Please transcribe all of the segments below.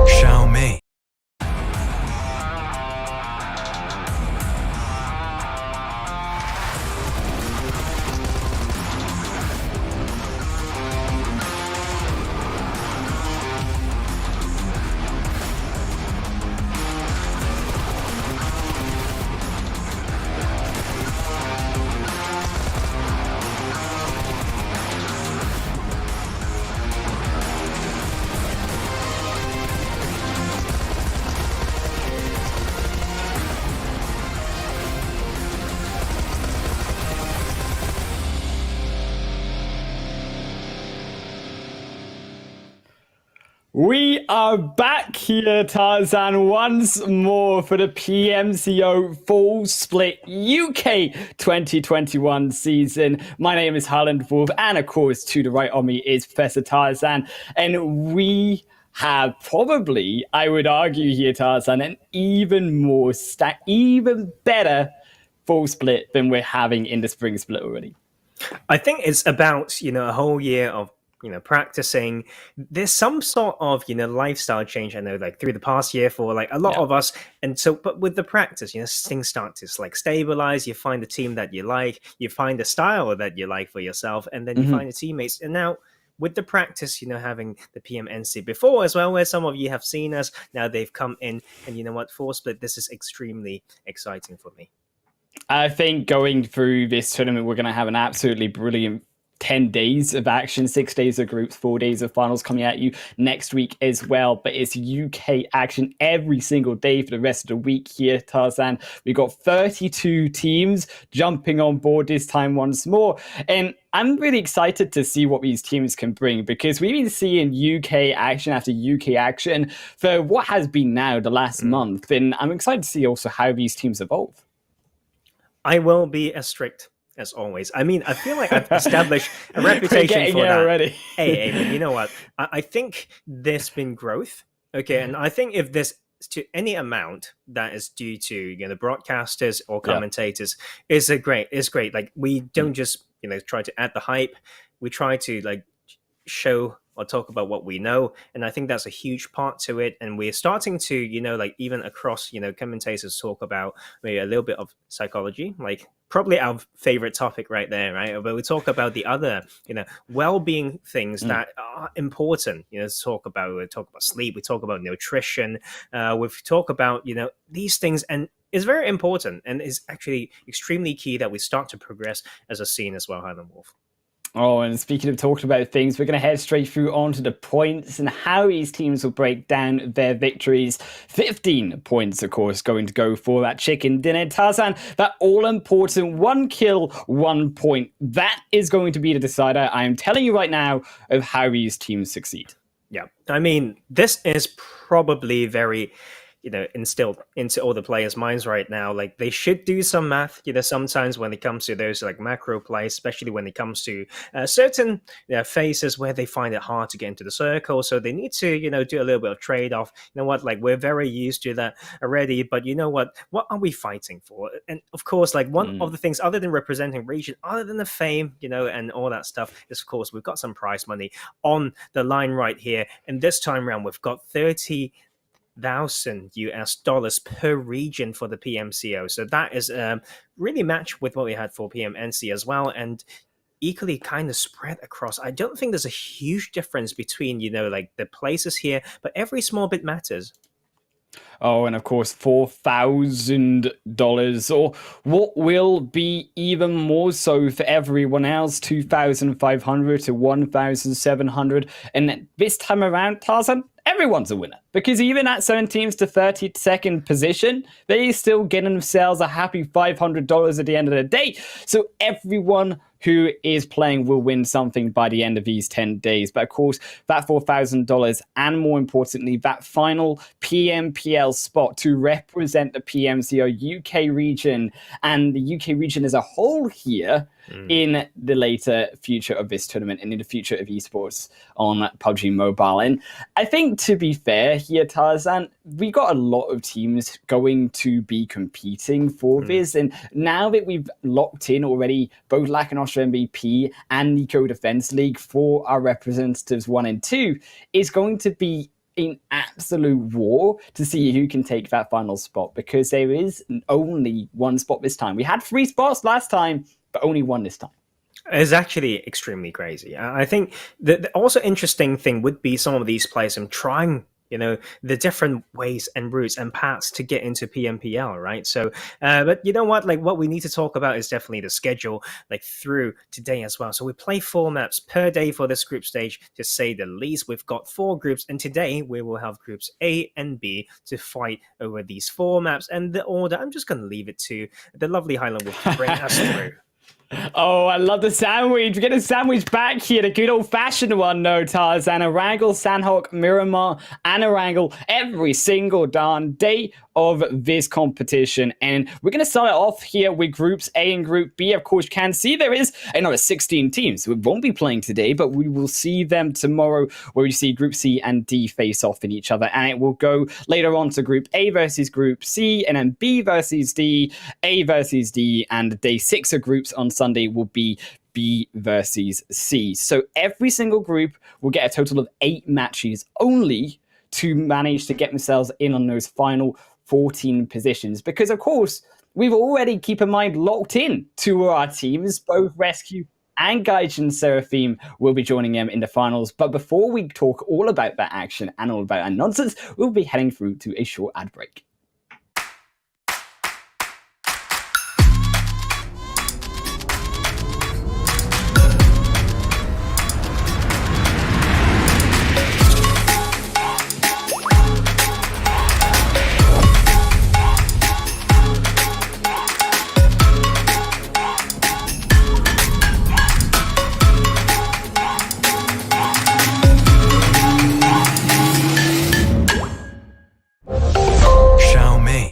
Xiaomi. We are back here, Tarzan, once more for the PMCO Fall Split UK 2021 season. My name is Harland Wolf, and of course, to the right of me is Professor Tarzan. And we have probably, I would argue here, Tarzan, an even better Fall Split than we're having in the Spring Split already. I think it's about, a whole year of practicing. There's some sort of lifestyle change, I know, like through the past year for like a lot of us. And so, but with the practice, things start to like stabilize. You find the team that you like, you find the style that you like for yourself, and then you find the teammates. And now with the practice, having the PMNC before as well, where some of you have seen us, now they've come in, and you know what, Fall Split, this is extremely exciting for me. I think going through this tournament, we're going to have an absolutely brilliant 10 days of action, 6 days of groups, 4 days of finals coming at you next week as well. But it's UK action every single day for the rest of the week here, Tarzan. We've got 32 teams jumping on board this time once more. And I'm really excited to see what these teams can bring, because we've been seeing UK action after UK action for what has been now the last month. And I'm excited to see also how these teams evolve. I will be as strict as always. I mean, I feel like I've established a reputation for that already. Hey, but you know what? I think there's been growth. Okay, and I think if there's to any amount that is due to the broadcasters or commentators, is great. Like, we don't just try to add the hype. We try to like show or talk about what we know, and I think that's a huge part to it. And we're starting to like even across commentators talk about maybe a little bit of psychology, like probably our favorite topic right there, right? But we talk about the other well-being things that are important. We talk about sleep, we talk about nutrition, we talk about these things, and it's very important, and it's actually extremely key that we start to progress as a scene as well, Highland Wolf. Oh, and speaking of talking about things, we're going to head straight through onto the points and how these teams will break down their victories. 15 points, of course, going to go for that chicken dinner. Tarzan, that all-important 1 kill, 1 point. That is going to be the decider, I am telling you right now, of how these teams succeed. Yeah, I mean, this is probably very instilled into all the players' minds right now. Like, they should do some math, sometimes when it comes to those like macro plays, especially when it comes to certain phases where they find it hard to get into the circle. So they need to, do a little bit of trade-off. Like, we're very used to that already, but what are we fighting for? And of course, like, one of the things, other than representing region, other than the fame, and all that stuff, is of course we've got some prize money on the line right here. And this time around, we've got $30,000 US per region for the PMCO. So that is really matched with what we had for PMNC as well, and equally kind of spread across. I don't think there's a huge difference between, like the places here, but every small bit matters. Oh, and of course, $4,000, or what will be even more so for everyone else, 2,500 to 1,700. And this time around, Tarzan, everyone's a winner, because even at 17th to 32nd position, they still getting themselves a happy $500 at the end of the day. So everyone who is playing will win something by the end of these 10 days. But of course, that $4,000 and more importantly, that final PMPL spot to represent the PMCO UK region and the UK region as a whole here in the later future of this tournament and in the future of esports on PUBG Mobile. And I think, to be fair here, Tarzan, we got a lot of teams going to be competing for this. And now that we've locked in already both Lacanostra MVP and Nico Defense League for our representatives 1 and 2, is going to be an absolute war to see who can take that final spot, because there is only one spot this time. We had 3 spots last time, but only 1 this time. It's actually extremely crazy. I think the also interesting thing would be some of these players and trying, the different ways and routes and paths to get into PMPL, right? So, but you know what? Like, what we need to talk about is definitely the schedule, like through today as well. So we play 4 maps per day for this group stage, to say the least. We've got 4 groups, and today we will have groups A and B to fight over these 4 maps. And the order, I'm just going to leave it to the lovely Highland Wolf to bring us through. Oh, I love the sandwich. We get a sandwich back here, the good old-fashioned one, no, Tarzan. Erangel, Sanhok, Miramar, and Erangel every single darn day of this competition. And we're going to start it off here with Groups A and Group B. Of course, you can see there is another 16 teams. We won't be playing today, but we will see them tomorrow, where we see Group C and D face off in each other. And it will go later on to Group A versus Group C, and then B versus D, A versus D, and day 6 of groups on Sunday will be B versus C. So every single group will get a total of 8 matches only to manage to get themselves in on those final 14 positions. Because, of course, we've already, keep in mind, locked in 2 of our teams. Both Rescue and Gaijin Seraphim will be joining them in the finals. But before we talk all about that action and all about that nonsense, we'll be heading through to a short ad break. Xiaomi.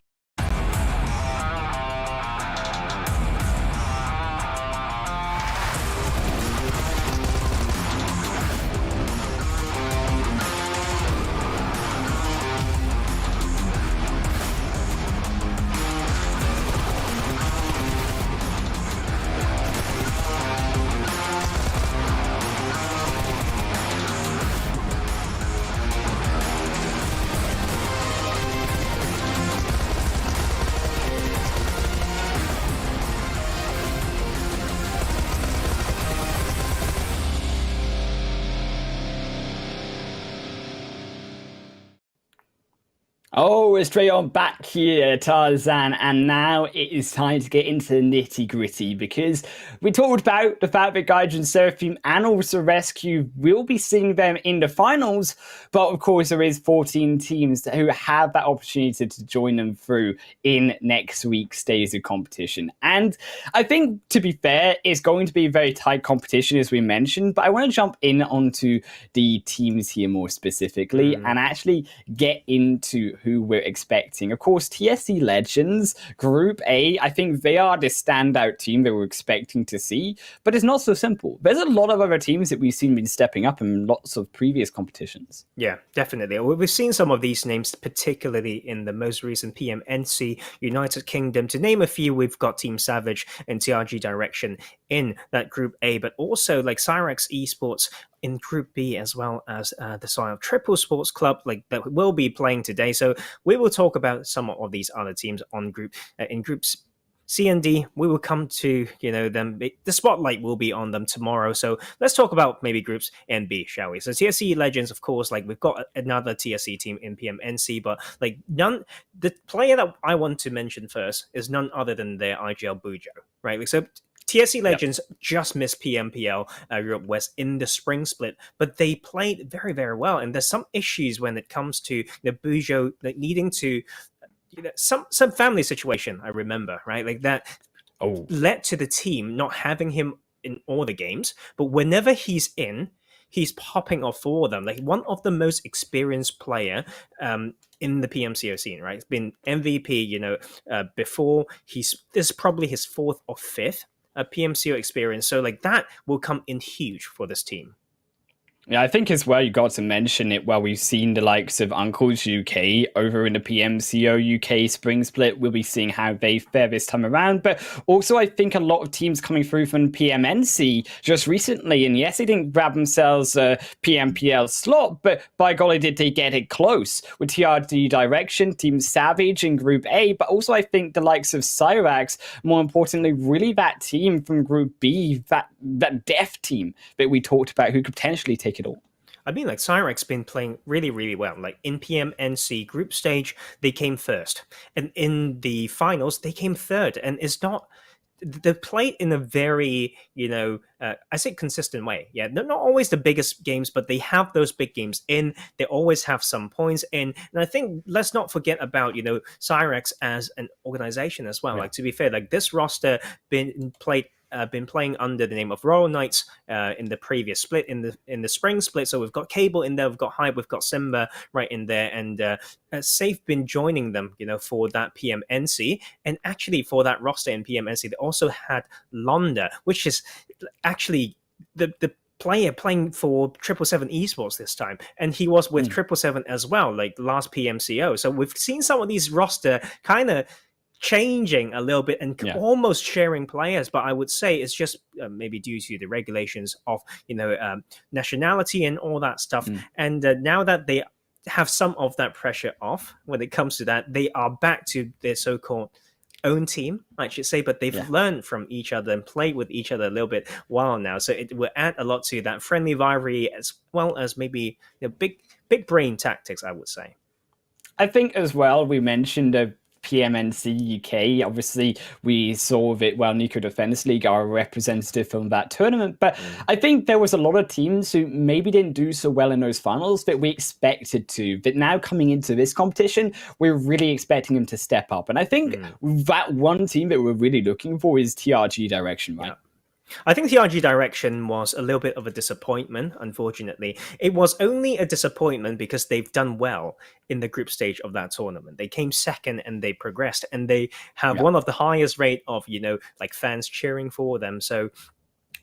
Oh, we're straight on back here, Tarzan, and now it is time to get into the nitty-gritty, because we talked about the fact that Gaijin Seraphim and also Rescue will be seeing them in the finals, but of course there is 14 teams who have that opportunity to join them through in next week's days of competition. And I think, to be fair, it's going to be a very tight competition, as we mentioned, but I want to jump in onto the teams here more specifically and actually get into who we're expecting. Of course, TSC Legends, Group A, I think they are the standout team that we're expecting to see, but it's not so simple. There's a lot of other teams that we've seen been stepping up in lots of previous competitions. Yeah, definitely. We've seen some of these names, particularly in the most recent PMNC, United Kingdom. To name a few, we've got Team Savage and TRG Direction in that Group A, but also like Cyrex Esports in Group B, as well as the side of Triple Sports Club, like that will be playing today. So we will talk about some of these other teams on in groups C and D. We will come to them. The spotlight will be on them tomorrow. So let's talk about maybe groups A and B, shall we? So TSC Legends, of course, like we've got another TSC team in PMNC, but like the player that I want to mention first is none other than their IGL Bujo, right? Like, so TSC Legends just missed PMPL Europe West in the spring split, but they played very, very well. And there's some issues when it comes to the Bujo needing to, some family situation. I remember, right, like that led to the team not having him in all the games. But whenever he's in, he's popping off for them. Like one of the most experienced player in the PMCO scene, right? He's been MVP, before. This is probably his 4th or 5th PMCO experience. So like that will come in huge for this team. Yeah, I think as well you got to mention it while we've seen the likes of Uncles UK over in the PMCO UK Spring Split. We'll be seeing how they fare this time around. But also I think a lot of teams coming through from PMNC just recently. And yes, they didn't grab themselves a PMPL slot, but by golly, did they get it close with TRD Direction, Team Savage in Group A. But also I think the likes of Cyrax, more importantly, really that team from Group B, that deaf team that we talked about who could potentially take it all. I mean, like Cyrax been playing really, really well. Like in PMNC group stage, they came first, and in the finals, they came third. And it's not they played in a very, I say consistent way. Yeah, they're not always the biggest games, but they have those big games in. They always have some points in, and I think let's not forget about Cyrax as an organization as well. Yeah. Like to be fair, like this roster been playing under the name of Royal Knights in the previous split, in the spring split. So we've got Cable in there, we've got Hype, we've got Simba right in there, and Safe been joining them, for that PMNC. And actually for that roster in PMNC, they also had Londa, which is actually the player playing for 777 Esports this time, and he was with 777 as well, like last PMCO. So we've seen some of these roster kind of changing a little bit and almost sharing players, but I would say it's just maybe due to the regulations of nationality and all that stuff. And now that they have some of that pressure off when it comes to that, they are back to their so-called own team, I should say, but they've learned from each other and played with each other a little bit while now, so it will add a lot to that friendly rivalry as well as maybe big brain tactics, I would say. I think as well we mentioned PMNC UK. Obviously, we saw that, Nico Defense League are a representative from that tournament, but I think there was a lot of teams who maybe didn't do so well in those finals that we expected to. But now coming into this competition, we're really expecting them to step up. And I think that one team that we're really looking for is TRG Direction, right? Yeah. I think TRG Direction was a little bit of a disappointment, unfortunately. It was only a disappointment because they've done well in the group stage of that tournament. They came second and they progressed, and they have one of the highest rate of, like fans cheering for them. So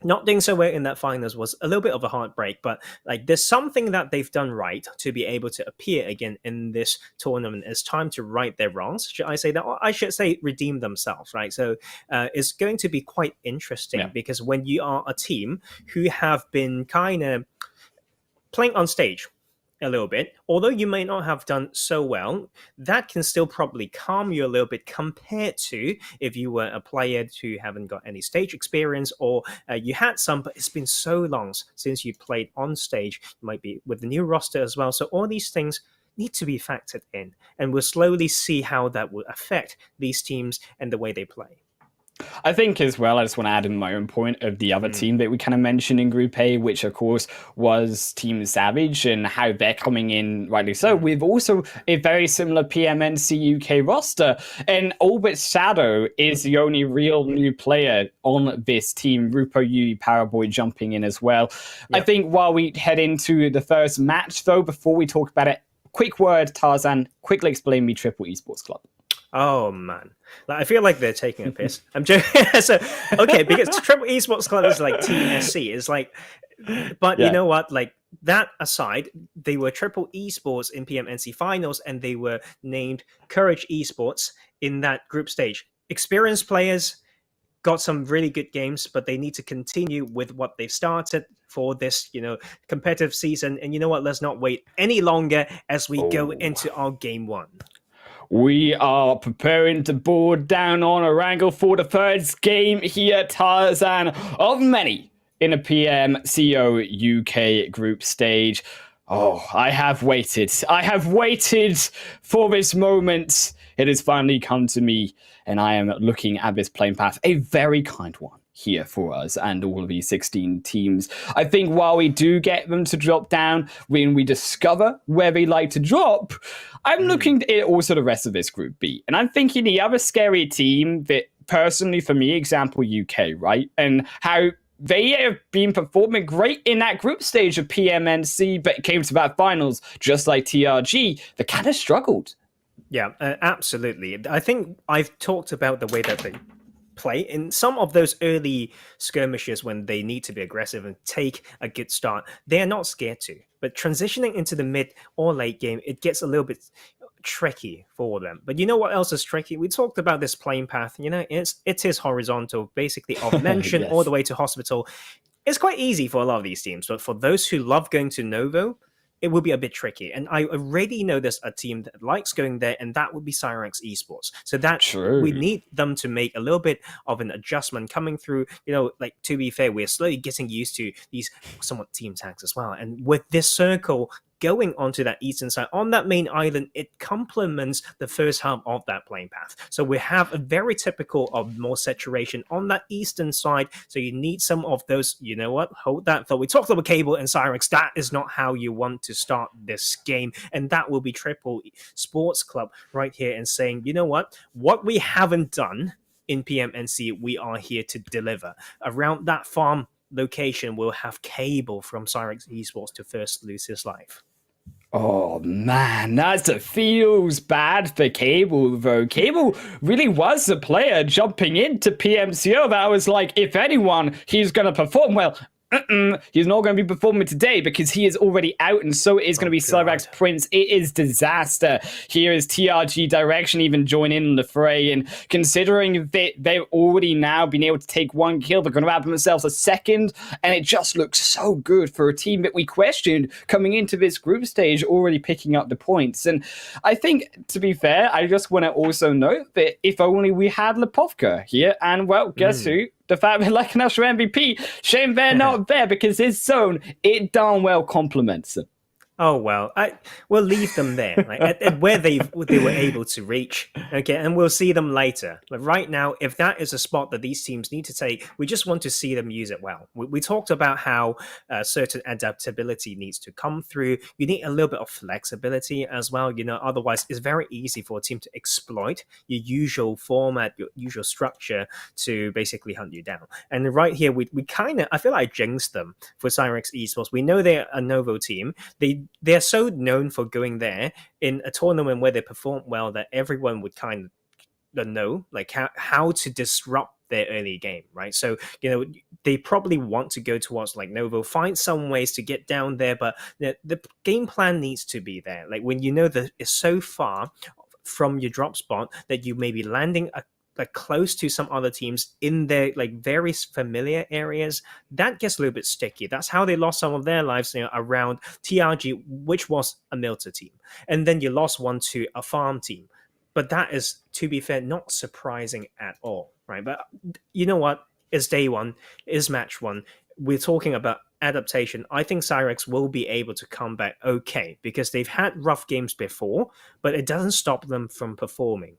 not doing so well in that finals was a little bit of a heartbreak, but like there's something that they've done right to be able to appear again in this tournament. It's time to right their wrongs. Should I say that? Or I should say redeem themselves, right? So it's going to be quite interesting because when you are a team who have been kind of playing on stage a little bit, although you may not have done so well, that can still probably calm you a little bit compared to if you were a player who haven't got any stage experience, or you had some, but it's been so long since you played on stage. You might be with the new roster as well. So all these things need to be factored in, and we'll slowly see how that will affect these teams and the way they play. I think as well, I just want to add in my own point of the other team that we kind of mentioned in Group A, which of course was Team Savage and how they're coming in, rightly so. We've also a very similar PMNC UK roster, and all but Shadow is the only real new player on this team. Rupo Yui Powerboy jumping in as well. I think while we head into the first match, though, before we talk about it, quick word, Tarzan, quickly explain me Triple Esports Club. Oh man, I feel like they're taking a piss. I'm joking. So okay, because Triple Esports Club is like Team SC. It's like, but you know what? Like that aside, they were Triple Esports in PMNC Finals, and they were named Courage Esports in that group stage. Experienced players got some really good games, but they need to continue with what they've started for this, competitive season. And you know what? Let's not wait any longer as we go into our game one. We are preparing to board down on Erangel for the first game here, Tarzan, of many in a PMCO UK group stage. Oh, I have waited. I have waited for this moment. It has finally come to me, and I am looking at this playing path, a very kind one. here for us and all of these 16 teams. I think while we do get them to drop down when we discover where they like to drop, I'm looking at also the rest of this Group B. And I'm thinking the other scary team that personally for me, example UK, right? And how they have been performing great in that group stage of PMNC, but it came to that finals, just like TRG, they kind of struggled. Yeah, absolutely. I think I've talked about the way that they play in some of those early skirmishes when they need to be aggressive and take a good start. They are not scared to, but transitioning into the mid or late game, it gets a little bit tricky for them. But you know what else is tricky? We talked about this playing path. It is horizontal, basically of mention Yes. all the way to hospital. It's quite easy for a lot of these teams, but for those who love going to Novo, it will be a bit tricky. And I already know there's a team that likes going there, and that would be Cyrex Esports. So that True. we need them to make a little bit of an adjustment coming through. To be fair, we're slowly getting used to these somewhat team tags as well. And with this circle going onto that eastern side on that main island, it complements the first half of that playing path. So we have a very typical of more saturation on that eastern side. So you need some of those, hold that thought. We talked about Cable and Cyrex. That is not how you want to start this game. And that will be Triple Sports Club right here and saying, what we haven't done in PMNC, we are here to deliver. Around that farm location, we'll have Cable from Cyrex Esports to first lose his life. Oh man, that feels bad for Cable though. Cable really was the player jumping into PMCO that was like, if anyone, he's going to perform well. He's not going to be performing today because he is already out, and so it is going to be Cyrex Prince. It is disaster. Here is TRG Direction even join in the fray, and considering that they've already now been able to take one kill, they're going to have themselves a second, and it just looks so good for a team that we questioned coming into this group stage, already picking up the points. And I think, to be fair, I just want to also note that if only we had Pubg here, and well, guess who? The fact that like an Usher MVP, shame they're not there because his zone, it darn well complements him. Oh, well, we'll leave them there, right, at where they were able to reach, okay, and we'll see them later. But right now, if that is a spot that these teams need to take, we just want to see them use it well. We talked about how certain adaptability needs to come through. You need a little bit of flexibility as well, otherwise it's very easy for a team to exploit your usual format, your usual structure to basically hunt you down. And right here, we kind of, I feel like I jinxed them for Cyrex Esports. We know they're a Novo team. They're so known for going there in a tournament where they perform well that everyone would kind of know like how to disrupt their early game, right? So, they probably want to go towards like Novo, find some ways to get down there, but the game plan needs to be there. Like when that it's so far from your drop spot that you may be landing close to some other teams in their very familiar areas, that gets a little bit sticky. That's how they lost some of their lives around TRG, which was a Milta team. And then you lost one to a farm team. But that is, to be fair, not surprising at all, right? But you know what? It's day one, it's match one. We're talking about adaptation. I think Cyrex will be able to come back okay because they've had rough games before, but it doesn't stop them from performing.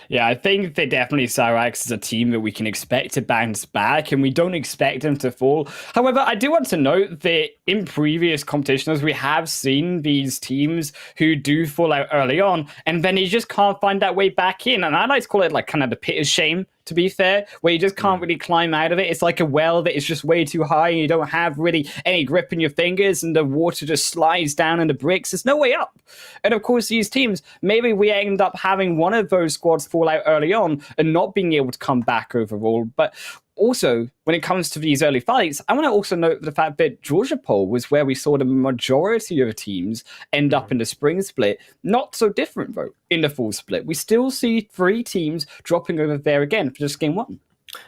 Yeah, I think that definitely Cyrex is a team that we can expect to bounce back, and we don't expect them to fall. However, I do want to note that in previous competitions, we have seen these teams who do fall out early on, and then you just can't find that way back in. And I like to call it like kind of the pit of shame, to be fair, where you just can't really climb out of it. It's like a well that is just way too high and you don't have really any grip in your fingers and the water just slides down in the bricks. There's no way up. And of course, these teams, maybe we end up having one of those squads fall out early on and not being able to come back overall. But also, when it comes to these early fights, I want to also note the fact that Georgia Poll was where we saw the majority of teams end up in the spring split. Not so different, though, in the fall split. We still see 3 teams dropping over there again for just game 1.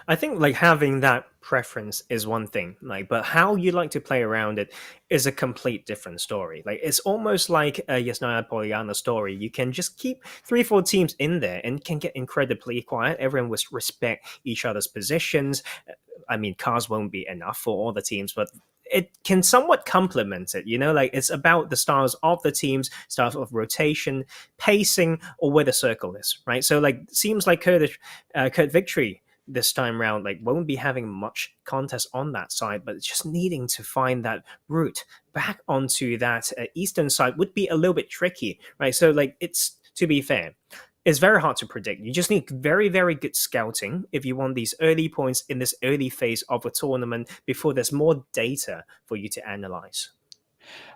I think having that preference is one thing, but how you like to play around it is a complete different story. It's almost like a Yasnaya Polyana story. You can just keep 3-4 teams in there and can get incredibly quiet. Everyone will respect each other's positions. I mean, cars won't be enough for all the teams, but it can somewhat complement it, it's about the styles of the teams, styles of rotation, pacing, or where the circle is, right? So seems like Kurt Victory this time round like won't be having much contest on that side, but just needing to find that route back onto that eastern side would be a little bit tricky, right? So like it's, to be fair, it's very hard to predict. You just need very, very good scouting if you want these early points in this early phase of a tournament before there's more data for you to analyze.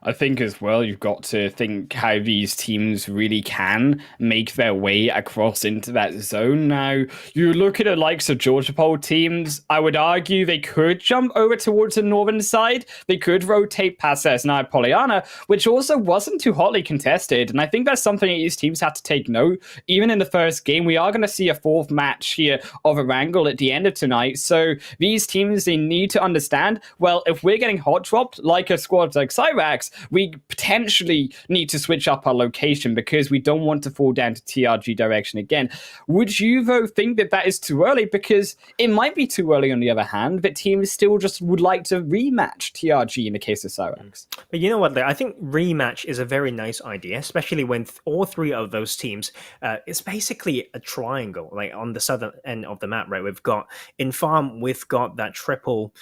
I think as well, you've got to think how these teams really can make their way across into that zone. Now, you look at the likes of Georgia Pole teams, I would argue they could jump over towards the northern side. They could rotate past Desna Poliana, which also wasn't too hotly contested. And I think that's something that these teams have to take note. Even in the first game, we are going to see a fourth match here of Erangel at the end of tonight. So these teams, they need to understand, well, if we're getting hot dropped like a squad like Cyrax, we potentially need to switch up our location because we don't want to fall down to TRG direction again. Would you, though, think that that is too early? Because it might be too early on the other hand, but teams still just would like to rematch TRG in the case of Cyrax. But you know what, I think rematch is a very nice idea, especially when all three of those teams, it's basically a triangle, like on the southern end of the map, right? We've got, in farm, we've got that triple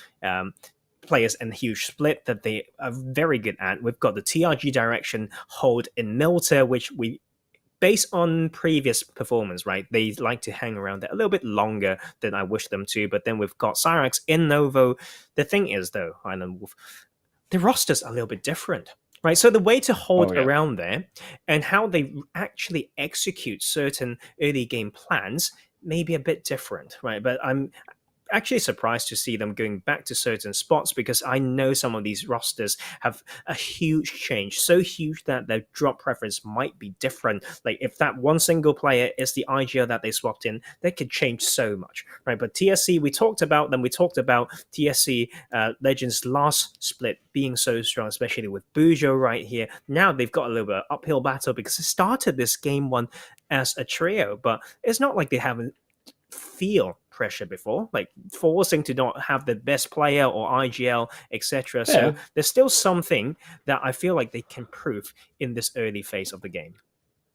players and huge split that they are very good at. We've got the TRG direction hold in Milter, which we, based on previous performance, right, they like to hang around there a little bit longer than I wish them to. But then we've got Cyrax in Novo. The thing is, though, Island Wolf, the roster's a little bit different. Right, so the way to hold around there and how they actually execute certain early game plans may be a bit different, right? But I'm actually surprised to see them going back to certain spots because I know some of these rosters have a huge change, so huge that their drop preference might be different. Like if that one single player is the IGL that they swapped in, they could change so much, right? But TSC, we talked about TSC Legends last split being so strong, especially with Bujo right here. Now they've got a little bit of uphill battle because they started this game one as a trio, but it's not like they haven't feel pressure before, like forcing to not have the best player or IGL, etc. So there's still something that I feel like they can prove in this early phase of the game.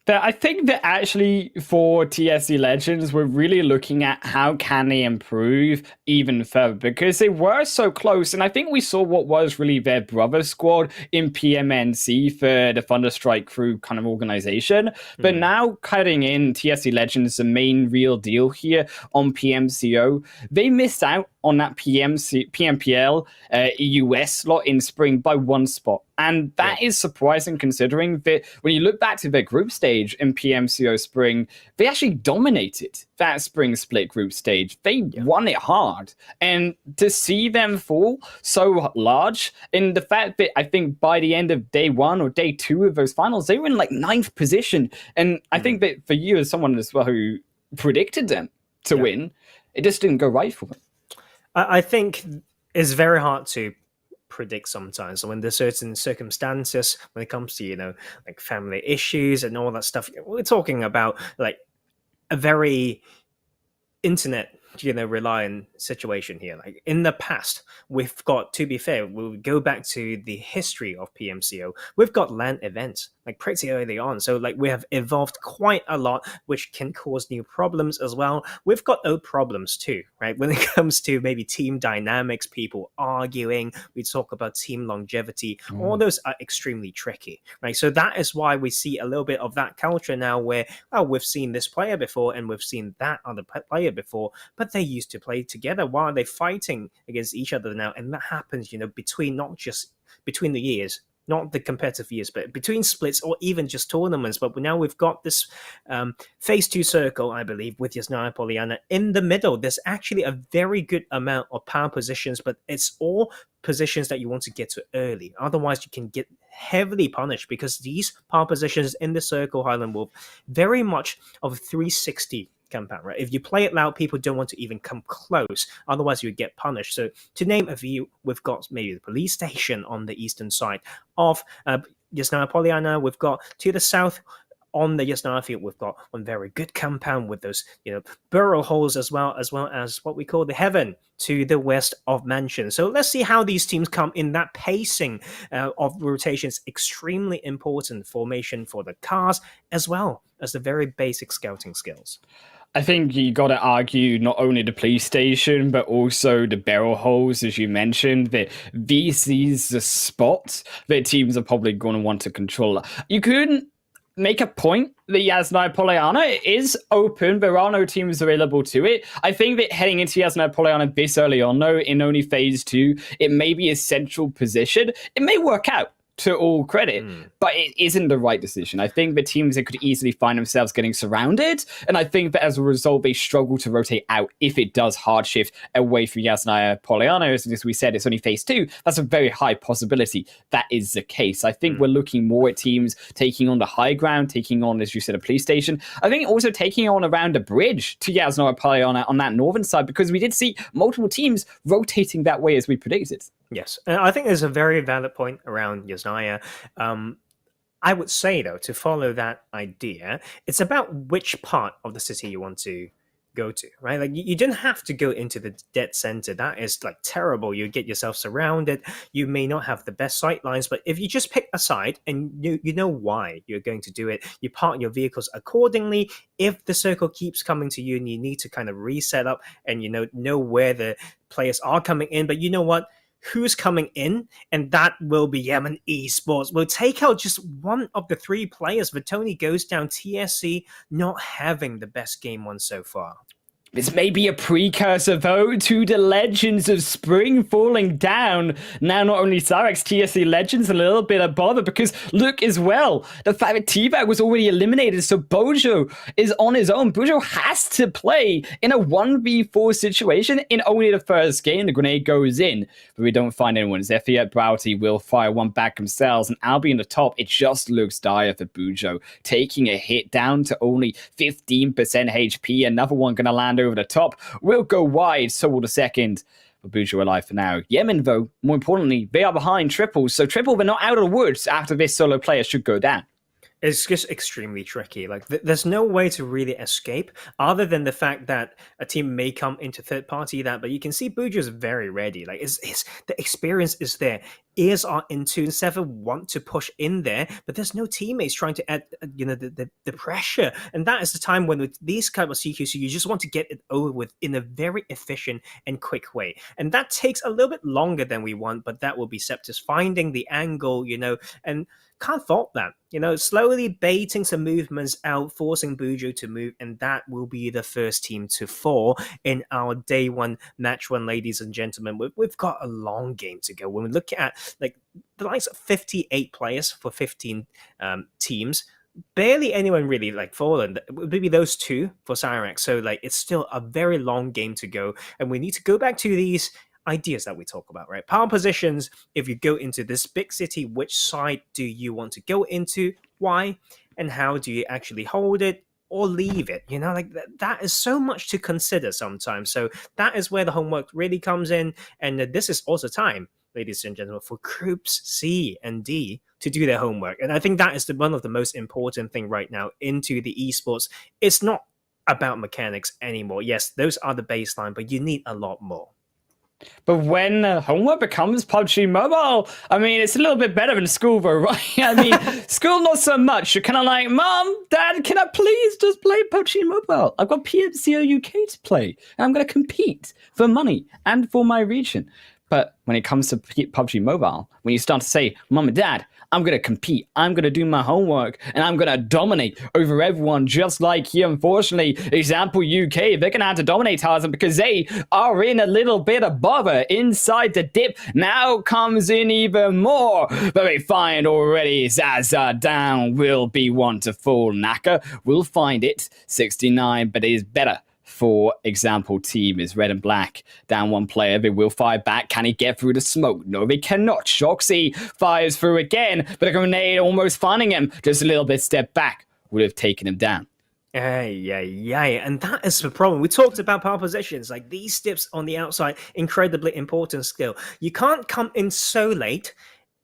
But I think that actually for TSC Legends, we're really looking at how can they improve even further because they were so close. And I think we saw what was really their brother squad in PMNC for the Thunderstrike crew kind of organization. But now cutting in TSC Legends, the main real deal here on PMCO, they missed out on that PMPL US slot in spring by one spot. And that is surprising considering that when you look back to their group stage in PMCO Spring, they actually dominated that spring split group stage. They won it hard. And to see them fall so large, in the fact that I think by the end of day one or day two of those finals, they were in like 9th position. And I think that for you as someone as well who predicted them to win, it just didn't go right for them. I think it's very hard to predict sometimes when there's certain circumstances when it comes to like family issues and all that stuff. We're talking about like a very internet reliant situation here. Like in the past, we've got, to be fair, we'll go back to the history of PMCO. We've got LAN events like pretty early on, so like we have evolved quite a lot, which can cause new problems as well. We've got old problems too, right? When it comes to maybe team dynamics, people arguing, we talk about team longevity, all those are extremely tricky, right? So that is why we see a little bit of that culture now where, oh, we've seen this player before and we've seen that other player before, but they used to play together. Why are they fighting against each other now? And that happens, between, not just between the years, not the competitive years, but between splits or even just tournaments. But now we've got this phase 2 circle, I believe, with Yasnaya Poliana in the middle. There's actually a very good amount of power positions, but it's all positions that you want to get to early. Otherwise, you can get heavily punished because these power positions in the circle, Highland Wolf, very much of a 360 compound, right? If you play it loud, people don't want to even come close. Otherwise, you would get punished. So to name a few, we've got maybe the police station on the eastern side of Yasnaya Poliana. We've got to the south on the Yasnaya field, we've got one very good compound with those, burrow holes as well as what we call the heaven to the west of Mansion. So let's see how these teams come in. That pacing of rotations, extremely important formation for the cars as well as the very basic scouting skills. I think you got to argue not only the PlayStation, but also the barrel holes, as you mentioned, that VC's the spot that teams are probably going to want to control. You couldn't make a point that Yasnaya Polyana is open. There are no teams available to it. I think that heading into Yasnaya Polyana this early on, though, in only phase 2, it may be a central position. It may work out, to all credit, but it isn't the right decision. I think the teams that could easily find themselves getting surrounded, and I think that as a result, they struggle to rotate out if it does hard shift away from Yasnaya Poliano. As we said, it's only phase 2. That's a very high possibility that is the case. I think we're looking more at teams taking on the high ground, taking on, as you said, a police station. I think also taking on around a bridge to Yasnaya Poliano on that northern side, because we did see multiple teams rotating that way as we predicted. Yes, and I think there's a very valid point around Yasnaya. I would say, though, to follow that idea, it's about which part of the city you want to go to, right? Like you didn't have to go into the dead center. That is like terrible. You get yourself surrounded. You may not have the best sight lines, but if you just pick a side and you know why you're going to do it, you park your vehicles accordingly. If the circle keeps coming to you and you need to kind of reset up and know where the players are coming in, but you know what? Who's coming in, and that will be Yemen Esports. We'll take out just one of the 3 players. Vitoni goes down, TSC not having the best game one so far. This may be a precursor, though, to the Legends of Spring falling down. Now, not only Cyrex, TSC Legends, a little bit of bother, because look as well, the fact that T-Bag was already eliminated, so Bojo is on his own. Bojo has to play in a 1v4 situation in only the first game. The grenade goes in, but we don't find anyone. Zephyr Broughty will fire one back themselves, and Albi in the top, it just looks dire for Bojo. Taking a hit down to only 15% HP, another one going to land over the top, will go wide, so will the second. But Buju alive for now. Yemen, though, more importantly, they are behind Triple, so Triple, they're not out of the woods after this solo player should go down. It's just extremely tricky. Like there's no way to really escape other than the fact that a team may come into third party that, but you can see Buju is very ready. Like it's the experience is there. Ears are in tune. Seven want to push in there, but there's no teammates trying to add, the pressure. And that is the time when with these kind of CQC, you just want to get it over with in a very efficient and quick way. And that takes a little bit longer than we want, but that will be Septus finding the angle, and can't fault that. Slowly baiting some movements out, forcing Buju to move, and that will be the first team to fall in our day 1 match 1, ladies and gentlemen. We've got a long game to go. When we look at like the likes of 58 players for 15 teams, barely anyone really like fallen. Maybe those 2 for Cyrex. So like it's still a very long game to go, and we need to go back to these ideas that we talk about, right? Power positions. If you go into this big city, which side do you want to go into? Why? And how do you actually hold it or leave it? Like that is so much to consider sometimes. So that is where the homework really comes in. And this is also time, ladies and gentlemen, for groups C and D to do their homework. And I think that is one of the most important thing right now into the esports. It's not about mechanics anymore. Yes, those are the baseline, but you need a lot more. But when homework becomes PUBG Mobile, I mean, it's a little bit better than school, though, right? I mean, school not so much. You're kind of like, Mom, Dad, can I please just play PUBG Mobile? I've got PMCO UK to play, and I'm going to compete for money and for my region. But when it comes to PUBG Mobile, when you start to say, Mom and Dad, I'm going to compete, I'm going to do my homework, and I'm going to dominate over everyone, just like here, unfortunately, example UK, they're going to have to dominate Tarzan because they are in a little bit of bother inside the dip. Now comes in even more, but they find already Zaza down will be one to fall. Naka will find it, 69, but it is better. For example, team is red and black. Down one player, they will fire back. Can he get through the smoke? No, they cannot. Shoxy fires through again, but a grenade almost finding him. Just a little bit step back would have taken him down. Yeah. And that is the problem. We talked about power positions. Like these steps on the outside, incredibly important skill. You can't come in so late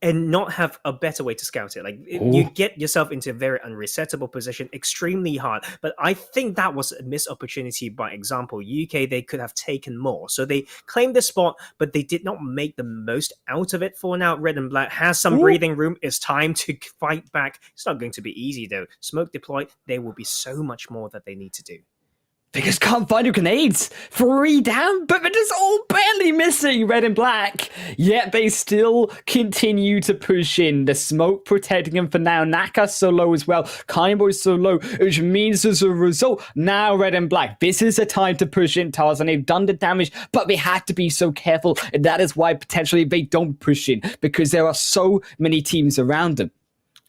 and not have a better way to scout it. Like you get yourself into a very unresettable position, extremely hard. But I think that was a missed opportunity. By example, UK, they could have taken more. So they claimed the spot, but they did not make the most out of it for now. Red and black has some breathing room. It's time to fight back. It's not going to be easy though. Smoke deployed, there will be so much more that they need to do. Because can't find your grenades. 3 down, but they're just all barely missing red and black. Yet they still continue to push in. The smoke protecting them for now. Naka's so low as well. Kaimbo's so low, which means as a result, now red and black. This is a time to push in, Tarzan. They've done the damage, but they had to be so careful. And that is why potentially they don't push in, because there are so many teams around them.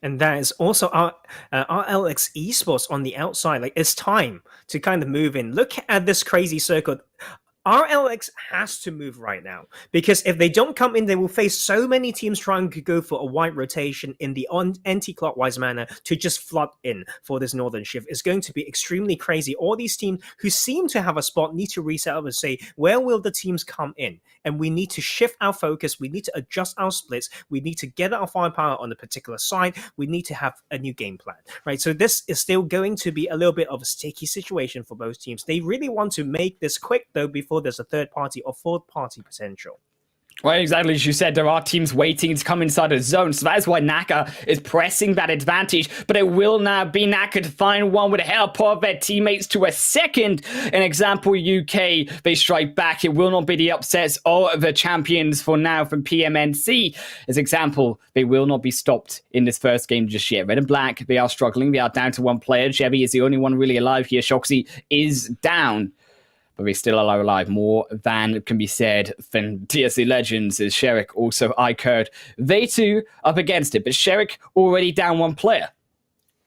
And that is also our LX Esports on the outside. Like, it's time to kind of move in. Look at this crazy circle. RLX has to move right now, because if they don't come in, they will face so many teams trying to go for a wide rotation in the anti-clockwise manner to just flood in for this northern shift. It's going to be extremely crazy. All these teams who seem to have a spot need to reset up and say, where will the teams come in? And we need to shift our focus. We need to adjust our splits. We need to get our firepower on a particular side. We need to have a new game plan, right? So this is still going to be a little bit of a sticky situation for both teams. They really want to make this quick, though, before there's a third party or fourth party potential. Well, exactly as you said, there are teams waiting to come inside a zone, so that is why Naka is pressing that advantage, but it will now be Naka to find one with the help of their teammates to a second. An example, UK, they strike back. It will not be the upsets of the champions for now from PMNC. As example, they will not be stopped in this first game just yet. Red and Black, they are struggling. They are down to one player. Chevy is the only one really alive here. Shoxy is down, but they still are alive. More than can be said from TSC Legends is Sherik, also iCurd. They too up against it, but Sherik already down one player.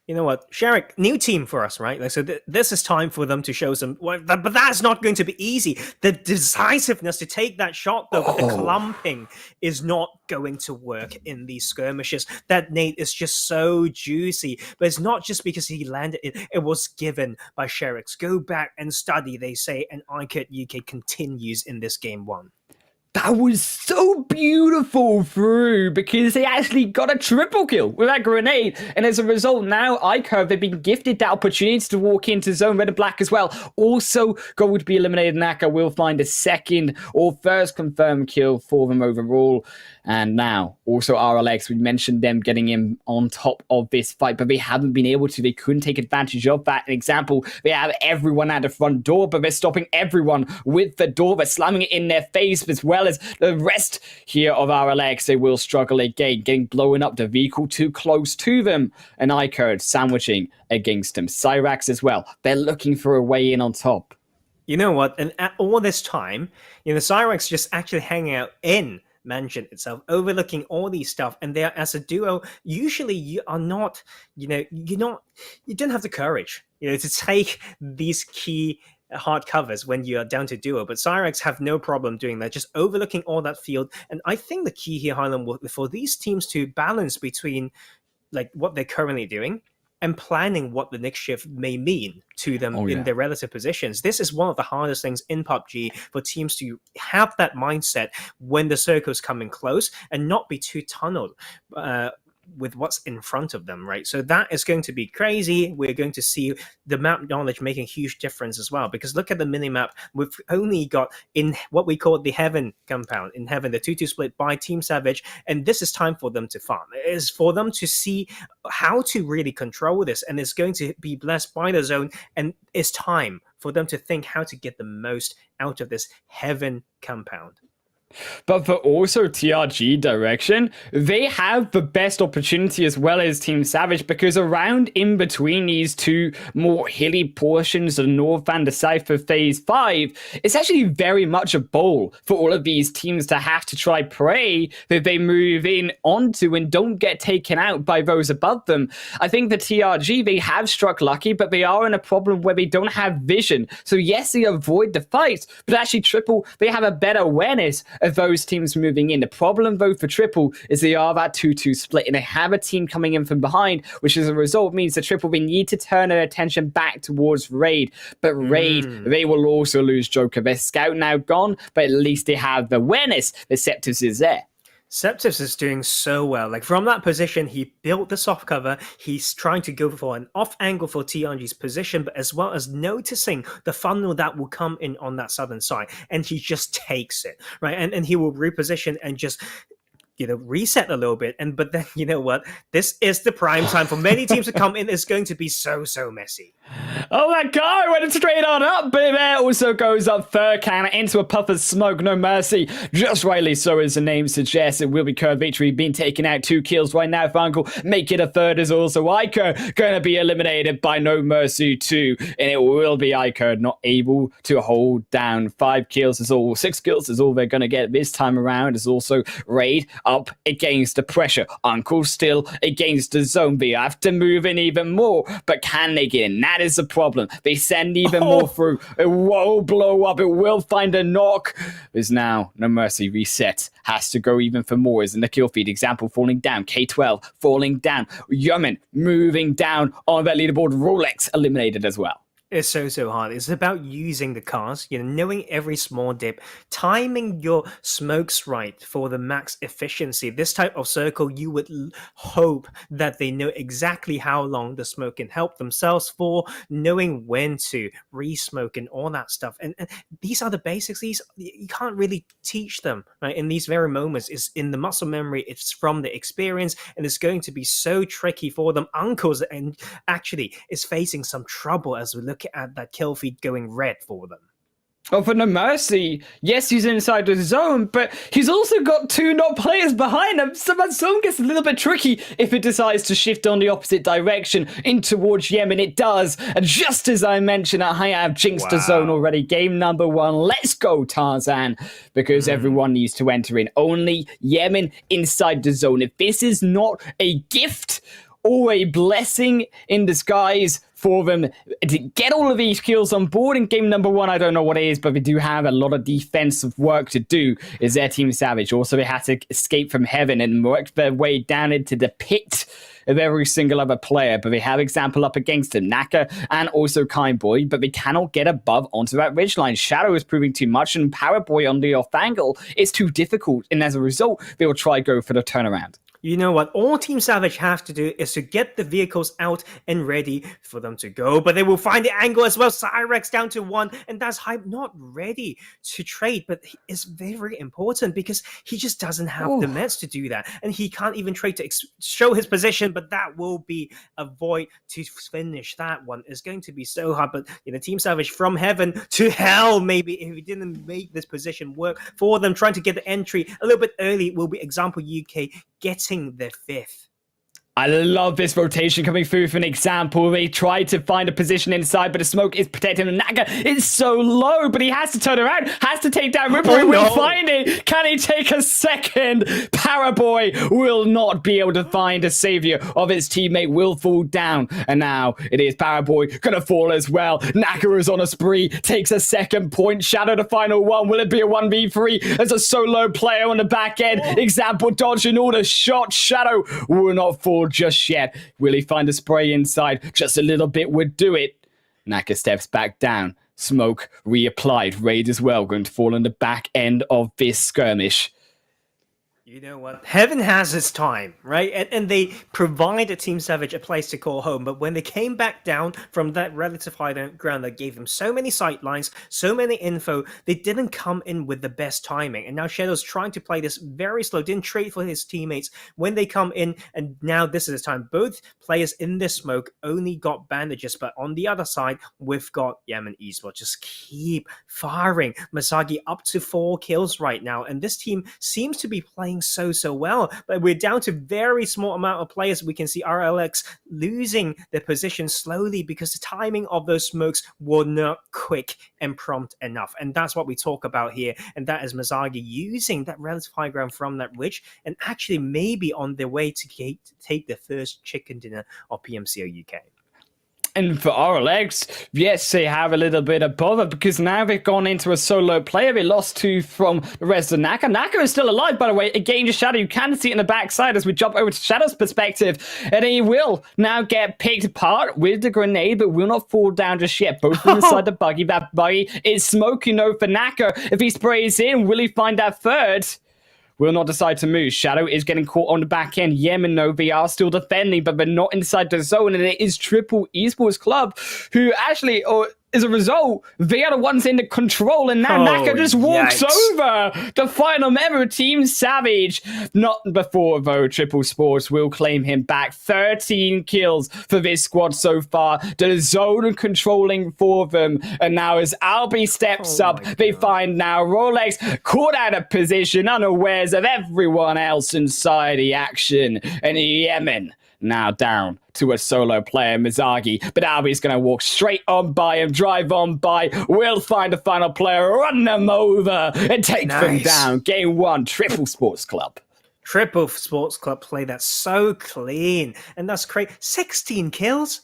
You know what, Sherik, new team for us, right? Like, so this is time for them to show some, but that's not going to be easy. The decisiveness to take that shot, though, the clumping is not going to work in these skirmishes. That nade is just so juicy, but it's not just because he landed it. It was given by Sherik's. Go back and study, they say, and iCurd UK continues in this game one. That was so beautiful through, because they actually got a triple kill with that grenade. And as a result, now iCurve, they've been gifted that opportunity to walk into zone red and black as well. Also, going to be eliminated. Naka will find a second or first confirmed kill for them overall. And now, also RLX, we mentioned them getting in on top of this fight, but they haven't been able to. They couldn't take advantage of that. An example, they have everyone at the front door, but they're stopping everyone with the door. They're slamming it in their face, as well as the rest here of RLX. They will struggle again, getting blown up. The vehicle too close to them. And iCurd sandwiching against them. Cyrax as well. They're looking for a way in on top. You know what? And at all this time, Cyrax just actually hanging out in mansion itself, overlooking all these stuff, and they're as a duo. Usually, you are not, you don't have the courage, to take these key hard covers when you are down to duo. But Cyrax have no problem doing that, just overlooking all that field. And I think the key here, Highland, for these teams to balance between like what they're currently doing and planning what the next shift may mean to them in their relative positions. This is one of the hardest things in PUBG for teams to have that mindset when the circle's coming close and not be too tunneled with what's in front of them, right? So that is going to be crazy. We're going to see the map knowledge making a huge difference as well, because look at the minimap. We've only got in what we call the Heaven compound, in Heaven, the 2-2 split by Team Savage, and this is time for them to farm. It is for them to see how to really control this, and it's going to be blessed by the zone, and it's time for them to think how to get the most out of this Heaven compound. But for also TRG direction, they have the best opportunity as well as Team Savage, because around in between these two more hilly portions of North and the South of Phase 5, it's actually very much a bowl for all of these teams to have to try prey that they move in onto and don't get taken out by those above them. I think the TRG, they have struck lucky, but they are in a problem where they don't have vision. So yes, they avoid the fight, but actually Triple, they have a better awareness of those teams moving in. The problem, though, for Triple is they are that 2-2 split, and they have a team coming in from behind, which as a result means that Triple, they need to turn their attention back towards Raid. But Raid, they will also lose Joker. Their scout now gone, but at least they have the awareness that Septus is there. Septus is doing so well. Like, from that position, he built the soft cover. He's trying to go for an off angle for TRG's position, but as well as noticing the funnel that will come in on that southern side. And he just takes it, right? And he will reposition and just reset a little bit. But then, you know what? This is the prime time for many teams to come in. It's going to be so messy. Oh, that guy went straight on up, but there also goes up third counter into a puff of smoke. No mercy. Just rightly so, as the name suggests. It will be Kerr victory being taken out. 2 kills right now for Uncle. Make it a third is also Iker going to be eliminated by No Mercy too. And it will be Iker not able to hold down. 5 kills is all. 6 kills is all they're going to get this time around. Is also Raid up against the pressure. Uncle still against the zone. They have to move in even more. But can they get in? That is the problem. They send even more through. It will blow up. It will find a knock. There's now No Mercy reset. Has to go even for more. Is in the kill feed. Example falling down. K12 falling down. Yemen moving down on that leaderboard. Rolex eliminated as well. It's so hard. It's about using the cars, knowing every small dip, timing your smokes right for the max efficiency. This type of circle, you would hope that they know exactly how long the smoke can help themselves for, knowing when to re-smoke and all that stuff. And these are the basics. These you can't really teach them, right? In these very moments, it's in the muscle memory. It's from the experience, and it's going to be so tricky for them. Uncles and actually is facing some trouble as we look at that kill feed going red for them. Oh, for No Mercy, yes, he's inside the zone, but he's also got 2 not players behind him, so that zone gets a little bit tricky if it decides to shift on the opposite direction in towards Yemen. It does, and just as I mentioned, I have jinxed the zone already. Game number 1, let's go, Tarzan, because everyone needs to enter in. Only Yemen inside the zone. If this is not a gift or a blessing in disguise for them to get all of these kills on board in game number 1, I don't know what it is, but they do have a lot of defensive work to do, is their Team Savage. Also, they had to escape from heaven and work their way down into the pit of every single other player, but they have example up against them, Naka and also Kindboy, but they cannot get above onto that ridgeline. Shadow is proving too much, and Powerboy on the off angle is too difficult, and as a result, they will try go for the turnaround. You know what? All Team Savage have to do is to get the vehicles out and ready for them to go. But they will find the angle as well. Cyrex down to 1. And that's Hype not ready to trade. But it's very important because he just doesn't have the meds to do that. And he can't even trade to show his position. But that will be a void to finish that one. It's going to be so hard. But Team Savage from heaven to hell, maybe, if he didn't make this position work for them, trying to get the entry a little bit early will be example UK getting their 5th. I love this rotation coming through for an example. They tried to find a position inside, but the smoke is protecting him. Naga is so low, but he has to turn around, has to take down Ripper. He will find it. Can he take a second? Powerboy will not be able to find a savior of his teammate, will fall down. And now it is Powerboy gonna fall as well. Naga is on a spree, takes a second point. Shadow the final one. Will it be a 1v3? There's a solo player on the back end. Example dodging all the shots. Shadow will not fall just yet. Will he find a spray inside? Just a little bit would do it. Naka steps back down. Smoke reapplied. Raid as well, going to fall on the back end of this skirmish. You know what? Heaven has its time, right? And they provided Team Savage a place to call home. But when they came back down from that relative high ground that gave them so many sight lines, so many info, they didn't come in with the best timing. And now Shadow's trying to play this very slow, didn't trade for his teammates when they come in. And now this is the time. Both players in this smoke only got bandages. But on the other side, we've got Yemen Esports. Just keep firing. Masagi up to 4 kills right now. And this team seems to be playing so well, but we're down to very small amount of players. We can see RLX losing their position slowly because the timing of those smokes were not quick and prompt enough, and that's what we talk about here. And that is Masagi using that relative high ground from that ridge and actually maybe on their way to take the first chicken dinner of PMCO UK. And for RLX, yes, they have a little bit of bother because now they've gone into a solo player. They lost 2 from the rest of Naka. Naka is still alive, by the way. Again, Shadow, you can see it in the backside as we jump over to Shadow's perspective. And he will now get picked apart with the grenade, but will not fall down just yet. Both inside the buggy. That buggy is smoking though for Naka. If he sprays in, will he find that third? Will not decide to move. Shadow is getting caught on the back end. Yemen, no, they are still defending, but they're not inside the zone. And it is Triple Esports Club who actually, or as a result, they are the ones in the control, and now Naka just walks over the final member of Team Savage. Not before, though, Triple Sports will claim him back. 13 kills for this squad so far. The zone controlling for them. And now as Albi steps up, they find now Rolex caught out of position, unawares of everyone else inside the action. And Yemen now down to a solo player, Mizagi, but Albi's going to walk straight on by him, drive on by, will find a final player, run them over, and take them down. Game 1, Triple Sports Club. Triple Sports Club play that's so clean, and that's great. 16 kills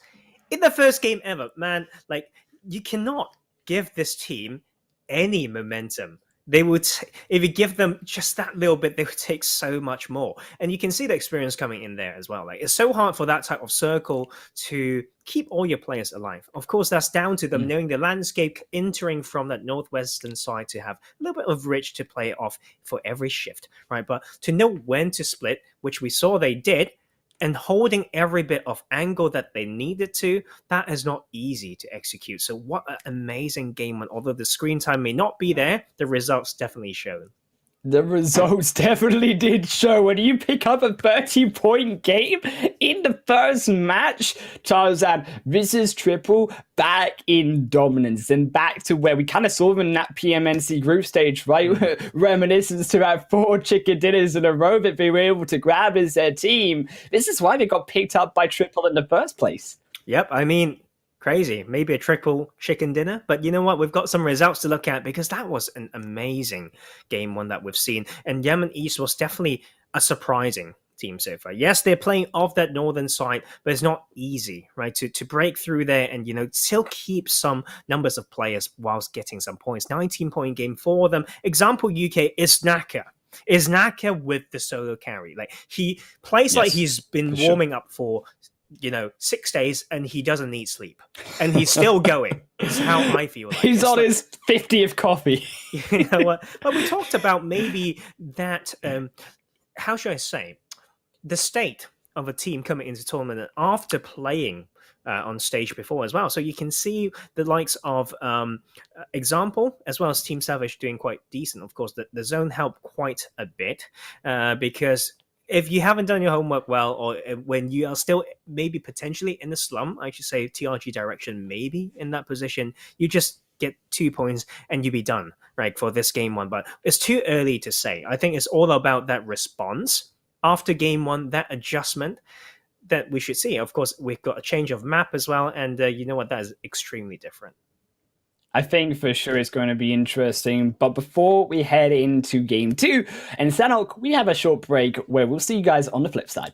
in the first game ever, man. Like, you cannot give this team any momentum. They would, if you give them just that little bit, they would take so much more. And you can see the experience coming in there as well. Like, it's so hard for that type of circle to keep all your players alive. Of course, that's down to them knowing the landscape, entering from that northwestern side to have a little bit of rich to play off for every shift, right? But to know when to split, which we saw they did, and holding every bit of angle that they needed to, that is not easy to execute. So what an amazing game. And although the screen time may not be there, the results definitely show. The results definitely did show. When you pick up a 30-point game in the first match, Tarzan, this is Triple back in dominance and back to where we kind of saw them in that PMNC group stage, right? Reminiscence to that 4 chicken dinners in a row that they were able to grab as their team. This is why they got picked up by Triple in the first place. Yep, I mean, crazy. Maybe a triple chicken dinner. But you know what? We've got some results to look at because that was an amazing game one that we've seen. And Yemen East was definitely a surprising team so far. Yes, they're playing off that northern side, but it's not easy, right? To break through there and, you know, still keep some numbers of players whilst getting some points. 19-point game for them. Example UK is Naka. Is Naka with the solo carry. Like, he plays like he's been warming up for 6 days and he doesn't need sleep and he's still going. Is how I feel like. He's on his 50th coffee. You know what? But we talked about maybe that how should I say, the state of a team coming into tournament after playing on stage before as well. So you can see the likes of Example as well as Team Savage doing quite decent. Of course, the zone helped quite a bit because if you haven't done your homework well, or when you are still maybe potentially in the slum, I should say TRG direction, maybe in that position, you just get 2 points and you be done, right, for this game one. But it's too early to say. I think it's all about that response after game one, that adjustment that we should see. Of course, we've got a change of map as well. And you know what? That is extremely different. I think for sure it's going to be interesting. But before we head into game 2 and Sanhok, we have a short break where we'll see you guys on the flip side.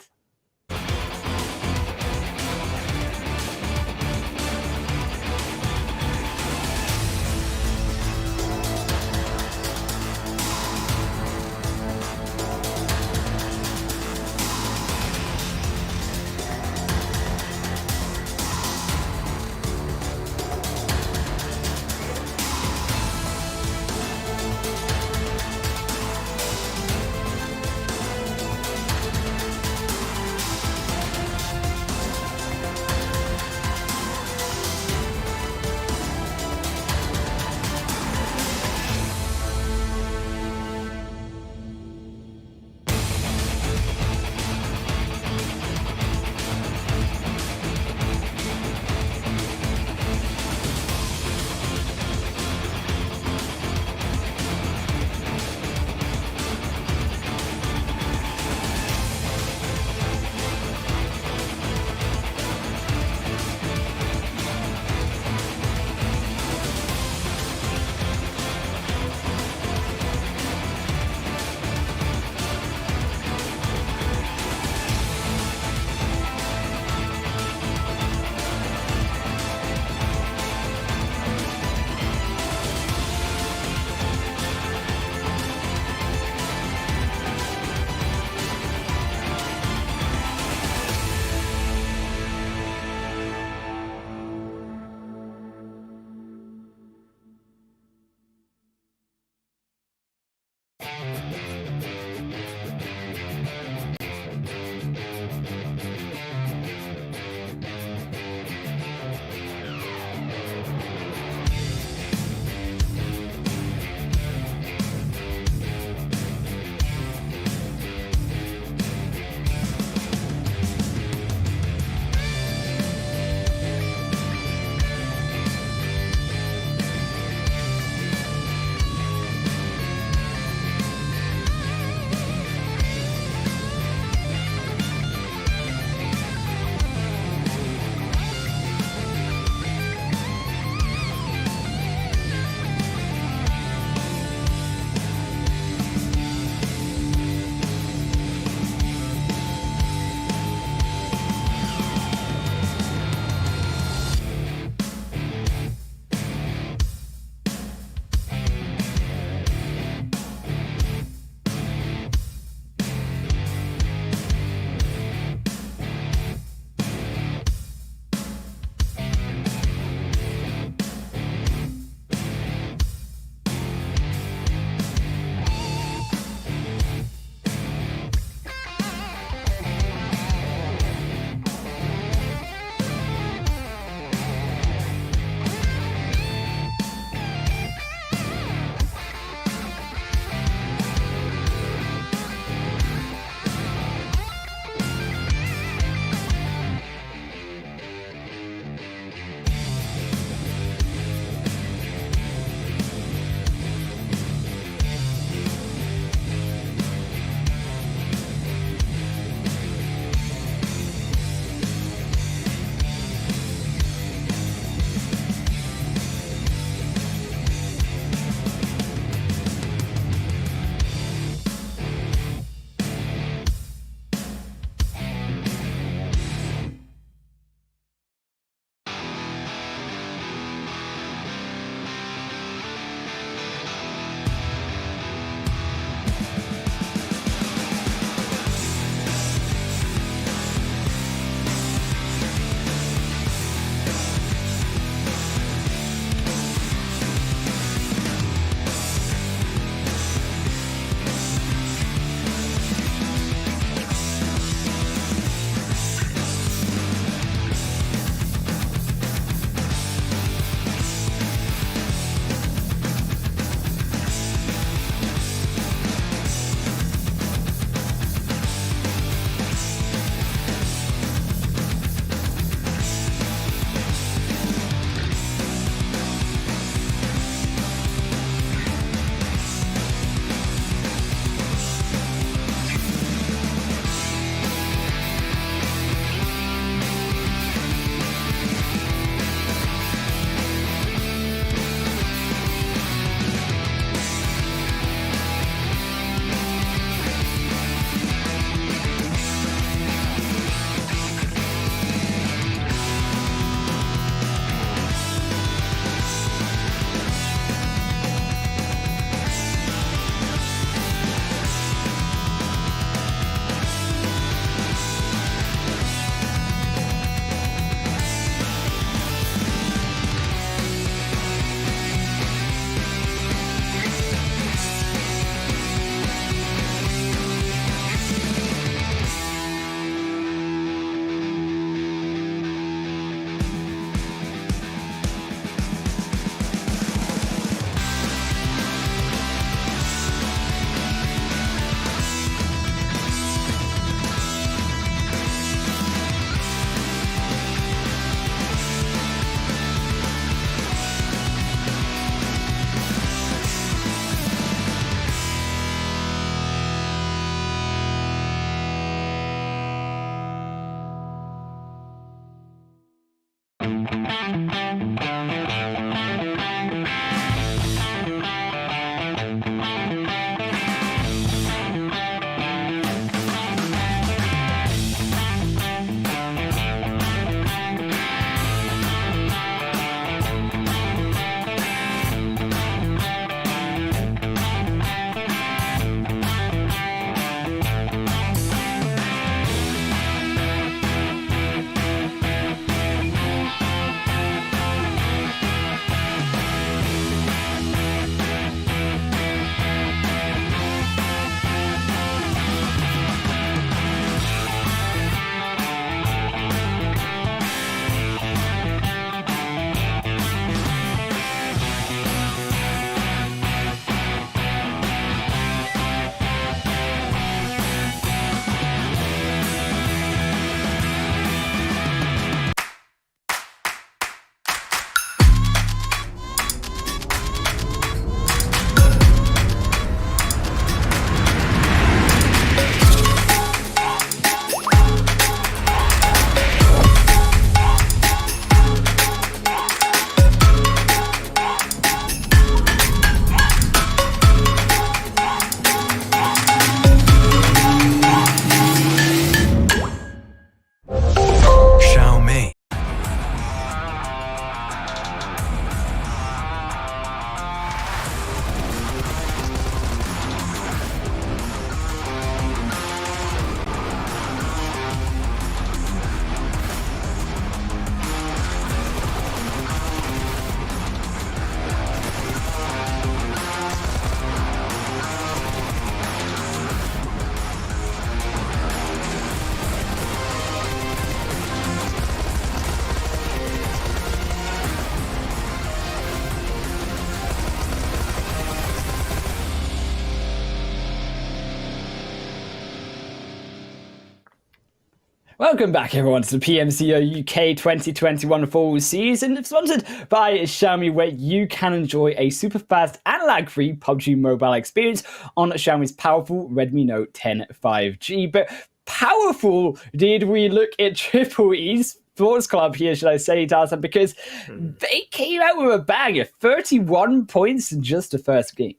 Welcome back, everyone, to the PMCO UK 2021 fall season, sponsored by Xiaomi, where you can enjoy a super fast and lag-free PUBG mobile experience on Xiaomi's powerful Redmi Note 10 5G. But powerful did we look at Triple E Sports Club here, should I say, Tarzan, because they came out with a bang of 31 points in just the first game.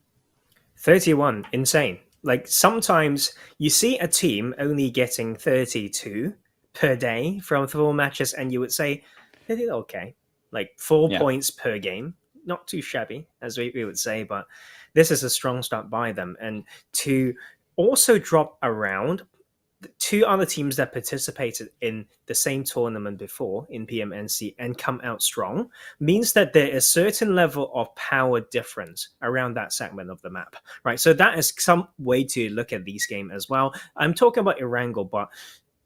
31, insane. Like sometimes you see a team only getting 32 per day from 4 matches, and you would say they did okay. Like 4 points per game, not too shabby, as we would say, but this is a strong start by them. And to also drop around two other teams that participated in the same tournament before in PMNC and come out strong means that there is certain level of power difference around that segment of the map, right? So that is some way to look at these games as well. I'm talking about Erangel, but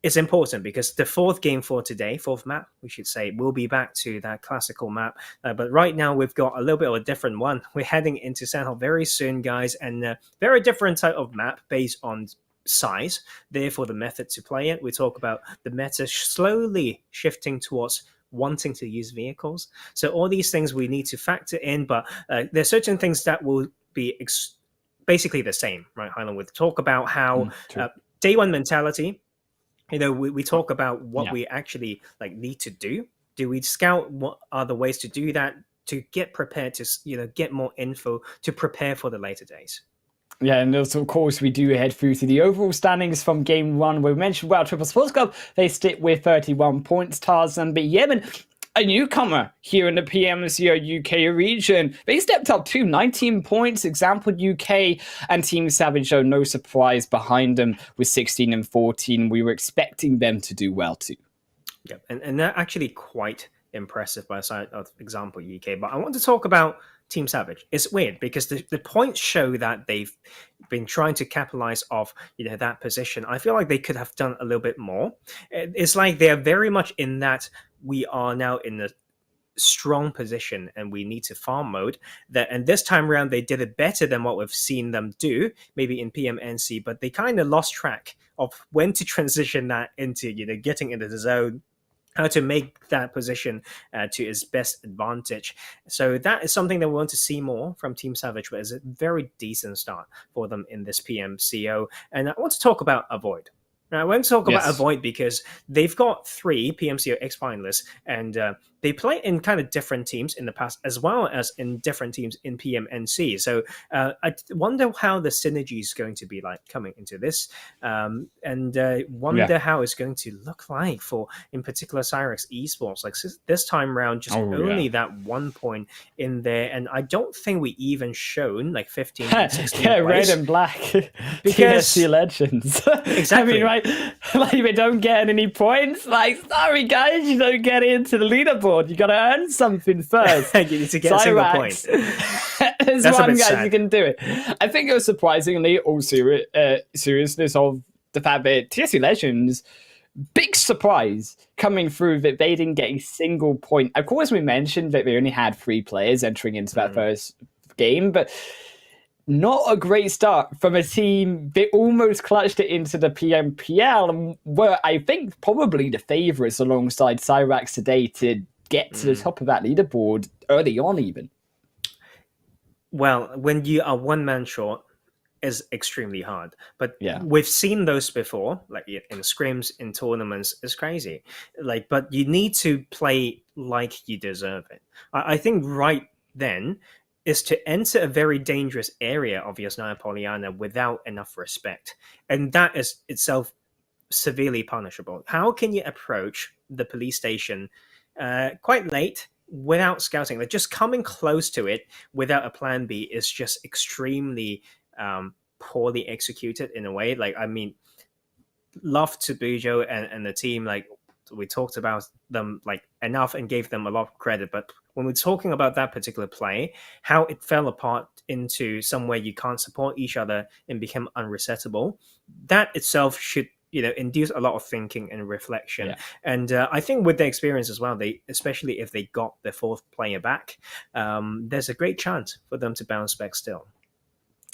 it's important because the fourth game for today, fourth map, we should say, will be back to that classical map. But right now, we've got a little bit of a different one. We're heading into Sanhok very soon, guys, and a very different type of map based on size, therefore the method to play it. We talk about the meta slowly shifting towards wanting to use vehicles. So all these things we need to factor in, but there's certain things that will be basically the same, right, Highland? We talk about how day one mentality, you know, we talk about what we actually like need to do. Do we scout what are the ways to do that, to get prepared, to, you know, get more info, to prepare for the later days? Yeah, and also, of course, we do head through to the overall standings from game one, where we mentioned, well, Triple Sports Club, they stick with 31 points, Tarzan. But Yemen, a newcomer here in the PMCO UK region, they stepped up to 19 points. Example UK and Team Savage, though, no surprise behind them with 16 and 14. We were expecting them to do well, too. Yeah, and they're actually quite impressive by the side of Example UK. But I want to talk about Team Savage. It's weird because the points show that they've been trying to capitalize off, you know, that position. I feel like they could have done a little bit more. It's like they're very much in that we are now in a strong position and we need to farm mode. That, and this time around they did it better than what we've seen them do maybe in PMNC, but they kind of lost track of when to transition that into, you know, getting into the zone, how to make that position to its best advantage. So that is something that we want to see more from Team Savage, but it's a very decent start for them in this PMCO. And I want to talk about Avoid. Now, I want to talk about Avoid because they've got 3 PMCO X finalists, and they play in kind of different teams in the past, as well as in different teams in PMNC. So I wonder how the synergy is going to be like coming into this, and wonder how it's going to look like for, in particular, Cyrex Esports. Like this time around, just only that 1 point in there, and I don't think we even shown like 15 and 16 red plays. and black Because TSC Legends. Exactly. I mean, right, like they don't get any points. Like, sorry guys, you don't get into the leaderboard. You got to earn something first. You need to get a single point. There's That's one guy sad. you can do it. I think it was surprisingly all seriousness of the fact that TSC Legends, big surprise coming through that they didn't get a single point. Of course, we mentioned that they only had 3 players entering into that first game, but not a great start from a team that almost clutched it into the PMPL and were, I think, probably the favourites alongside Cyrax today to get to the top of that leaderboard early on even. Well, when you are one man short, is extremely hard. But we've seen those before, like in scrims, in tournaments. It's crazy. Like, but you need to play like you deserve it. I think right then is to enter a very dangerous area of Yasnaya Polyana without enough respect. And that is itself severely punishable. How can you approach the police station quite late without scouting? Like just coming close to it without a plan B is just extremely poorly executed in a way. Like, I mean, love to Bujo and the team. Like, we talked about them like enough and gave them a lot of credit, but when we're talking about that particular play, how it fell apart into somewhere you can't support each other and become unresettable, that itself should, you know, induce a lot of thinking and reflection. And I think with their experience as well, they, especially if they got their 4th player back, there's a great chance for them to bounce back still.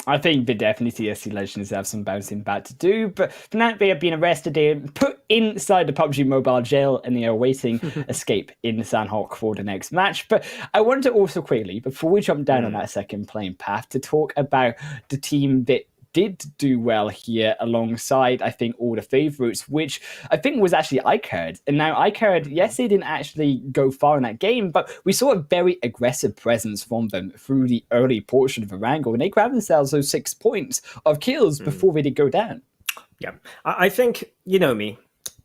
I think the definitely TSC Legends have some bouncing back to do, but for now they have been arrested and put inside the PUBG mobile jail and they are awaiting escape in Sanhok for the next match. But I wanted to also quickly, before we jump down on that second playing path, to talk about the team that did do well here alongside, I think, all the favorites, which I think was actually iCurd. And now iCurd, yes, they didn't actually go far in that game, but we saw a very aggressive presence from them through the early portion of Erangel, and they grabbed themselves those 6 points of kills before they did go down. Yeah, I think, you know me,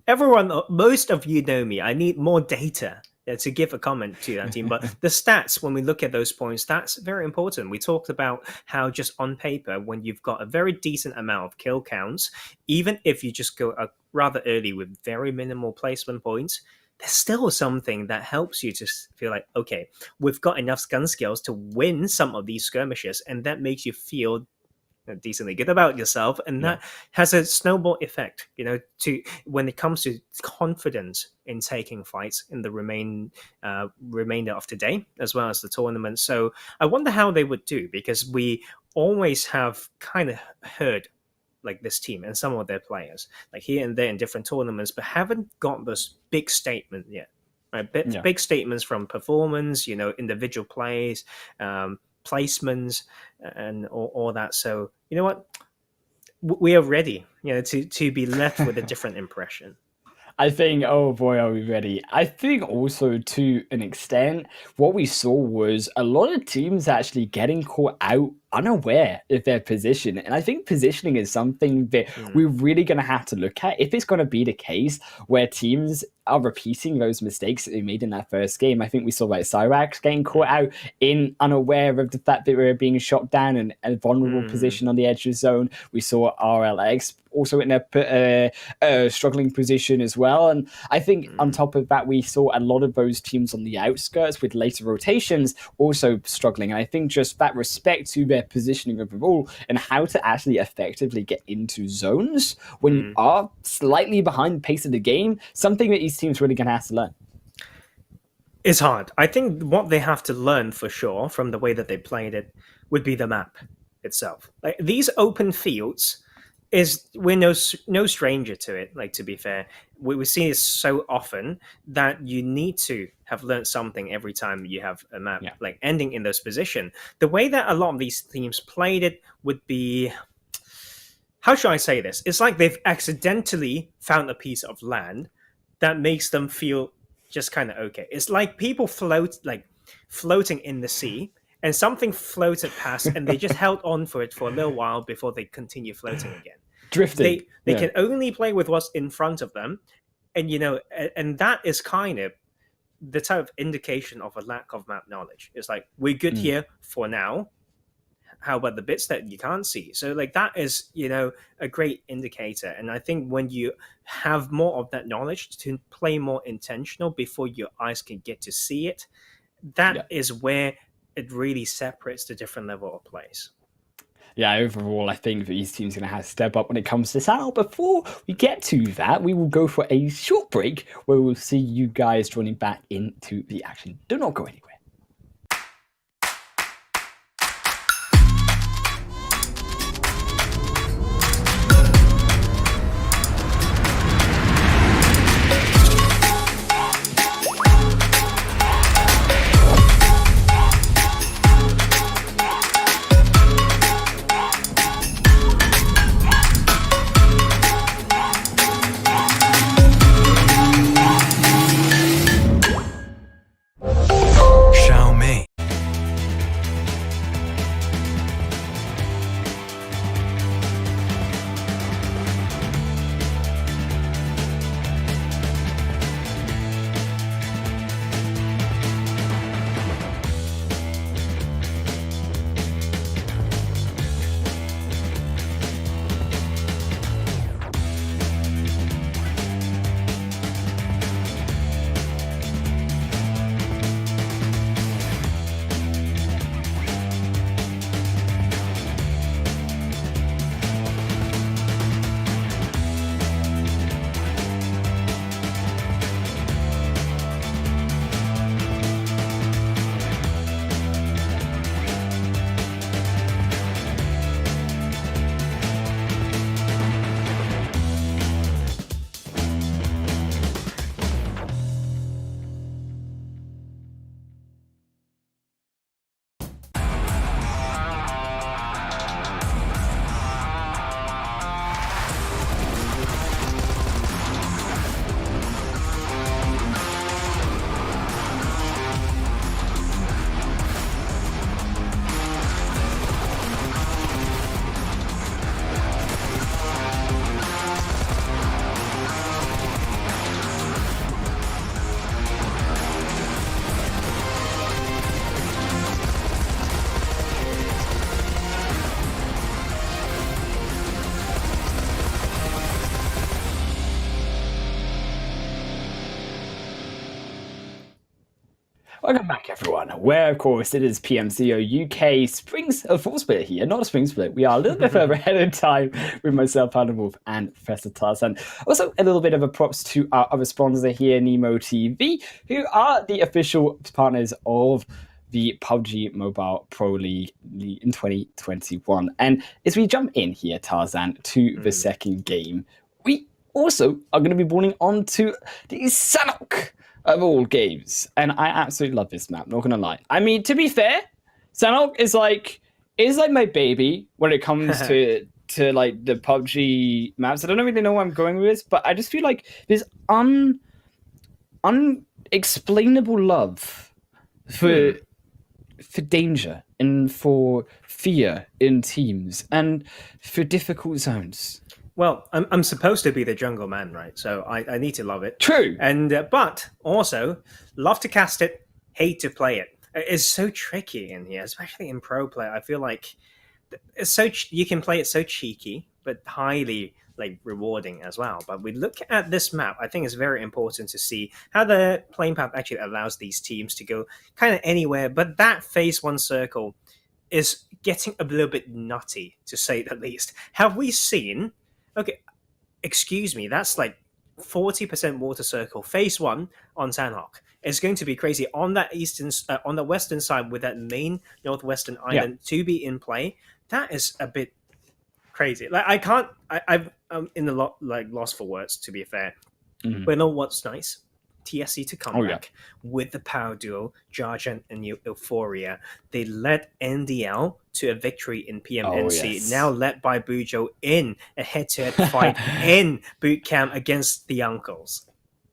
everyone, most of you know me, I need more data to give a comment to that team. But the stats, when we look at those points, that's very important. We talked about how just on paper, when you've got a very decent amount of kill counts, even if you just go rather early with very minimal placement points, there's still something that helps you to feel like, okay, we've got enough gun skills to win some of these skirmishes, and that makes you feel decently good about yourself, and that has a snowball effect, to when it comes to confidence in taking fights in the remainder of today as well as the tournament. So I wonder how they would do, because we always have kind of heard like this team and some of their players like here and there in different tournaments, but haven't got this big statement yet, right? Big statements from performance, individual plays, placements, and all that. So you know what, we are ready, to be left with a different impression. I think, oh boy, are we ready. I think also, to an extent, what we saw was a lot of teams actually getting caught out unaware of their position. And I think positioning is something that we're really going to have to look at if it's going to be the case where teams are repeating those mistakes that they made in that first game. I think we saw like Cyrax getting caught out in unaware of the fact that we were being shot down in a vulnerable position on the edge of the zone. We saw RLX also in a struggling position as well. And I think on top of that, we saw a lot of those teams on the outskirts with later rotations also struggling. And I think just that respect to their positioning overall and how to actually effectively get into zones when you are slightly behind the pace of the game, something that these teams really going to have to learn. It's hard. I think what they have to learn for sure from the way that they played it would be the map itself. Like these open fields, we're no stranger to it. Like, to be fair, we see it so often that you need to have learned something every time you have a map like ending in those positions. The way that a lot of these teams played it would be, how should I say this? It's like they've accidentally found a piece of land that makes them feel just kind of okay. It's like people floating in the sea, and something floated past and they just held on for it for a little while before they continue floating again. Drifting. They can only play with what's in front of them. And, and that is kind of the type of indication of a lack of map knowledge. It's like, we're good here for now. How about the bits that you can't see? So like that is, a great indicator. And I think when you have more of that knowledge to play more intentional before your eyes can get to see it, that is where it really separates the different level of plays. Yeah, overall, I think that these teams are going to have to step up when it comes to this. Now, before we get to that, we will go for a short break where we'll see you guys joining back into the action. Do not go anywhere. Welcome back, everyone. Where, of course, it is PMCO UK Fall Split here, not a spring split. We are a little bit further ahead in time with myself, Panda Wolf, and Professor Tarzan. Also, a little bit of a props to our other sponsor here, Nemo TV, who are the official partners of the PUBG Mobile Pro League in 2021. And as we jump in here, Tarzan, to the second game, we also are going to be balling on to the Sanhok of all games. And I absolutely love this map, not gonna lie. I mean, to be fair, Sanhok is like my baby when it comes to like the PUBG maps. I don't really know where I'm going with this, but I just feel like there's unexplainable love for danger and for fear in teams and for difficult zones. Well, I'm supposed to be the jungle man, right? So I need to love it. True. And but also love to cast it, hate to play it. It's so tricky in here, especially in pro play. I feel like it's you can play it so cheeky, but highly like rewarding as well. But we look at this map, I think it's very important to see how the playing path actually allows these teams to go kind of anywhere. But that phase one circle is getting a little bit nutty, to say the least. Have we seen? Okay, excuse me, that's like 40% water circle. Phase one on Sanhok is going to be crazy on that on the western side with that main northwestern island to be in play. That is a bit crazy. Like I can't, I'm in a lot like lost for words, to be fair. But you know what's nice? TSC to come back with the power duo, Jarjan and Euphoria. They led NDL to a victory in PMNC, now led by Bujo in a head-to-head fight in boot camp against the Uncles.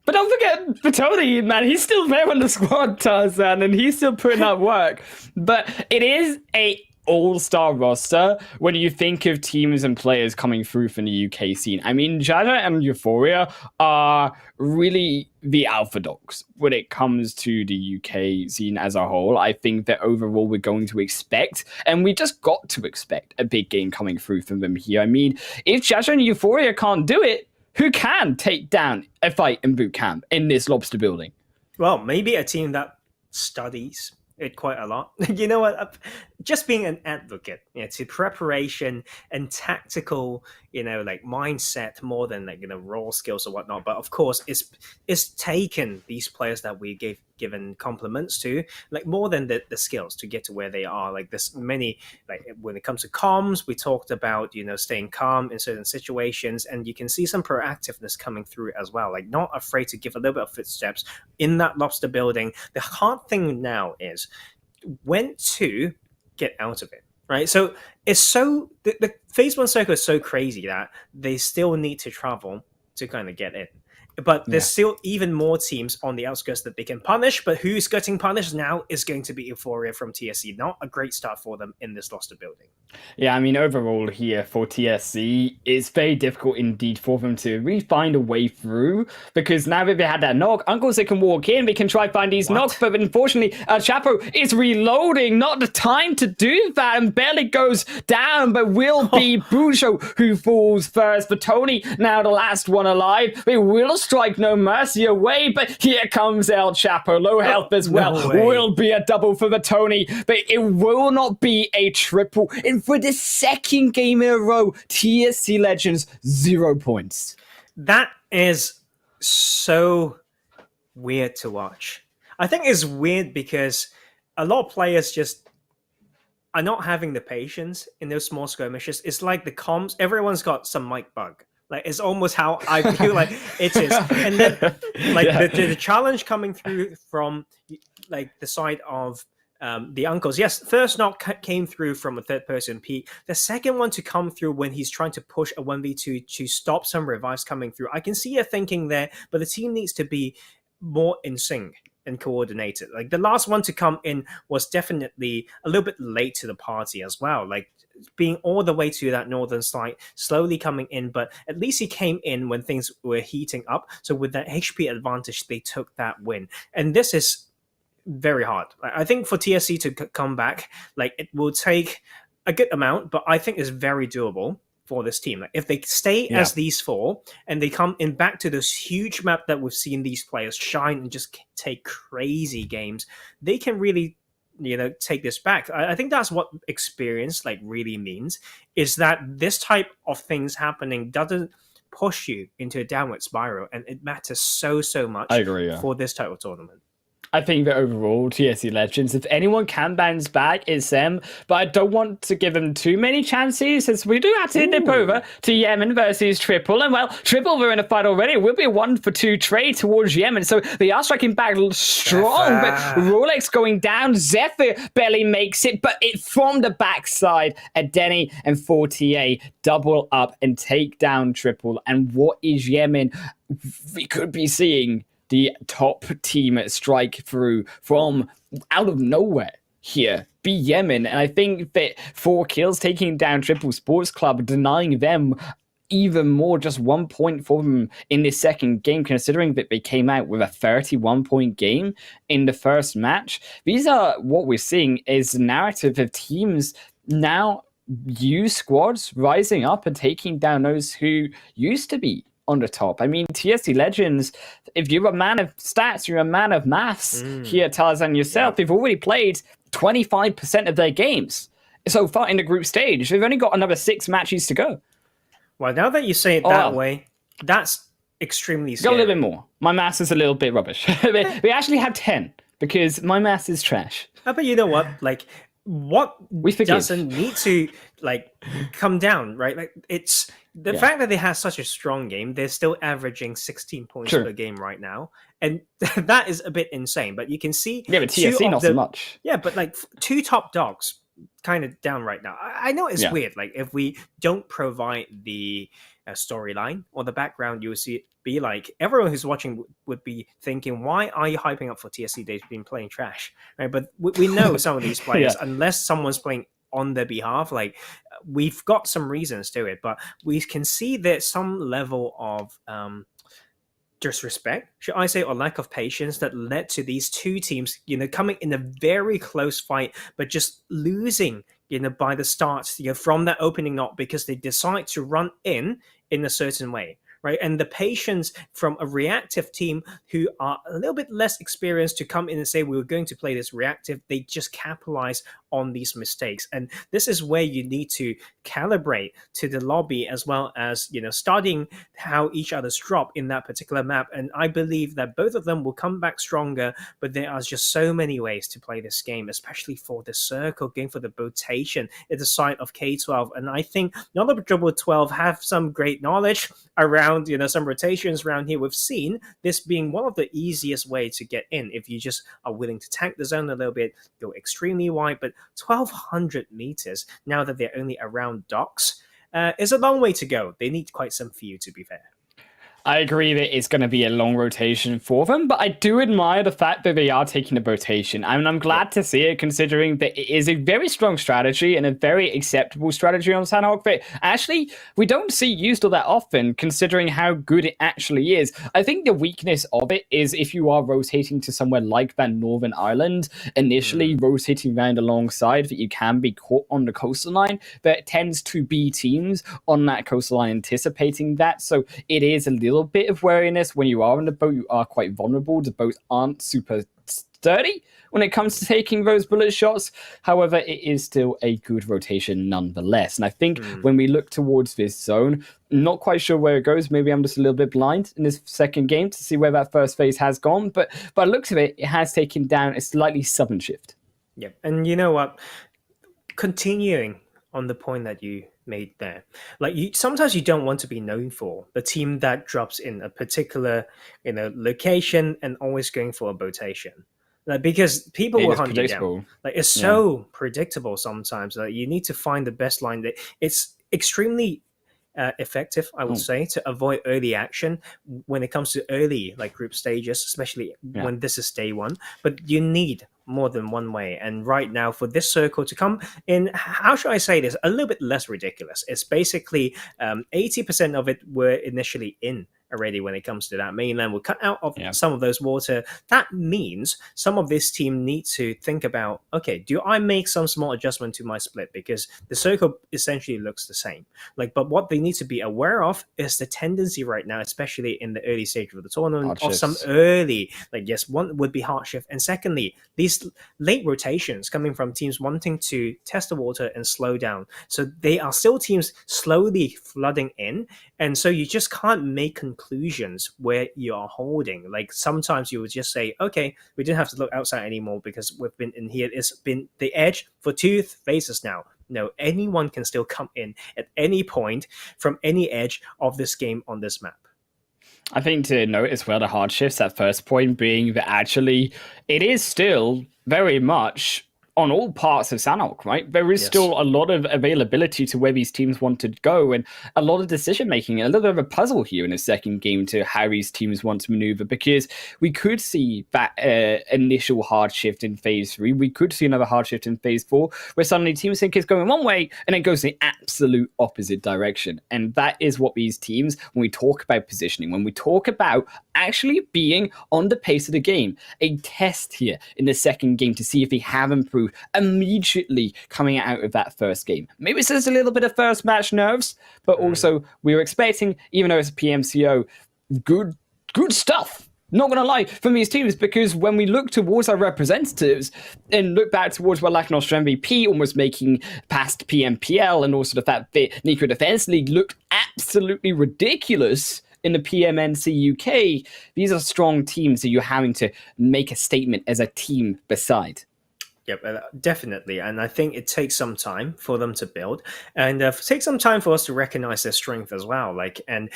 But don't forget Batoni, man. He's still there on the squad, Tarzan, and he's still putting out work. But it is a all-star roster when you think of teams and players coming through from the UK scene. I mean, Jada and Euphoria are really the alpha dogs when it comes to the UK scene as a whole. I think that overall we're going to expect, and we just got to expect, a big game coming through from them here. I mean, if Jada and Euphoria can't do it, who can take down a fight in boot camp in this lobster building? Well, maybe a team that studies it quite a lot. You know what? Just being an advocate, to preparation and tactical, like mindset more than like raw skills or whatnot. But of course, it's taken these players that we given compliments to, like more than the skills to get to where they are. Like there's many, like when it comes to comms, we talked about staying calm in certain situations, and you can see some proactiveness coming through as well. Like not afraid to give a little bit of footsteps in that lobster building. The hard thing now is when to get out of it, right? So it's so the phase one circle is so crazy that they still need to travel to kind of get in. But there's still even more teams on the outskirts that they can punish. But who's getting punished now is going to be Euphoria from TSC. Not a great start for them in this roster building. Yeah, I mean, overall here for TSC, it's very difficult indeed for them to really find a way through, because now that they had that knock, Uncles they can walk in, they can try find these knocks, but unfortunately, Chapo is reloading, not the time to do that, and barely goes down, but will be Bujo who falls first. But Tony, now the last one alive, they will strike no mercy away, but here comes El Chapo, low health as well, will be a double for the Tony, but it will not be a triple. And for the second game in a row, TSC Legends 0 points. That is so weird to watch. I think it's weird because a lot of players just are not having the patience in those small skirmishes. It's like the comms, everyone's got some mic bug. Like it's almost how I feel like it is. And then like the challenge coming through from like the side of the Uncles. Yes, first knock came through from a third person peak. The second one to come through when he's trying to push a 1v2 to stop some revives coming through. I can see your thinking there, but the team needs to be more in sync and coordinated. Like the last one to come in was definitely a little bit late to the party as well. Like being all the way to that northern side, slowly coming in, but at least he came in when things were heating up. So with that HP advantage, they took that win. And this is very hard. I think for TSC to come back, like it will take a good amount, but I think it's very doable for this team. Like if they stay as these four and they come in back to this huge map that we've seen these players shine and just take crazy games, they can really take this back. I think that's what experience like really means, is that this type of things happening doesn't push you into a downward spiral, and it matters so much. I agree, for this type of tournament. I think that overall, TSC Legends, if anyone can bounce back, it's them. But I don't want to give them too many chances, as we do have to dip over to Yemen versus Triple. And, well, Triple were in a fight already. It will be a 1-for-2 trade towards Yemen. So they are striking back strong. But Rolex going down. Zephyr barely makes it. But it from the backside, Adeni and 4TA double up and take down Triple. And what is Yemen? We could be seeing the top team strike through from out of nowhere here, be Yemen. And I think that 4 kills taking down Triple Sports Club, denying them even more, just 1 point for them in this second game, considering that they came out with a 31-point game in the first match. These are what we're seeing is the narrative of teams now use squads rising up and taking down those who used to be on the top. I mean, TSC Legends, if you're a man of stats, you're a man of maths here, Tarzan, yourself. They've already played 25% of their games so far in the group stage. They've only got another 6 matches to go. Well, now that you say it that way, that's extremely scary. Got a little bit more. My maths is a little bit rubbish. We actually have 10 because my maths is trash. But you know what? Like, what doesn't need to come down, right? Like, it's the fact that they have such a strong game. They're still averaging 16 points per game right now, and that is a bit insane. But you can see, but TSC not so much. Yeah, but like 2 top dogs kind of down right now. I know it's weird. Like if we don't provide the storyline or the background, you will see it be like everyone who's watching would be thinking, why are you hyping up for TSC? They've been playing trash, right? But we know some of these players, unless someone's playing on their behalf, like we've got some reasons to it, but we can see that some level of disrespect, should I say, or lack of patience that led to these 2 teams, coming in a very close fight, but just losing, by the start, from that opening knot because they decide to run in a certain way. Right, and the patience from a reactive team who are a little bit less experienced to come in and say, we're going to play this reactive, they just capitalize on these mistakes. And this is where you need to calibrate to the lobby, as well as, studying how each other's drop in that particular map. And I believe that both of them will come back stronger, but there are just so many ways to play this game, especially for the circle game, for the rotation at the side of K12. And I think Double 12 have some great knowledge around some rotations around here. We've seen this being one of the easiest way to get in if you just are willing to tank the zone a little bit, go extremely wide. But 1,200 meters, now that they're only around docks, is a long way to go. They need quite some few, to be fair. I agree that it's going to be a long rotation for them, but I do admire the fact that they are taking the rotation. I mean, I'm glad to see it, considering that it is a very strong strategy and a very acceptable strategy on Sanhok that actually we don't see used all that often, considering how good it actually is. I think the weakness of it is if you are rotating to somewhere like that Northern Island, initially rotating around alongside, that you can be caught on the coastal line. There tends to be teams on that coastal line anticipating that, so it is a little bit of wariness. When you are on the boat, you are quite vulnerable. The boats aren't super sturdy when it comes to taking those bullet shots. However, it is still a good rotation nonetheless. And I think when we look towards this zone, not quite sure where it goes. Maybe I'm just a little bit blind in this second game to see where that first phase has gone. But by the looks of it, it has taken down a slightly southern shift. Yep. And you know what? Continuing on the point that you made there, like sometimes you don't want to be known for the team that drops in a particular location and always going for a rotation, like, because people will hunt you down. Like it's so predictable sometimes that you need to find the best line. That it's extremely effective, I would say, to avoid early action when it comes to early group stages, especially when this is day one. But you need more than one way, and right now for this circle to come in, how should I say this, a little bit less ridiculous. It's basically 80% of it were initially in already when it comes to that mainland. We'll cut out of Yeah. some of those water. That means some of this team need to think about, okay, do I make some small adjustment to my split? Because the circle essentially looks the same. But what they need to be aware of is the tendency right now, especially in the early stage of the tournament, of some early, yes, one would be hard shift. And secondly, these late rotations coming from teams wanting to test the water and slow down. So they are still teams slowly flooding in. And so you just can't make conclusions where you are holding. Sometimes you would just say, okay, we didn't have to look outside anymore because we've been in here. It's been the edge for 2 phases now. No, anyone can still come in at any point from any edge of this game on this map. I think to note as well the hard shifts, that first point being that actually it is still very much on all parts of Sanhok, right? There is still a lot of availability to where these teams want to go and a lot of decision making, and a little bit of a puzzle here in the second game to how these teams want to maneuver, because we could see that initial hard shift in phase 3. We could see another hard shift in phase 4 where suddenly teams think it's going one way and it goes the absolute opposite direction. And that is what these teams, when we talk about positioning, when we talk about actually being on the pace of the game, a test here in the second game to see if they have improved immediately coming out of that first game. Maybe it's just a little bit of first match nerves, but also we were expecting, even though it's a PMCO, good stuff. Not going to lie, from these teams, because when we look towards our representatives and look back towards where Lack Nostra MVP almost making past PMPL, and also the fact that Nico Defense League looked absolutely ridiculous in the PMNC UK, these are strong teams that you're having to make a statement as a team beside. Yep, definitely. And I think it takes some time for them to build, and take some time for us to recognize their strength as well. And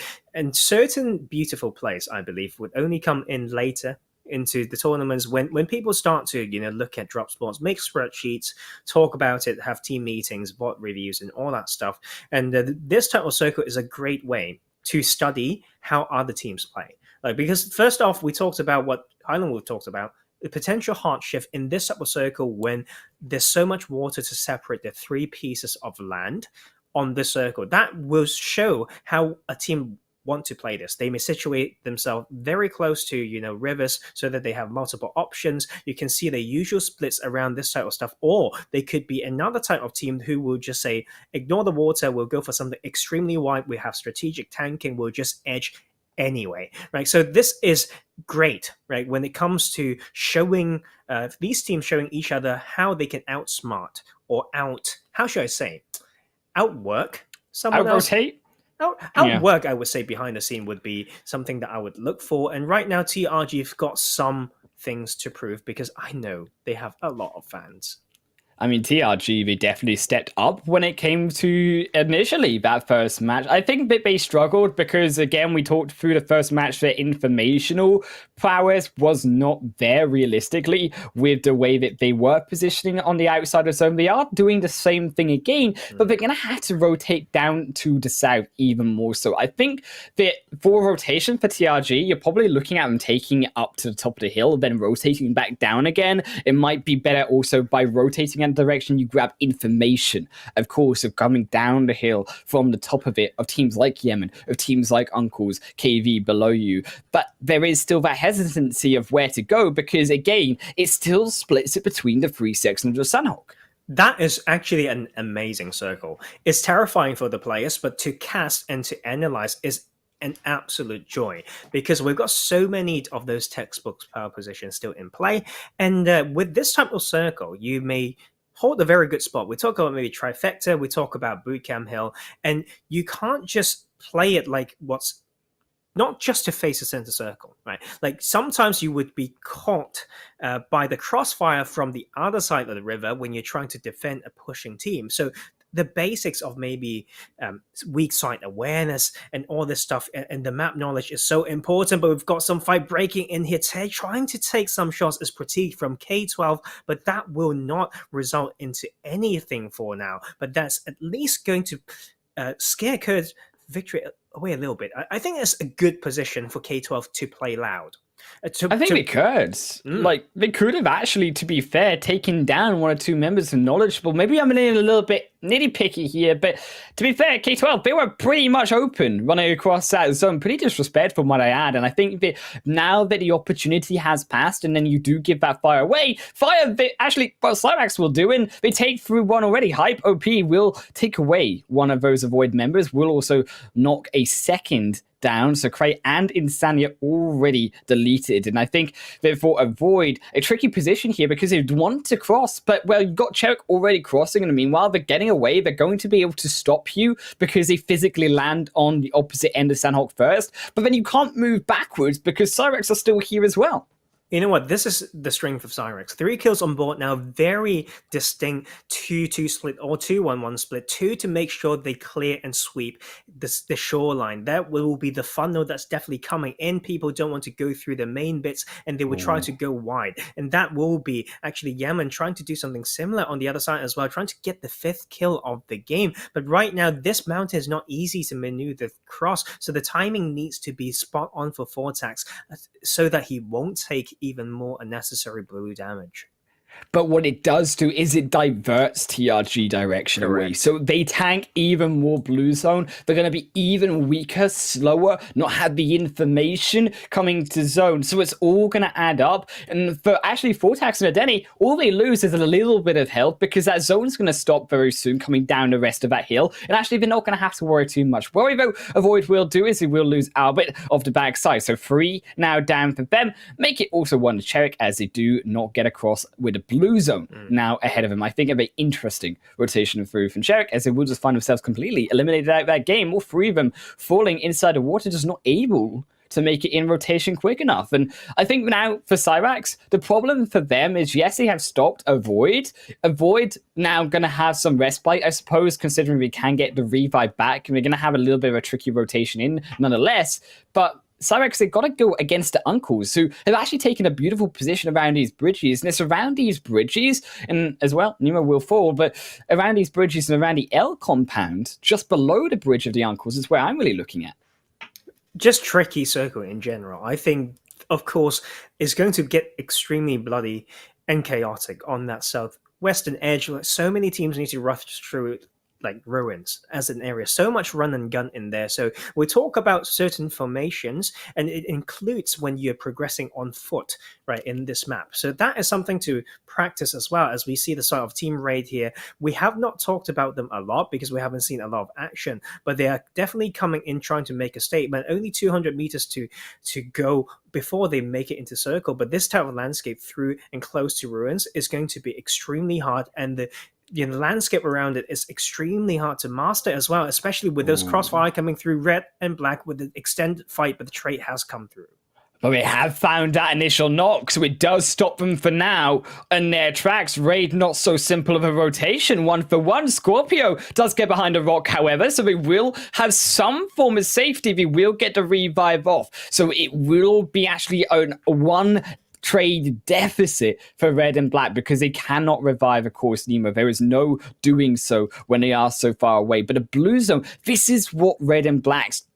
certain beautiful plays, I believe, would only come in later into the tournaments when people start to look at drop spots, make spreadsheets, talk about it, have team meetings, bot reviews, and all that stuff. And this type of circle is a great way to study how other teams play. Because first off, we talked about what Highland talked about, the potential hard shift in this type of circle when there's so much water to separate the 3 pieces of land on this circle. That will show how a team want to play this. They may situate themselves very close to rivers so that they have multiple options. You can see the usual splits around this type of stuff, or they could be another type of team who will just say, ignore the water, we'll go for something extremely wide, we have strategic tanking, we'll just edge anyway, right? So this is great, right? When it comes to showing these teams showing each other how they can outsmart or outwork someone else. Outwork, I would say, behind the scene would be something that I would look for. And right now, TRG have got some things to prove, because I know they have a lot of fans. I mean, TRG, they definitely stepped up when it came to initially that first match. I think that they struggled because, again, we talked through the first match, their informational prowess was not there realistically with the way that they were positioning on the outside of the zone. They are doing the same thing again, but they're going to have to rotate down to the south even more so. I think that for rotation for TRG, you're probably looking at them taking it up to the top of the hill, then rotating back down again. It might be better also by rotating in the direction you grab information, of course, of coming down the hill from the top of it, of teams like Yemen, of teams like Uncles, KV below you. But there is still that hesitancy of where to go, because again, it still splits it between the 3 sections of Sanhok. That is actually an amazing circle. It's terrifying for the players, but to cast and to analyze is an absolute joy, because we've got so many of those textbooks power positions still in play. And with this type of circle, you may hold a very good spot. We talk about maybe trifecta, we talk about bootcamp hill, and you can't just play it like what's not just to face the center circle, right? Sometimes you would be caught by the crossfire from the other side of the river when you're trying to defend a pushing team. So the basics of maybe weak side awareness and all this stuff and the map knowledge is so important. But we've got some fight breaking in here, trying to take some shots is fatigued from K12, but that will not result into anything for now. But that's at least going to scare Kurt's victory away a little bit. I think it's a good position for K12 to play loud. I think they could. Like, they could have actually, to be fair, taken down one or two members of Knowledgeable. Maybe I'm being a little bit nitty-picky here, but to be fair, K12, they were pretty much open running across that zone. Pretty disrespectful, might I add. And I think that now that the opportunity has passed and then you do give that fire away, actually, well, Cyrax will do, and they take through one already. Hype OP will take away one of those Avoid members, will also knock a second down. So Cray and Insania already deleted. And I think therefore Avoid a tricky position here because they want to cross, but well, you've got Cherrick already crossing, and meanwhile they're getting away. They're going to be able to stop you because they physically land on the opposite end of Sanhok first, but then you can't move backwards because Cyrex are still here as well. You know what? This is the strength of Cyrex. 3 kills on board now, very distinct 2-2 split or 2-1-1 split. 2 to make sure they clear and sweep the shoreline. That will be the funnel that's definitely coming in. People don't want to go through the main bits and they will try to go wide. And that will be actually Yemen trying to do something similar on the other side as well, trying to get the 5th kill of the game. But right now, this mountain is not easy to maneuver across. So the timing needs to be spot on for Vortex so that he won't take even more unnecessary blue damage. But what it does do is it diverts TRG direction away. So they tank even more blue zone. They're going to be even weaker, slower, not have the information coming to zone. So it's all going to add up. And for actually Vortex and Adeni, all they lose is a little bit of health because that zone's going to stop very soon coming down the rest of that hill. And actually, they're not going to have to worry too much. What Avoid will do is he will lose Albert off the backside. So 3 now down for them. Make it also 1 to Cherrick as they do not get across with a blue zone now ahead of him. I think a very interesting rotation through from Cherrick as they will just find themselves completely eliminated out of that game. All 3 of them falling inside the water, just not able to make it in rotation quick enough. And I think now for Cyrax, the problem for them is, yes, they have stopped Avoid. Avoid now going to have some respite, I suppose, considering we can get the revive back, and we're going to have a little bit of a tricky rotation in nonetheless. But Cyrex, they've got to go against the uncles who have actually taken a beautiful position around these bridges. And it's around these bridges, and as well, Nemo will fall, but around these bridges and around the L compound, just below the bridge of the uncles, is where I'm really looking at. Just tricky circle in general. I think, of course, is going to get extremely bloody and chaotic on that southwestern edge. So many teams need to rush through it like ruins as an area, so much run and gun in there. So we talk about certain formations, and it includes when you're progressing on foot, right, in this map. So that is something to practice as well. As we see the sort of team raid here, we have not talked about them a lot because we haven't seen a lot of action, but they are definitely coming in trying to make a statement. Only 200 meters to go before they make it into circle, but this type of landscape through and close to ruins is going to be extremely hard, and the landscape around it is extremely hard to master as well, especially with those crossfire coming through red and black with the extended fight, but the trait has come through. But we have found that initial knock, so it does stop them for now in their tracks. Raid, not so simple of a rotation. 1 for 1. Scorpio does get behind a rock, however, so they will have some form of safety. They will get the revive off. So it will be actually a 1 trade deficit for red and black because they cannot revive, of course, Nemo. There is no doing so when they are so far away. But a blue zone, this is what red and black's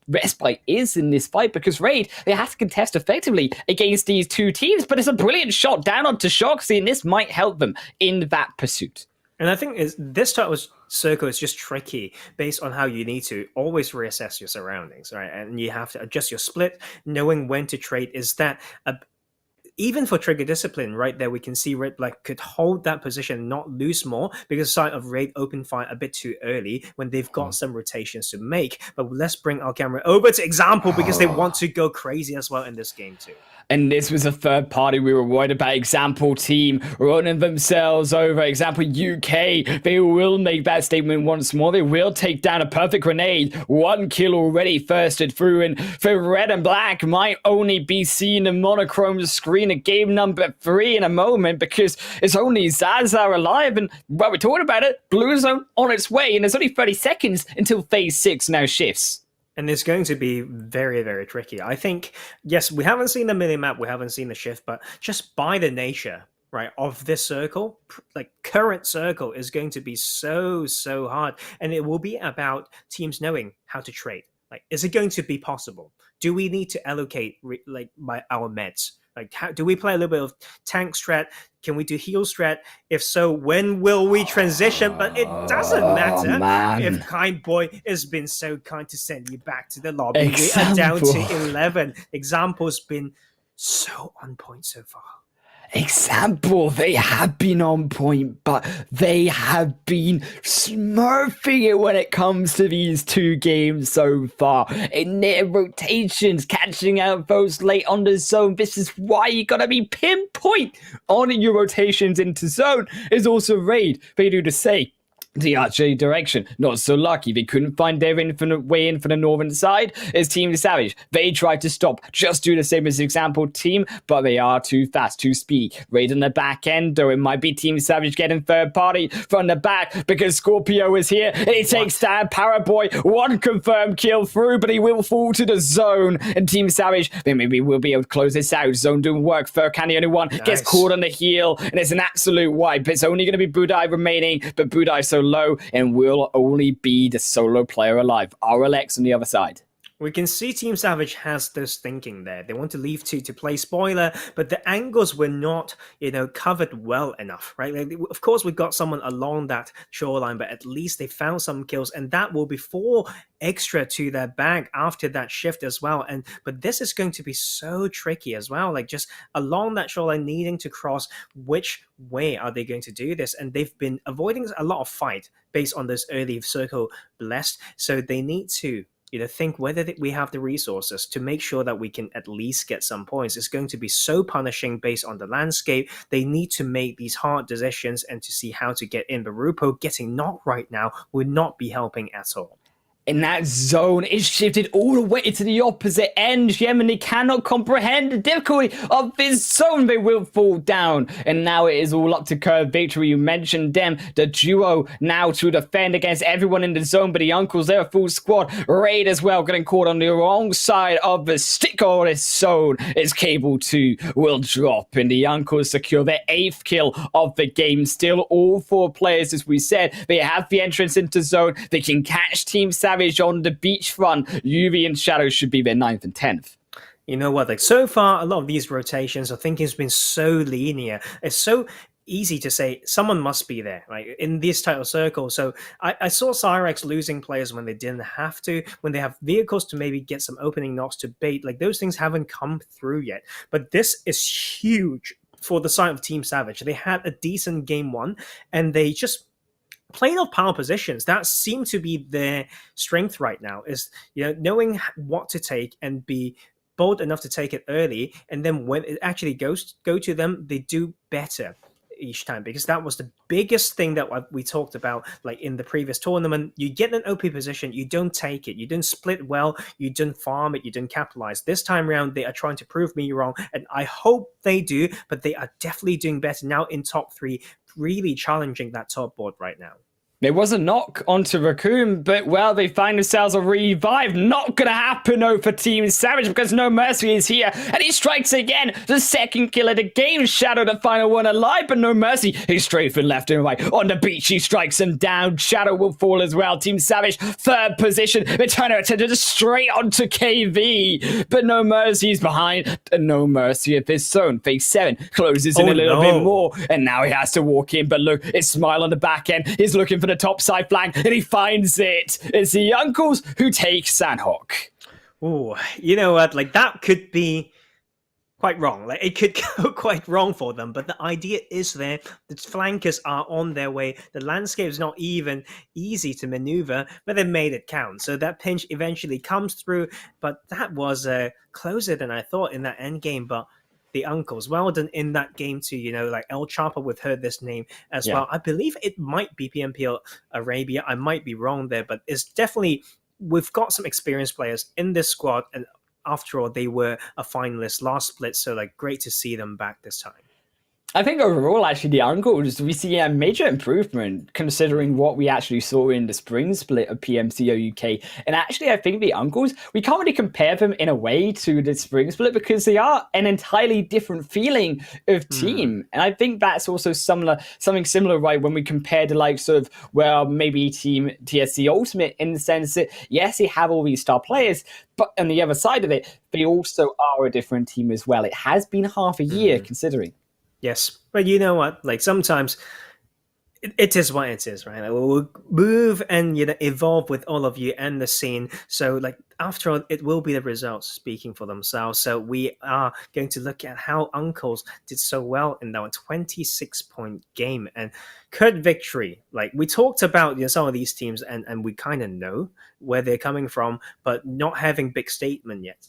respite is in this fight, because Raid, they have to contest effectively against these 2 teams, but it's a brilliant shot down onto Shoxy, and this might help them in that pursuit. And I think this type of circle is just tricky based on how you need to always reassess your surroundings, right? And you have to adjust your split, knowing when to trade. Is that even for trigger discipline, right there, we can see Red Black could hold that position and not lose more because side of Raid open fire a bit too early when they've got some rotations to make. But let's bring our camera over to example because they want to go crazy as well in this game too. And this was a third party we were worried about. Example team running themselves over. Example UK, they will make that statement once more. They will take down a perfect grenade. 1 kill already thirsted through. And for red and black, might only be seen a monochrome screen at game number 3 in a moment because it's only Zaza alive. And while we're talking about it, Blue Zone on its way. And there's only 30 seconds until phase 6 now shifts. And it's going to be very, very tricky. I think, yes, we haven't seen the minimap, we haven't seen the shift, but just by the nature, right, of this circle, like current circle is going to be so hard. And it will be about teams knowing how to trade, Like, is it going to be possible? Do we need to allocate our meds? Like, how do we play a little bit of tank strat? Can we do heal strat? If so, when will we transition? But it doesn't Oh, matter if man. Kind Boy has been so kind to send you back to the lobby. We are down Example. to 11. Example's been so on point so far. Example, they have been on point, but they have been smurfing it when it comes to these two games so far. In their rotations, catching out those late on the zone. This is why you gotta be pinpoint on your rotations into zone. Is also raid. They do the same. The archery direction, not so lucky. They couldn't find their infinite way in for the northern side. As Team Savage, they tried to stop, just do the same as Example Team, but they are too fast, too speedy. Right on the back end, though, it might be Team Savage getting third party from the back because Scorpio is here. And he takes down Paraboy. One confirmed kill through, but he will fall to the zone. And Team Savage, they maybe will be able to close this out. Zone doing work. Furkan, the only one, gets caught on the heel, and it's an absolute wipe. It's only going to be Budai remaining, but Budai so low and will only be the solo player alive. RLX on the other side. We can see Team Savage has this thinking there. They want to leave two to play spoiler, but the angles were not, covered well enough, right? Like, of course, we got someone along that shoreline, but at least they found some kills, and that will be 4 extra to their bag after that shift as well. But this is going to be so tricky as well. Like, just along that shoreline, needing to cross, which way are they going to do this? And they've been avoiding a lot of fight based on this early circle blessed, so they need to think whether we have the resources to make sure that we can at least get some points. It's going to be so punishing based on the landscape. They need to make these hard decisions and to see how to get in. But Rupo getting knocked right now would not be helping at all. In that zone, it's shifted all the way to the opposite end. Yemeni cannot comprehend the difficulty of this zone. They will fall down. And now it is all up to Curve Victory. You mentioned them. The duo now to defend against everyone in the zone. But the uncles, they're a full squad. Raid as well, getting caught on the wrong side of the stick on this zone. As Cable 2 will drop. And the uncles secure their 8th kill of the game. Still all 4 players, as we said. They have the entrance into zone. They can catch Team Savage on the beachfront. UV and Shadow should be their 9th and 10th. You know what? Like, so far, a lot of these rotations, I think, has been so linear. It's so easy to say someone must be there, right, in this title circle. So I saw Cyrex losing players when they didn't have to, when they have vehicles to maybe get some opening knocks to bait. Like, those things haven't come through yet. But this is huge for the side of Team Savage. They had a decent game 1, and they just playing off power positions. That seemed to be their strength right now, is knowing what to take and be bold enough to take it early, and then when it actually go to them, they do better each time, because that was the biggest thing that we talked about, like in the previous tournament. You get an OP position, you don't take it, you don't split well, you don't farm it, you don't capitalize. This time around, they are trying to prove me wrong, and I hope they do, but they are definitely doing better now in top 3, really challenging that top board right now. There was a knock onto Raccoon, but, well, they find themselves a revive. Not going to happen, though, for Team Savage, because No Mercy is here, and he strikes again. The 2nd kill of the game. Shadow, the final one alive, but No Mercy. He's strafing left and right. On the beach, he strikes him down. Shadow will fall as well. Team Savage, 3rd position. They turn their attention straight onto KV, but No Mercy is behind. And No Mercy at this zone. Phase 7 closes in a little bit more, and now he has to walk in, but look, it's Smile on the back end. He's looking for the top side flank, and he finds it. It's the uncles who take Sanhok. Oh, you know what? Like, that could be quite wrong. Like, it could go quite wrong for them, but the idea is there. The flankers are on their way. The landscape is not even easy to maneuver, but they made it count. So that pinch eventually comes through, but that was closer than I thought in that end game. But the uncles, well done in that game too. Like El Chopper, we've heard this name as well. I believe it might be PMPL Arabia. I might be wrong there, but it's definitely, we've got some experienced players in this squad, and after all, they were a finalist last split, so like, great to see them back this time. I think overall, actually, the uncles, we see a major improvement considering what we actually saw in the spring split of PMCO UK. And actually, I think the uncles, we can't really compare them in a way to the spring split because they are an entirely different feeling of team. And I think that's also something similar, right? When we compare the likes of, well, maybe Team TSC Ultimate in the sense that, yes, they have all these star players, but on the other side of it, they also are a different team as well. It has been half a year considering. Yes, but you know what? Like sometimes it is what it is, right? Like, we'll move and evolve with all of you and the scene. So like after all, it will be the results speaking for themselves. So we are going to look at how Uncles did so well in that 26-point game and Kurt Victory. Like we talked about some of these teams and we kind of know where they're coming from, but not having big statement yet.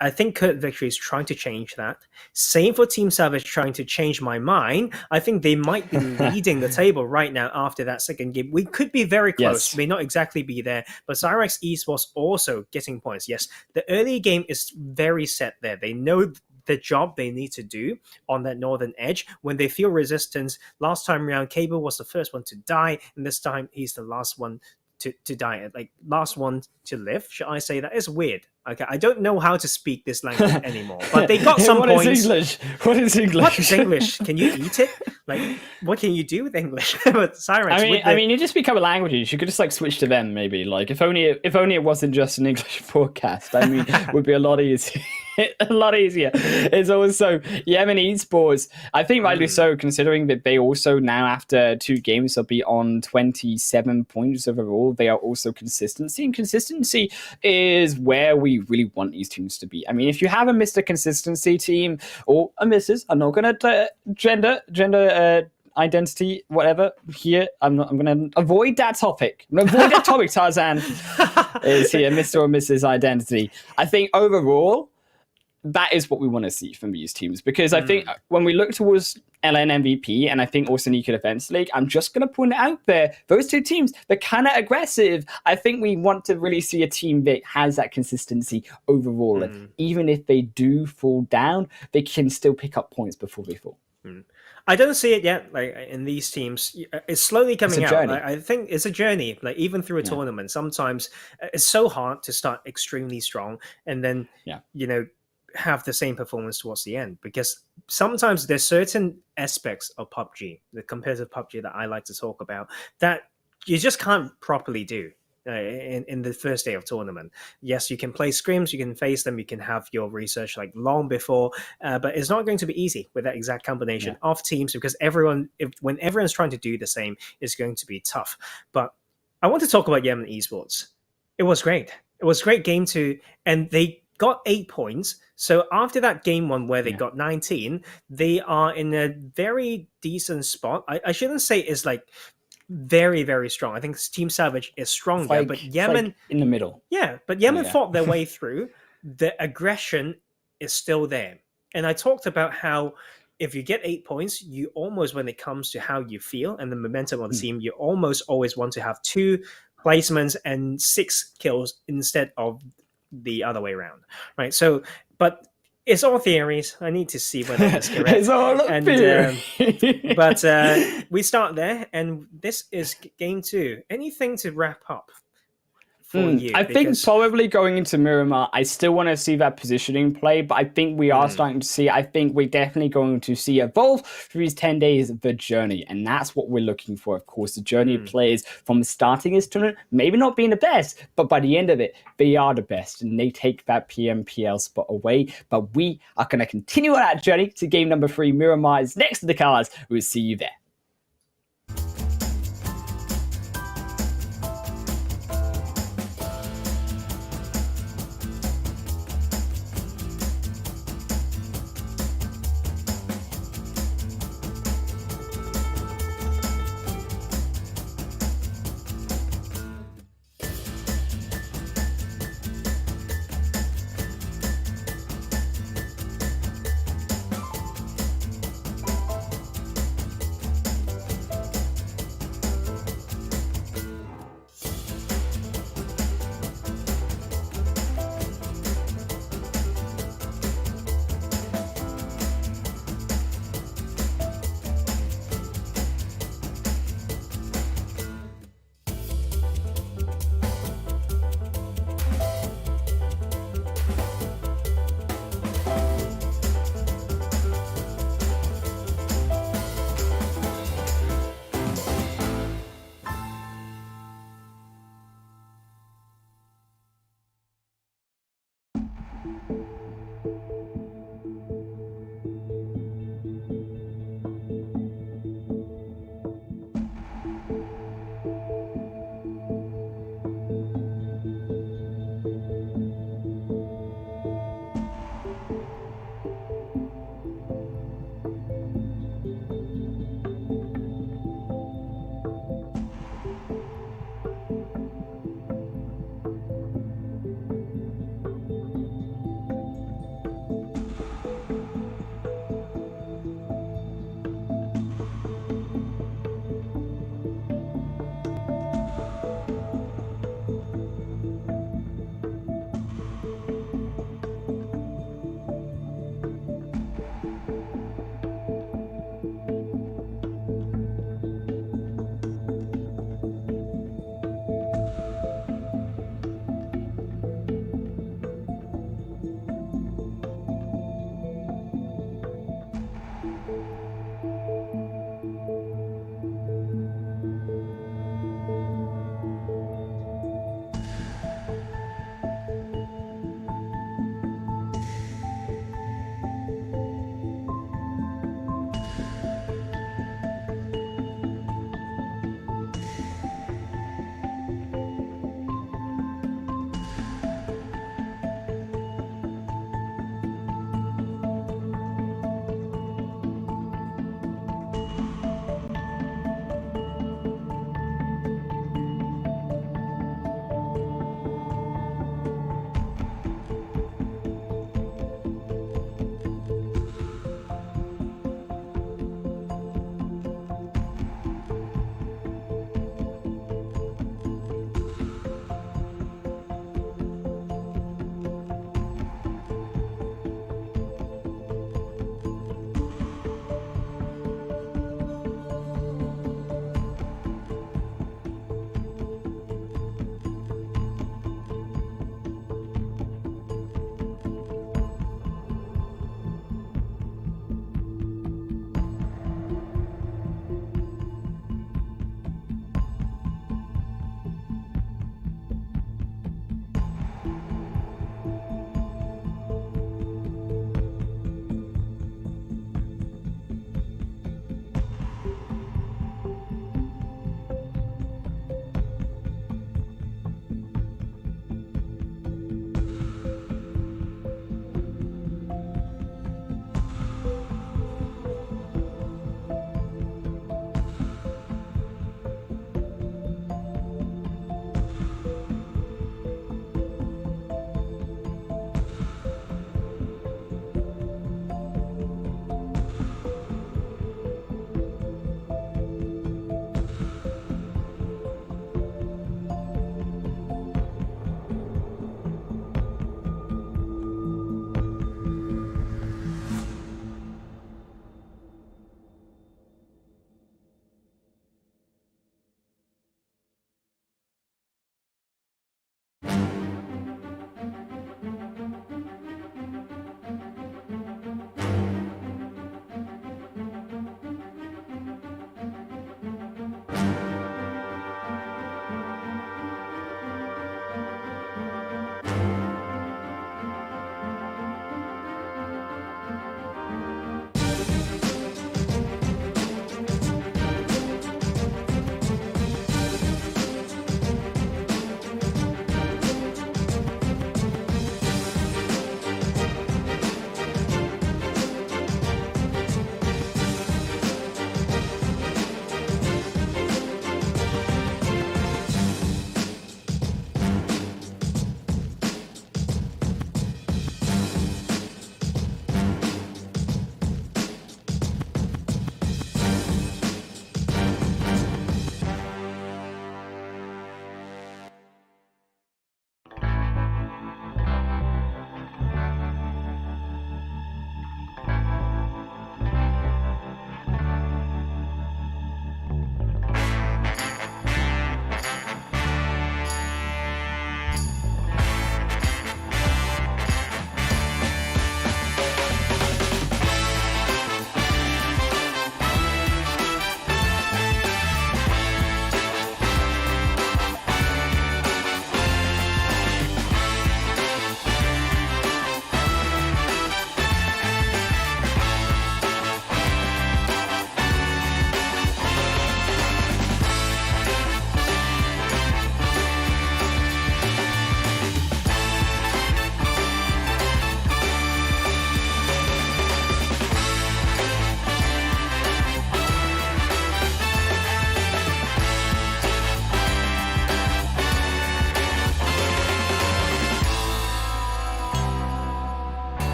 I think Kurt Victory is trying to change that. Same for Team Savage trying to change my mind. I think they might be leading the table right now after that second game. We could be very close, Yes. may not exactly be there, but Cyrex Esports also getting points. Yes, the early game is very set there. They know the job they need to do on that northern edge. When they feel resistance, last time around, Cable was the first one to die, and this time he's the last one to die, like last one to live. Should I say that? It's weird. Okay, I don't know how to speak this language anymore, but they got some points. What is English? What is English? What is English? Can you eat it? Like, what can you do with English? But Cyrex, I mean, you just become a languages. You could just like switch to them, maybe. Like, if only it wasn't just an English podcast. I mean, it would be a lot easier. A lot easier. It's also Yemen Esports. I think rightly so, considering that they also now after 2 games will be on 27 points overall. They are also consistency, and consistency is where we really want these teams to be. I mean, if you have a Mr. Consistency team or a Mrs. I'm not gonna gender identity, whatever. Here, I'm going to avoid that topic. I'm going to avoid that topic. Tarzan is here, Mr. or Mrs. Identity. I think overall, that is what we want to see from these teams, because I think when we look towards LN MVP and I think also Nika Defense League, I'm just going to point it out there. Those 2 teams, they're kind of aggressive. I think we want to really see a team that has that consistency overall. And even if they do fall down, they can still pick up points before they fall. I don't see it yet. Like in these teams, it's slowly coming out. Like, I think it's a journey. Like even through a tournament, sometimes it's so hard to start extremely strong and then have the same performance towards the end, because sometimes there's certain aspects of PUBG, the competitive PUBG that I like to talk about, that you just can't properly do in the first day of tournament. Yes, you can play scrims, you can face them, you can have your research like long before, but it's not going to be easy with that exact combination of teams, because when everyone's trying to do the same, it's going to be tough. But I want to talk about Yemen Esports. It was great. It was a great game 2, and they got 8 points. So after that game 1 where they got 19, they are in a very decent spot. I shouldn't say it's like very, very strong. I think Team Savage is stronger, but Yemen in the middle. Yeah, but Yemen fought their way through. The aggression is still there. And I talked about how if you get 8 points, you almost, when it comes to how you feel and the momentum of the team, you almost always want to have 2 placements and 6 kills instead of the other way around, right? So, but it's all theories. I need to see whether that's correct. It's all theory. But we start there, and this is game 2. Anything to wrap up for you? I think probably going into Miramar, I still want to see that positioning play, but I think we are starting to see, I think we're definitely going to see evolve through these 10 days of the journey, and that's what we're looking for. Of course, the journey of players from starting this tournament, maybe not being the best, but by the end of it, they are the best, and they take that PMPL spot away. But we are going to continue on that journey to game number 3. Miramar is next to the cards. We'll see you there.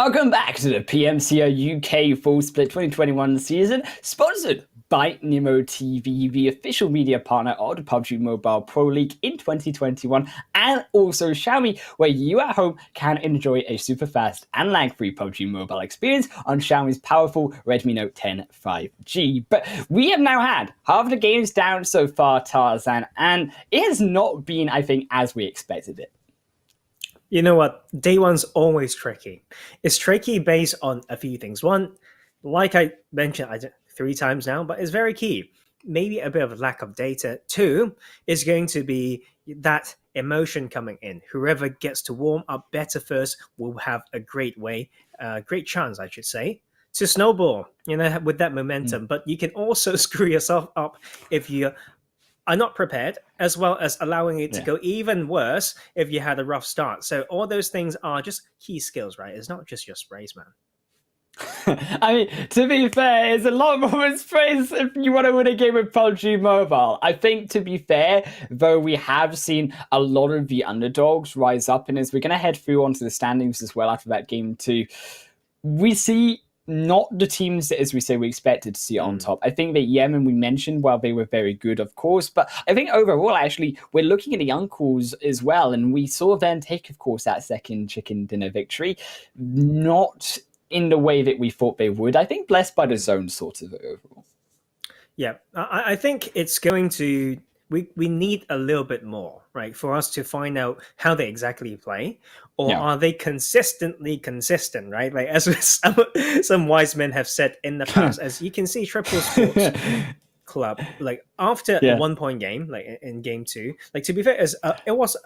Welcome back to the PMCO UK Fall Split 2021 season, sponsored by Nimo TV, the official media partner of the PUBG Mobile Pro League in 2021, and also Xiaomi, where you at home can enjoy a super fast and lag-free PUBG Mobile experience on Xiaomi's powerful Redmi Note 10 5G. But we have now had half the games down so far, Tarzan, and it has not been, I think, as we expected it. You know what? Day one's always tricky. It's tricky based on a few things. One, like I mentioned 3 times now, but it's very key. Maybe a bit of a lack of data. 2 is going to be that emotion coming in. Whoever gets to warm up better first will have a great chance, I should say, to snowball, with that momentum. But you can also screw yourself up if you are not prepared, as well as allowing it to go even worse if you had a rough start. So all those things are just key skills, right? It's not just your sprays, man. I mean, to be fair, it's a lot more than sprays if you want to win a game with PUBG Mobile. I think, to be fair, though, we have seen a lot of the underdogs rise up, and as we're going to head through onto the standings as well after that game too, we see not the teams that, as we say, we expected to see on top. I think that Yemen, we mentioned, while they were very good, of course, but I think overall, actually, we're looking at the uncles as well, and we saw them take, of course, that second chicken dinner victory, not in the way that we thought they would. I think blessed by the zone sort of overall. Yeah, I think it's going to... We need a little bit more, right, for us to find out how they exactly play, or are they consistently consistent, right? Like as some wise men have said in the past, as you can see, Triple Sports Club, like after a 1-point game, like in game 2, like to be fair, it was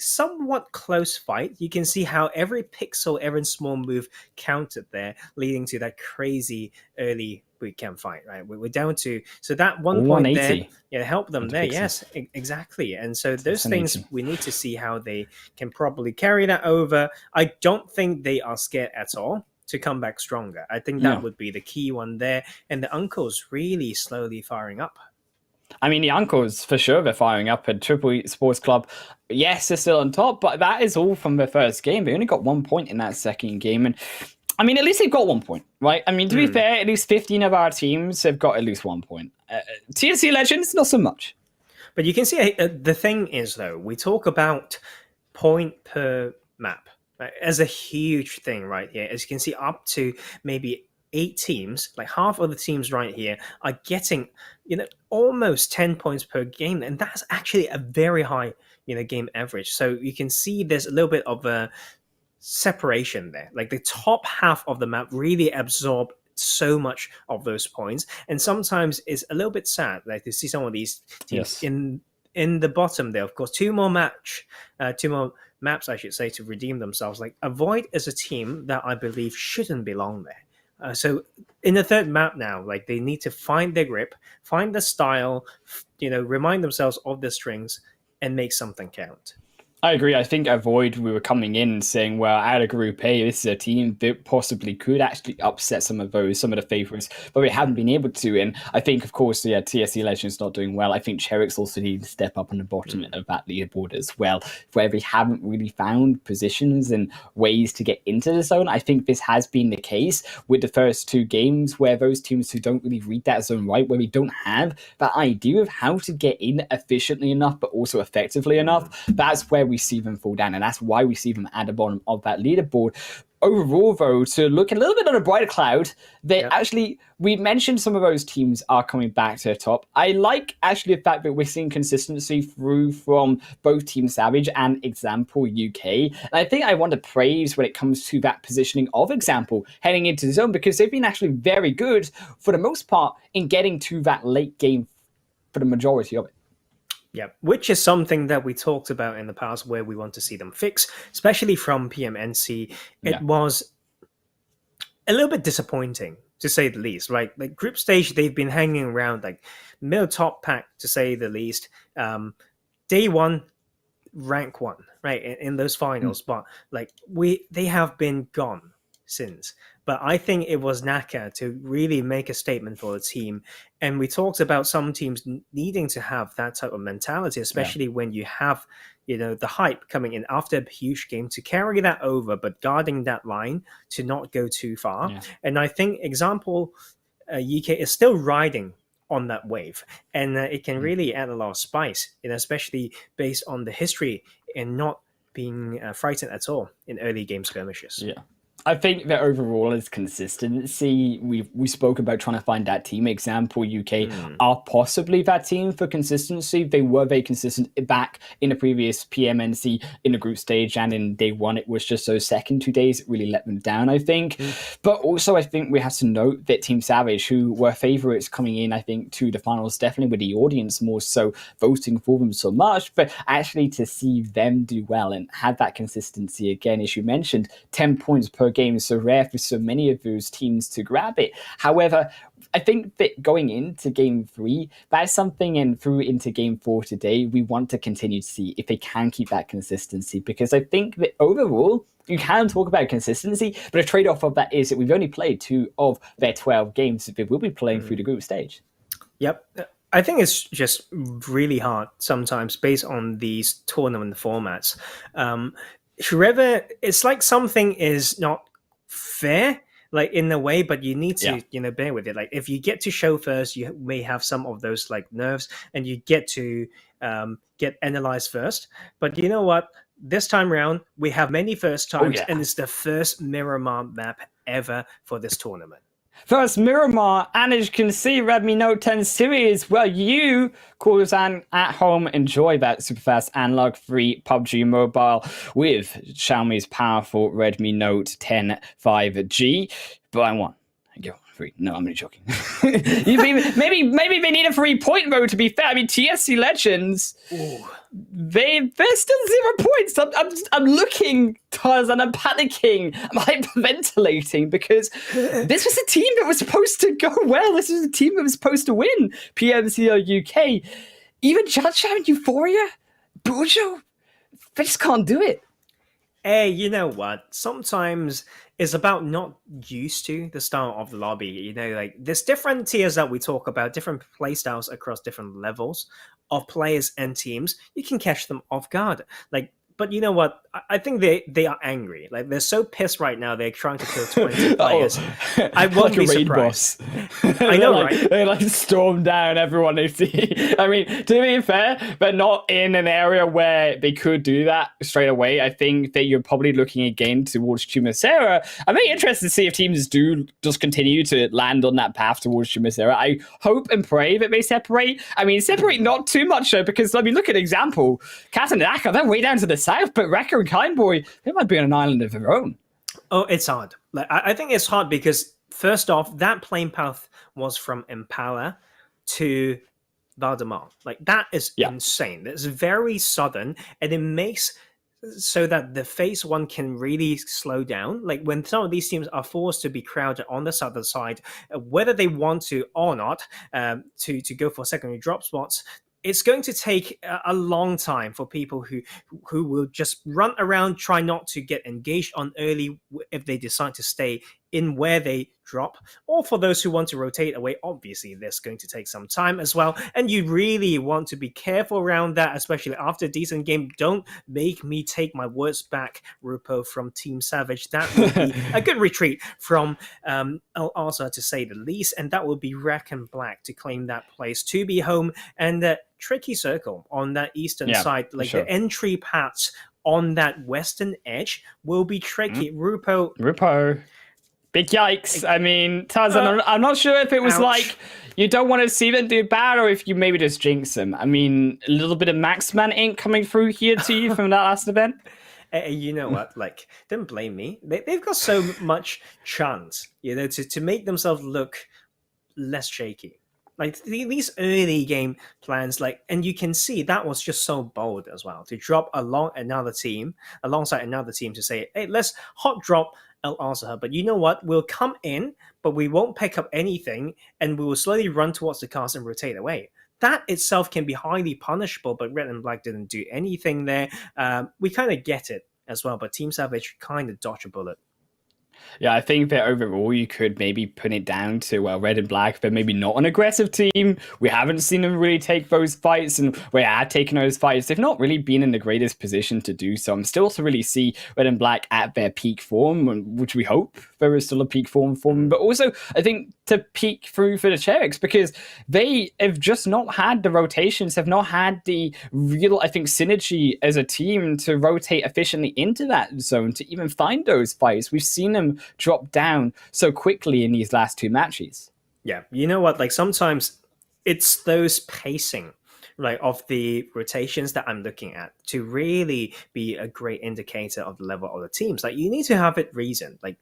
somewhat close fight. You can see how every pixel, every small move counted there, leading to that crazy early boot camp fight, right? We're down to, so that 1 point there, help them there. Yes, exactly. And so those things, we need to see how they can probably carry that over. I don't think they are scared at all to come back stronger. I think that would be the key one there. And the uncles really slowly firing up. I mean, the uncles, for sure, they're firing up at Triple Sports Club. Yes, they're still on top, but that is all from their first game. They only got 1 point in that second game. And I mean, at least they've got 1 point, right? I mean, to be fair, at least 15 of our teams have got at least 1 point. TSC Legends, not so much. But you can see, the thing is, though, we talk about point per map, right, as a huge thing right here. As you can see, up to maybe 8 teams, like half of the teams right here, are getting, almost 10 points per game. And that's actually a very high, game average. So you can see there's a little bit of a separation there. Like the top half of the map really absorb so much of those points, and sometimes it's a little bit sad, like to see some of these teams in the bottom there. Of course, two more maps, I should say, to redeem themselves. Like Avoid is a team that I believe shouldn't belong there. So in the third map now, like they need to find their grip, find the style, remind themselves of the strings, and make something count. I agree. I think Avoid, we were coming in and saying, well, out of Group A, this is a team that possibly could actually upset some of the favorites, but we haven't been able to. And I think, of course, TSC Legends not doing well. I think Cherrick's also need to step up on the bottom of that leaderboard as well, where they haven't really found positions and ways to get into the zone. I think this has been the case with the first 2 games, where those teams who don't really read that zone right, where we don't have that idea of how to get in efficiently enough, but also effectively enough, that's where we see them fall down, and that's why we see them at the bottom of that leaderboard. Overall, though, to look a little bit on a brighter cloud, actually, we mentioned some of those teams are coming back to the top. I like actually the fact that we're seeing consistency through from both Team Savage and Example UK. And I think I want to praise when it comes to that positioning of Example heading into the zone, because they've been actually very good for the most part in getting to that late game for the majority of it. Yeah, which is something that we talked about in the past, where we want to see them fix, especially from PMNC. It was a little bit disappointing, to say the least, right? Like group stage, they've been hanging around like middle top pack, to say the least. Day 1, rank 1, right, in those finals, but like they have been gone since. But I think it was Naka to really make a statement for the team. And we talked about some teams needing to have that type of mentality, especially when you have the hype coming in after a huge game to carry that over, but guarding that line to not go too far. Yeah. And I think example, UK is still riding on that wave, and it can really add a lot of spice, especially based on the history and not being frightened at all in early game skirmishes. Yeah. I think that overall is consistency. We spoke about trying to find that team. Example, UK are possibly that team for consistency. They were very consistent back in the previous PMNC in the group stage, and in day one, it was just those second 2 days it really let them down, I think. But also, I think we have to note that Team Savage, who were favourites coming in, I think, to the finals, definitely with the audience more so voting for them so much, but actually to see them do well and have that consistency again, as you mentioned, 10 points per game, so rare for so many of those teams to grab it. However, I think that going into game 3, that's something, and through into game 4 today, we want to continue to see if they can keep that consistency, because I think that overall, you can talk about consistency, but a trade-off of that is that we've only played 2 of their 12 games that they will be playing through the group stage. Yep. I think it's just really hard sometimes based on these tournament formats. Whoever, it's like something is not fair, like in a way, but you need to bear with it. Like if you get to show first, you may have some of those like nerves, and you get to get analyzed first. But you know what, this time around we have many first times, and it's the first Miramar map ever for this tournament. First Miramar, and as you can see, Redmi Note 10 series, well, you, Corzan, at home, enjoy that super fast analog free PUBG Mobile with Xiaomi's powerful Redmi Note 10 5G. Buy one, get one free. No, I'm only joking. maybe they need a 3-point mode, to be fair. I mean, TSC Legends, they're still 0 points. I'm looking, Taz, and I'm panicking. I'm hyperventilating because this was a team that was supposed to go well. This was a team that was supposed to win PMCO UK. Even Judge and Euphoria, Bujo, they just can't do it. Hey, you know what? Sometimes it's about not used to the style of the lobby. Like there's different tiers that we talk about, different play styles across different levels of players and teams. You can catch them off guard. But you know what? I think they are angry. Like they're so pissed right now. They're trying to kill 20 players. I won't be surprised. I know, right? They like storm down everyone they see. I mean, to be fair, but not in an area where they could do that straight away. I think that you're probably looking again towards Chumacera. I'm very interested to see if teams do just continue to land on that path towards Chumacera. I hope and pray that they separate. I mean, separate not too much though, because I mean, look at an example. Cat and Aka, they're way down to the south, but Wrecker and Kindboy, they might be on an island of their own. Oh, it's hard. Like I think it's hard because first off, that plane path was from Impala to Valdemar. Like that is insane. It's very southern, and it makes so that the phase 1 can really slow down. Like when some of these teams are forced to be crowded on the southern side, whether they want to or not, to go for secondary drop spots, it's going to take a long time for people who will just run around, try not to get engaged on early if they decide to stay in where they drop, or for those who want to rotate away. Obviously, that's going to take some time as well, and you really want to be careful around that, especially after a decent game. Don't make me take my words back, Rupo from Team Savage. That would be a good retreat from El Arza, to say the least, and that would be Wreck and Black to claim that place to be home. And tricky circle on that eastern side, like the entry paths on that western edge will be tricky. Rupo. Big yikes. I mean, Tarzan, I'm not sure if it was like you don't want to see them do bad, or if you maybe just jinx them. I mean, a little bit of Maxman ink coming through here to you from that last event. You know what? Like, don't blame me. They've got so much chance, to make themselves look less shaky. Like these early game plans, and you can see that was just so bold as well, to drop alongside another team to say, hey, let's hot drop El Arza. But you know what? We'll come in, but we won't pick up anything, and we will slowly run towards the cast and rotate away. That itself can be highly punishable, but Red and Black didn't do anything there. We kind of get it as well, but Team Savage kind of dodged a bullet. Yeah, I think that overall you could maybe put it down to, well, Red and Black, but maybe not an aggressive team. We haven't seen them really take those fights, and we are taking those fights. They've not really been in the greatest position to do so. I'm still to really see Red and Black at their peak form, which we hope there is still a peak form for them. But also, I think to peak through for the Cherrics, because they have just not had the rotations, have not had the real, I think, synergy as a team to rotate efficiently into that zone to even find those fights. We've seen them drop down so quickly in these last two matches. Yeah, you know what? Like sometimes it's those pacing, right, of the rotations that I'm looking at to really be a great indicator of the level of the teams. Like you need to have it reasoned. Like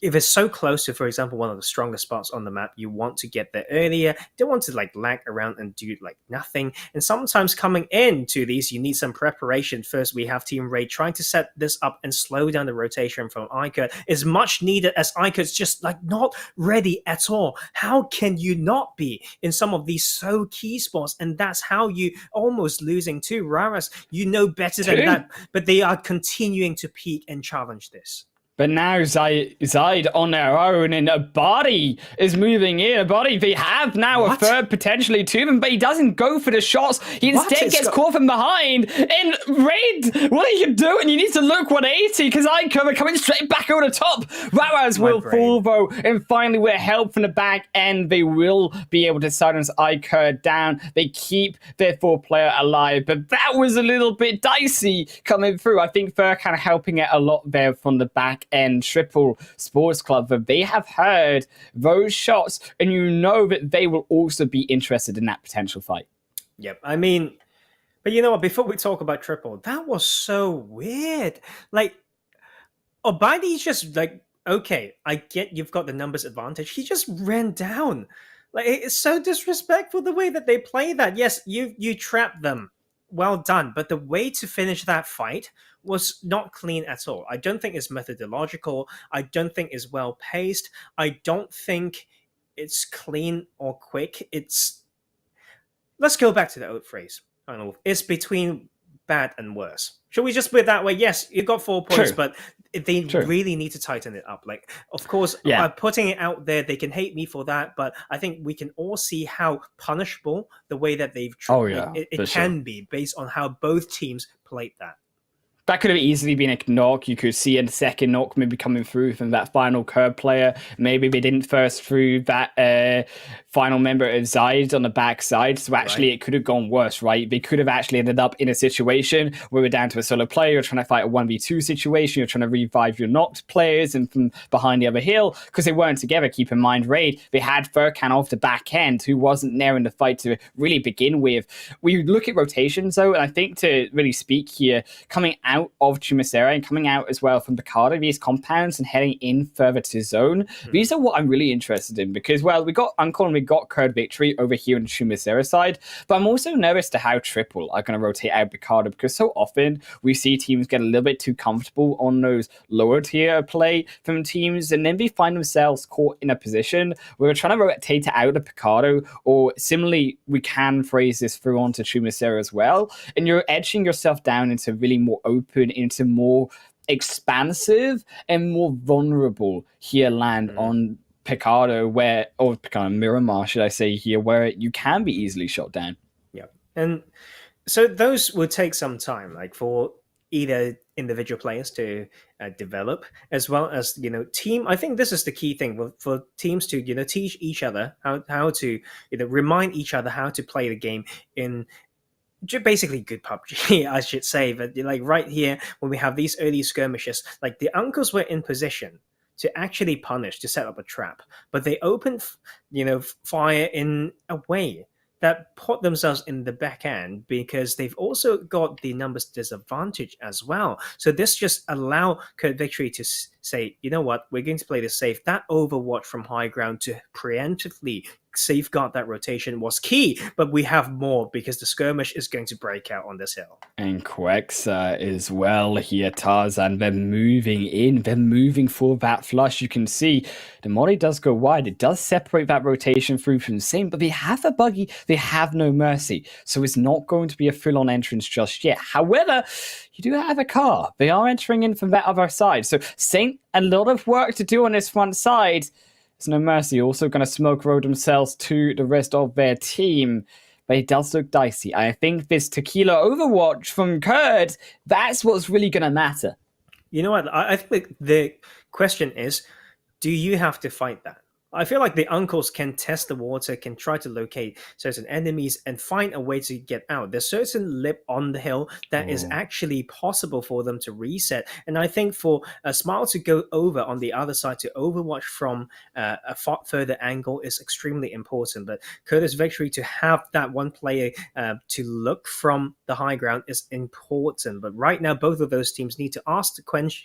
if it's so close to, for example, one of the strongest spots on the map, you want to get there earlier. You don't want to like lag around and do like nothing. And sometimes coming into these, you need some preparation. First, we have Team Raid trying to set this up and slow down the rotation from Icud is much needed, as Icud's just like not ready at all. How can you not be in some of these so key spots? And that's how you almost losing to Raras. You know better than that, but they are continuing to peak and challenge this. But now Zide on their own, and a body is moving in. A body, they have now a third potentially to them, but he doesn't go for the shots. He instead gets caught from behind. And Raid, what are you doing? You need to look 180, because Icud are coming straight back over the top. Raraz will fall, though, and finally with help from the back end, they will be able to silence Icud down. They keep their 4-player alive, but that was a little bit dicey coming through. I think they're kind of helping it a lot there from the back and Triple Sports Club, that they have heard those shots, and you know that they will also be interested in that potential fight. Yep, I mean, but you know what, before we talk about Triple, that was so weird. Like, Obadi's just like, okay, I get you've got the numbers advantage. He just ran down. Like, it's so disrespectful the way that they play that. Yes, you trapped them. Well done. But the way to finish that fight was not clean at all. I don't think it's methodological. I don't think it's well paced. I don't think it's clean or quick. Let's go back to the old phrase. I don't know. It's between bad and worse. Should we just put it that way? Yes, you got 4 points, but they really need to tighten it up. Like, of course, by putting it out there, they can hate me for that, but I think we can all see how punishable the way that they've it can be based on how both teams played that. That could have easily been a knock. You could see a second knock maybe coming through from that final curb player. Maybe they didn't first through that final member of Zide on the backside. So actually it could have gone worse, right? They could have actually ended up in a situation where we're down to a solo player. You're trying to fight a 1v2 situation. You're trying to revive your knocked players and from behind the other hill, because they weren't together. Keep in mind, Raid, they had Furkan off the back end, who wasn't there in the fight to really begin with. We look at rotations, though, and I think to really speak here, coming out of Chumacera and coming out as well from Picardo, these compounds, and heading in further to zone. These are what I'm really interested in, because, well, we got Uncle and we got Curd Victory over here on the Chumacera side, but I'm also nervous to how Triple are going to rotate out Picardo, because so often we see teams get a little bit too comfortable on those lower tier play from teams, and then they find themselves caught in a position where we're trying to rotate it out of Picardo, or similarly, we can phrase this through onto Chumacera as well, and you're edging yourself down into really more open, into more expansive and more vulnerable here land on Picardo, or Miramar, should I say here, where you can be easily shot down. Yeah, and so those will take some time, like for either individual players to develop, as well as team. I think this is the key thing for teams to teach each other how to remind each other how to play the game in basically good PUBG, I should say. But like right here, when we have these early skirmishes, like the uncles were in position to actually punish, to set up a trap, but they opened fire in a way that put themselves in the back end, because they've also got the numbers disadvantage as well. So this just allow Curd Victory to say, you know what, we're going to play this safe. That overwatch from high ground to preemptively safeguard that rotation was key. But we have more because the skirmish is going to break out on this hill. And Quexa as well here, Tarzan. They're moving in. They're moving for that flush. You can see the molly does go wide. It does separate that rotation through from Saint, but they have a buggy. They have no mercy. So it's not going to be a full-on entrance just yet. However, you do have a car. They are entering in from that other side. So Saint, a lot of work to do on this front side. There's no mercy. Also going to smoke road themselves to the rest of their team. But it does look dicey. I think this tequila overwatch from Kurd, that's what's really going to matter. You know what? I think the question is, do you have to fight that? I feel like the uncles can test the water, can try to locate certain enemies and find a way to get out. There's certain lip on the hill that is actually possible for them to reset. And I think for a Smile to go over on the other side to overwatch from a far further angle is extremely important. But Curtis Victory to have that one player to look from the high ground is important. But right now, both of those teams need to ask the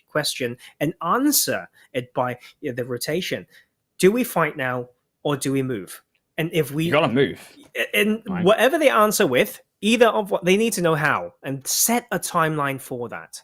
question and answer it by the rotation. Do we fight now or do we move? And if we gotta move, and whatever they answer with, either of what they need to know how and set a timeline for that.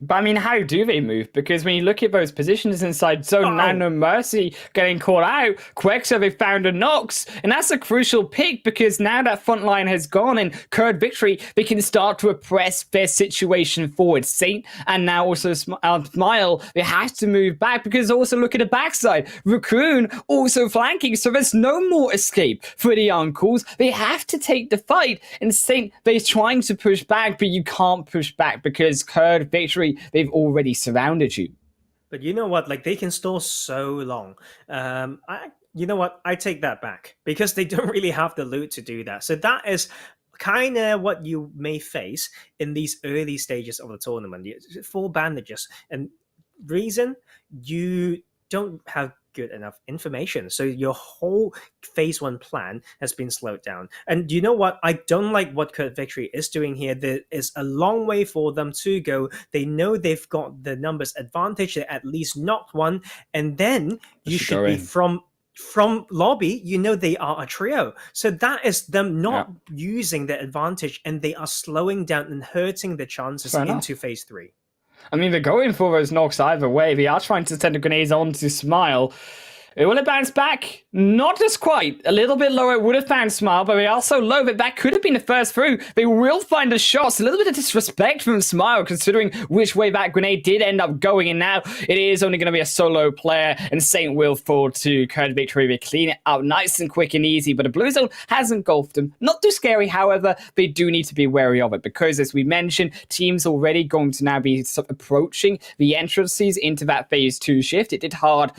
But I mean, how do they move? Because when you look at those positions inside zone, now no mercy getting caught out. Quexa, they found a Nox, and that's a crucial pick because now that front line has gone and Kurd Victory, they can start to press their situation forward. Saint and now also Smile, they have to move back because also look at the backside. Raccoon also flanking, so there's no more escape for the uncles. They have to take the fight, and Saint, they're trying to push back, but you can't push back because Kurd Victory, they've already surrounded you. But you know what? Like, they can stall so long. You know what? I take that back because they don't really have the loot to do that. So that is kind of what you may face in these early stages of the tournament. Full bandages. And reason, you don't have good enough information. So your whole phase one plan has been slowed down. And you know what? I don't like what Kurd Victory is doing here. There is a long way for them to go. They know they've got the numbers advantage. They at least knocked one. And then you should be from lobby, you know they are a trio. So that is them not using the advantage, and they are slowing down and hurting the chances into phase three. I mean, they're going for those knocks either way. They are trying to send the grenades on to Smile. Will it bounce back? Not just quite. A little bit lower, it would have found Smile, but they are so low that could have been the first through. They will find a shot. It's a little bit of disrespect from Smile, considering which way that grenade did end up going, and now it is only going to be a solo player, and Saint will fall to Kurd Victory. They clean it out nice and quick and easy, but a blue zone has engulfed them. Not too scary, however, they do need to be wary of it, because as we mentioned, teams already going to now be approaching the entrances into that phase 2 shift. It did hard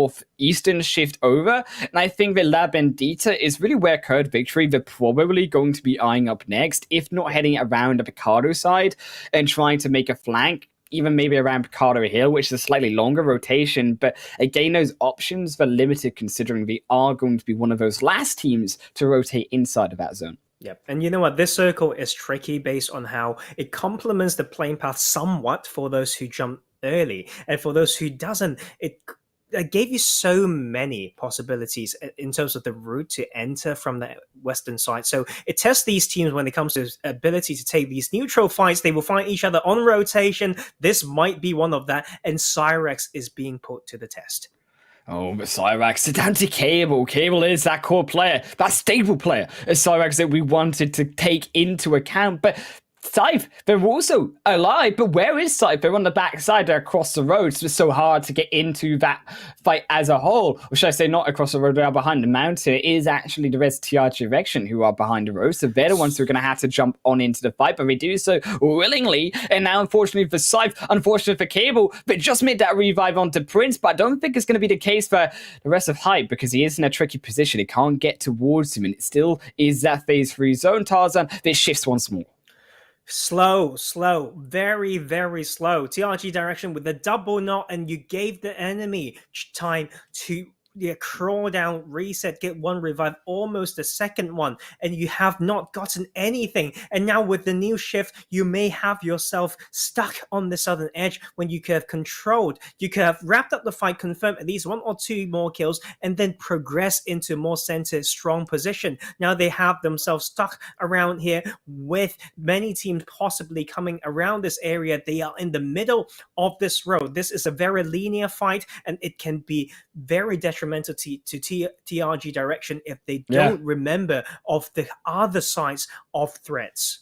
northeastern shift over, and I think that La Bendita is really where Kurd Victory, they're probably going to be eyeing up next, if not heading around the Picardo side and trying to make a flank, even maybe around Picardo Hill, which is a slightly longer rotation. But again, those options are limited considering they are going to be one of those last teams to rotate inside of that zone. Yep. And you know what? This circle is tricky based on how it complements the playing path somewhat for those who jump early, and for those who doesn't, it gave you so many possibilities in terms of the route to enter from the western side. So it tests these teams when it comes to ability to take these neutral fights. They will find each other on rotation. This might be one of that, and Cyrex is being put to the test. Oh, but Cyrax, it's down to Cable. Cable is that core player, that stable player as Cyrax that we wanted to take into account. But Scythe, they're also alive, but where is Scythe? They're on the backside, they're across the road, so it's so hard to get into that fight as a whole. Or should I say not across the road, they are behind the mountain. It is actually the rest TRG Direction who are behind the road, so they're the ones who are going to have to jump on into the fight, but they do so willingly. And now, unfortunately for Scythe, unfortunately for Cable, they just made that revive onto Prince, but I don't think it's going to be the case for the rest of Hype, because he is in a tricky position. He can't get towards him, and it still is that phase 3 zone. Tarzan, this shifts once more. Slow, very, very slow. TRG Direction with the double knot, and you gave the enemy time to crawl down, reset, get one revive, almost the second one, and you have not gotten anything. And now with the new shift, you may have yourself stuck on the southern edge when you could have controlled. You could have wrapped up the fight, confirmed at least 1 or 2 more kills, and then progress into more centered, strong position. Now they have themselves stuck around here with many teams possibly coming around this area. They are in the middle of this road. This is a very linear fight, and it can be very detrimental to TRG direction if they don't remember of the other sides of threats.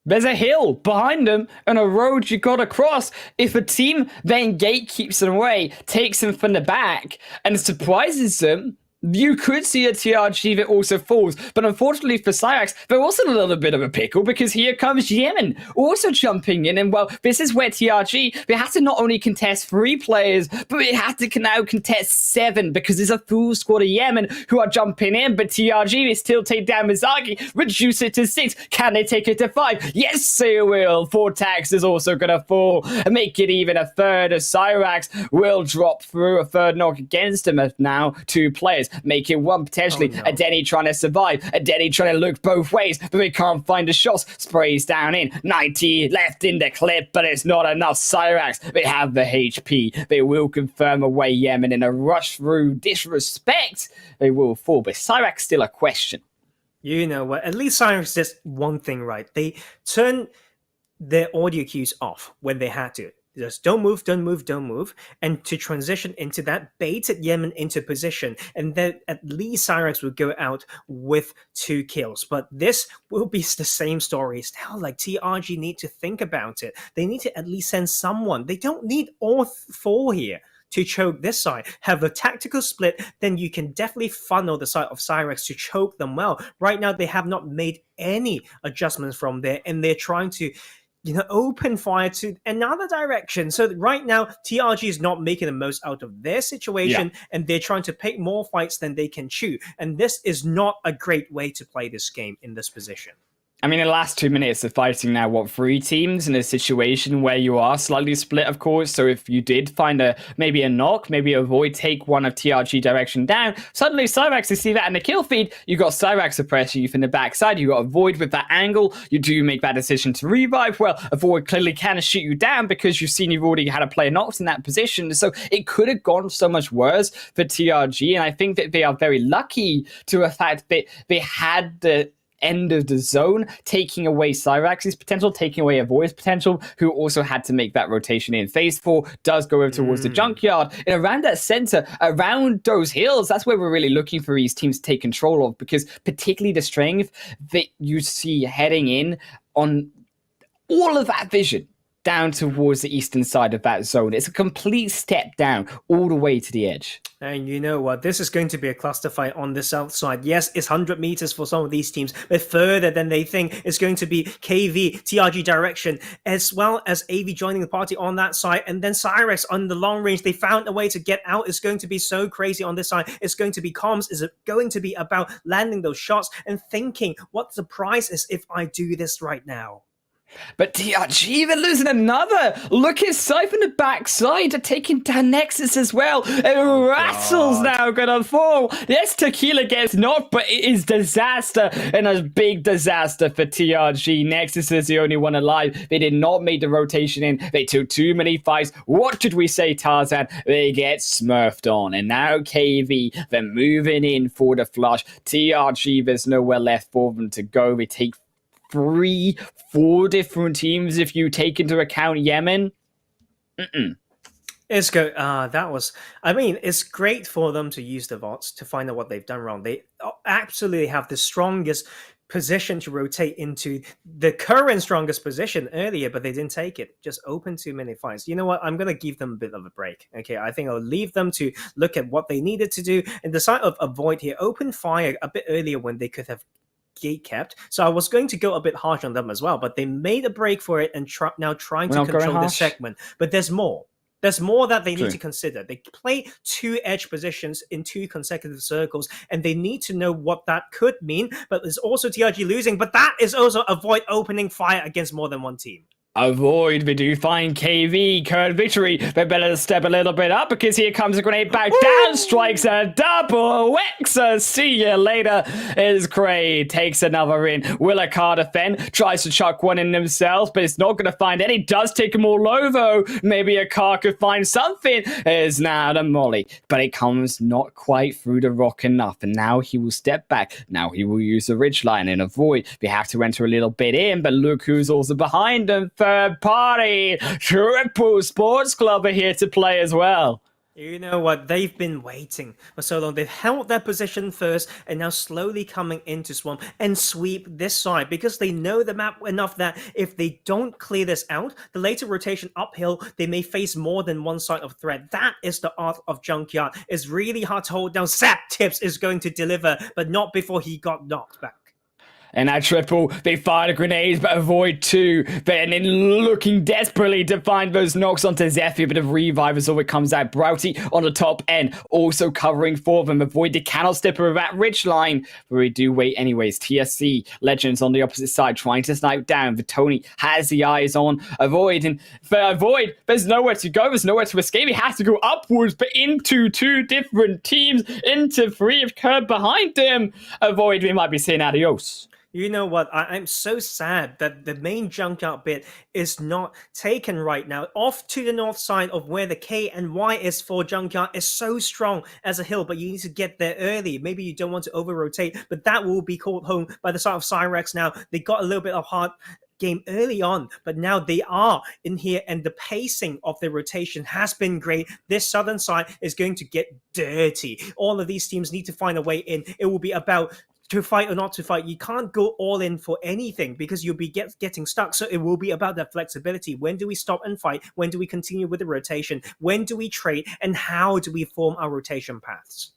There's a hill behind them and a road you gotta cross. If a team then gatekeeps them away, takes them from the back, and surprises them, you could see a TRG that also falls. But unfortunately for Cyrax, they're also in a little bit of a pickle because here comes Yemen also jumping in. And well, this is where TRG, they have to not only contest 3 players, but they have to now contest 7 because there's a full squad of Yemen who are jumping in. But TRG, they still take down Mizagi, reduce it to 6. Can they take it to 5? Yes, they will. Vortex is also going to fall and make it even a third as Cyrax will drop through a third knock against him as now 2 players. Make it 1 potentially. A Denny trying to survive. A Denny trying to look both ways, but they can't find the shots. Sprays down in. 90 left in the clip, but it's not enough. Cyrax, they have the HP. They will confirm away Yemen in a rush through disrespect. They will fall, but Cyrax still a question. You know what? At least Cyrax did one thing right. They turned their audio cues off when they had to. Just don't move, don't move, don't move. And to transition into that, baited Yemen into position. And then at least Cyrax will go out with 2 kills. But this will be the same story. Still, like TRG need to think about it. They need to at least send someone. They don't need all 4 here to choke this side. Have a tactical split, then you can definitely funnel the side of Cyrax to choke them well. Right now, they have not made any adjustments from there. And they're trying to open fire to another direction. So right now, TRG is not making the most out of their situation, and they're trying to pick more fights than they can chew. And this is not a great way to play this game in this position. I mean, in the last 2 minutes of fighting now, 3 teams in a situation where you are slightly split, of course. So if you did find maybe a knock, maybe a void, take one of TRG direction down, suddenly Cyrax, you see that in the kill feed, you got Cyrax suppressing you from the backside, you got a void with that angle, you do make that decision to revive. Well, a void clearly can shoot you down because you've already had a player knocked in that position. So it could have gone so much worse for TRG. And I think that they are very lucky to the fact that they had the end of the zone, taking away Cyrax's potential, taking away a Void's potential, who also had to make that rotation in. Phase 4 does go over towards the junkyard, and around that center, around those hills, that's where we're really looking for these teams to take control of, because particularly the strength that you see heading in on all of that vision down towards the eastern side of that zone. It's a complete step down all the way to the edge. And you know what? This is going to be a cluster fight on the south side. Yes, it's 100 meters for some of these teams, but further than they think is going to be KV, TRG direction, as well as AV joining the party on that side. And then Cyrax on the long range, they found a way to get out. It's going to be so crazy on this side. It's going to be comms. It's going to be about landing those shots and thinking what the price is if I do this right now. But TRG, they're losing another. Look at Cypher on the backside. They're taking down Nexus as well. And Rattle's now gonna fall. Yes, Tequila gets knocked, but it is disaster. And a big disaster for TRG. Nexus is the only one alive. They did not make the rotation in. They took too many fights. What did we say, Tarzan? They get smurfed on. And now KV, they're moving in for the flush. TRG, there's nowhere left for them to go. They take 3-4 different teams if you take into account Yemen. It's good. It's great for them to use the VOTs to find out what they've done wrong. They absolutely have the strongest position to rotate into the current strongest position earlier, but they didn't take it. Just open too many fights. You know what? I'm going to give them a bit of a break. Okay, I think I'll leave them to look at what they needed to do and decide of avoid here. Open fire a bit earlier when they could have gate kept. So I was going to go a bit harsh on them as well, but they made a break for it and now trying to control this segment. But there's more. There's more that they need to consider. They play 2 edge positions in 2 consecutive circles, and they need to know what that could mean. But there's also TRG losing, but that is also avoid opening fire against more than one team. Avoid, we do find KV, current victory. They better step a little bit up because here comes a grenade back down, strikes a double. Wexa, see you later. Is Cray, takes another in. Will a car defend? Tries to chuck one in themselves, but it's not going to find any. Does take them all over. Maybe a car could find something. Is now the molly, but it comes not quite through the rock enough. And now he will step back. Now he will use the ridgeline and avoid. We have to enter a little bit in, but look who's also behind him. Third party, Triple Sports Club are here to play as well. You know what? They've been waiting for so long. They've held their position first and now slowly coming into Swamp and sweep this side because they know the map enough that if they don't clear this out, the later rotation uphill, they may face more than one side of threat. That is the art of Junkyard. It's really hard to hold down. Zap Tips is going to deliver, but not before he got knocked back. And at triple, they fire the grenades, but avoid two. Then looking desperately to find those knocks onto Zephyr, but a revive as all it comes out. Broughty on the top end, also covering for them. Avoid the cannot stepper of that ridge line, but we do wait anyways. TSC, Legends on the opposite side, trying to snipe down. Vitoni has the eyes on Avoid, and for Avoid, there's nowhere to go, there's nowhere to escape. He has to go upwards, but into two different teams, into three of Curb behind him. Avoid, we might be saying adios. You know what? I'm so sad that the main Junkyard bit is not taken right now. Off to the north side of where the K and Y is for Junkyard is so strong as a hill, but you need to get there early. Maybe you don't want to over-rotate, but that will be called home by the side of Cyrex now. They got a little bit of hard game early on, but now they are in here and the pacing of the rotation has been great. This southern side is going to get dirty. All of these teams need to find a way in. It will be about to fight or not to fight. You can't go all in for anything because you'll be getting stuck. So it will be about that flexibility. When do we stop and fight? When do we continue with the rotation? When do we trade? And how do we form our rotation paths?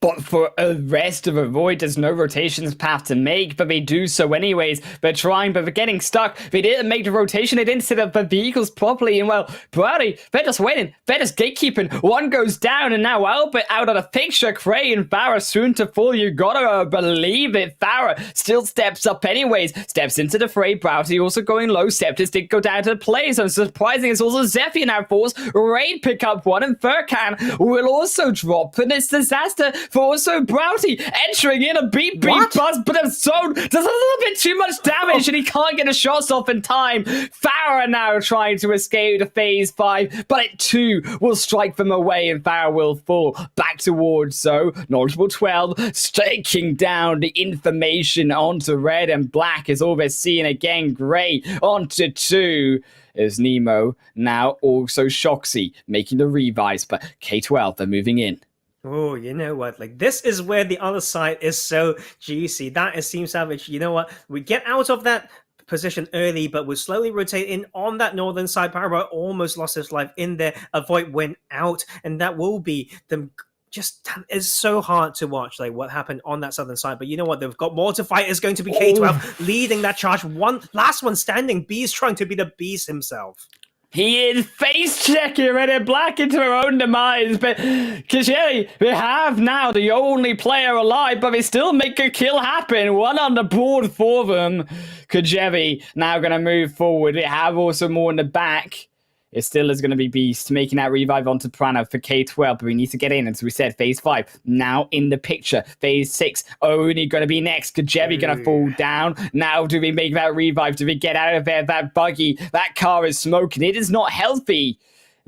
But for a rest of Avoid, there's no rotations path to make, but they do so anyways. They're trying, but they're getting stuck. They didn't make the rotation, they didn't set up the vehicles properly, and well, Brady, they're just waiting, they're just gatekeeping. One goes down, and now Albert out of the picture. Cray and Farah soon to fall. You gotta believe it. Farah still steps up anyways, steps into the fray. Browdy also going low. Scepters did go down to the play zone. Surprising, it's also Zephyr now falls. Raid pick up one, and Furkan will also drop, and it's disaster for also Broughty entering in a beat buzz, but a zone does a little bit too much damage and he can't get the shots off in time. Farah now trying to escape to phase 5, but it too will strike them away and Farah will fall back towards so knowledgeable 12, staking down the information onto red and black is all they're seeing again. Gray onto 2. Is Nemo now also Shoxy making the revives, but K12 they're moving in. Oh, you know what? Like, this is where the other side is so juicy. That is Team Savage. You know what? We get out of that position early, but we'll slowly rotate in on that northern side. Parabot almost lost his life in there. Avoid went out, and that will be them. Just it's so hard to watch, like what happened on that southern side. But you know what? They've got more to fight. It's going to be K12 leading that charge. One last one standing. Beast trying to be the beast himself. He is face checking Red and Black into her own demise, but Kisheri, they have now the only player alive, but they still make a kill happen. One on the board for them. Kajeri now going to move forward. They have also more in the back. It still is going to be Beast making that revive onto Prana for K12, but we need to get in. As we said, phase 5 now in the picture. Phase 6 only going to be next. Jerry going to fall down. Now do we make that revive? Do we get out of there? That buggy, that car is smoking. It is not healthy.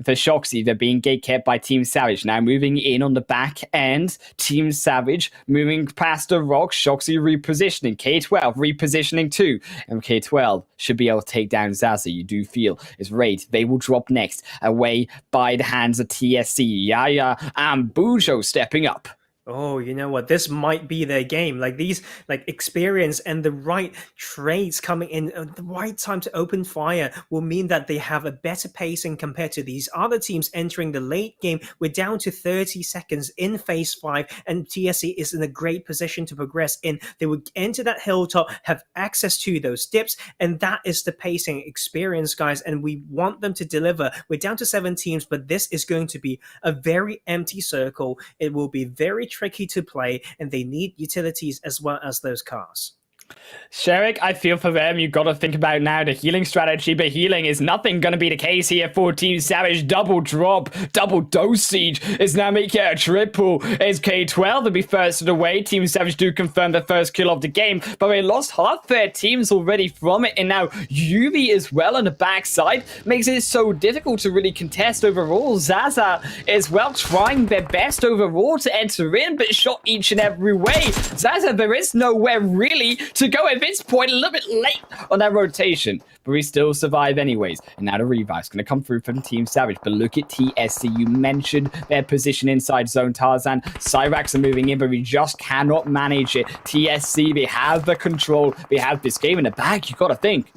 For Shoxy, they're being gatekept by Team Savage. Now moving in on the back end. Team Savage moving past the rock. Shoxy repositioning. K12 repositioning too. And K12 should be able to take down Zaza. You do feel is Raid. They will drop next. Away by the hands of TSC. Yaya and Bujo stepping up. Oh, you know what? This might be their game. Like these, like experience and the right trades coming in at the right time to open fire will mean that they have a better pacing compared to these other teams entering the late game. We're down to 30 seconds in phase 5, and TSC is in a great position to progress in. They would enter that hilltop, have access to those dips, and that is the pacing experience, guys. And we want them to deliver. We're down to 7 teams, but this is going to be a very empty circle. It will be very tricky to play, and they need utilities as well as those cars. Sherrick, I feel for them. You've got to think about now the healing strategy, but healing is nothing going to be the case here for Team Savage. Double drop, double dosage is now making it a triple. It's K12 to be first of the way. Team Savage do confirm the first kill of the game, but they lost half their teams already from it, and now Yuvi as well on the backside makes it so difficult to really contest overall. Zaza as well trying their best overall to enter in, but shot each and every way. Zaza, there is nowhere really to go at this point, a little bit late on that rotation, but we still survive anyways. And now the revive's going to come through from Team Savage, but look at TSC. You mentioned their position inside zone, Tarzan. Cyrax are moving in, but we just cannot manage it. TSC, they have the control. They have this game in the bag, you got to think.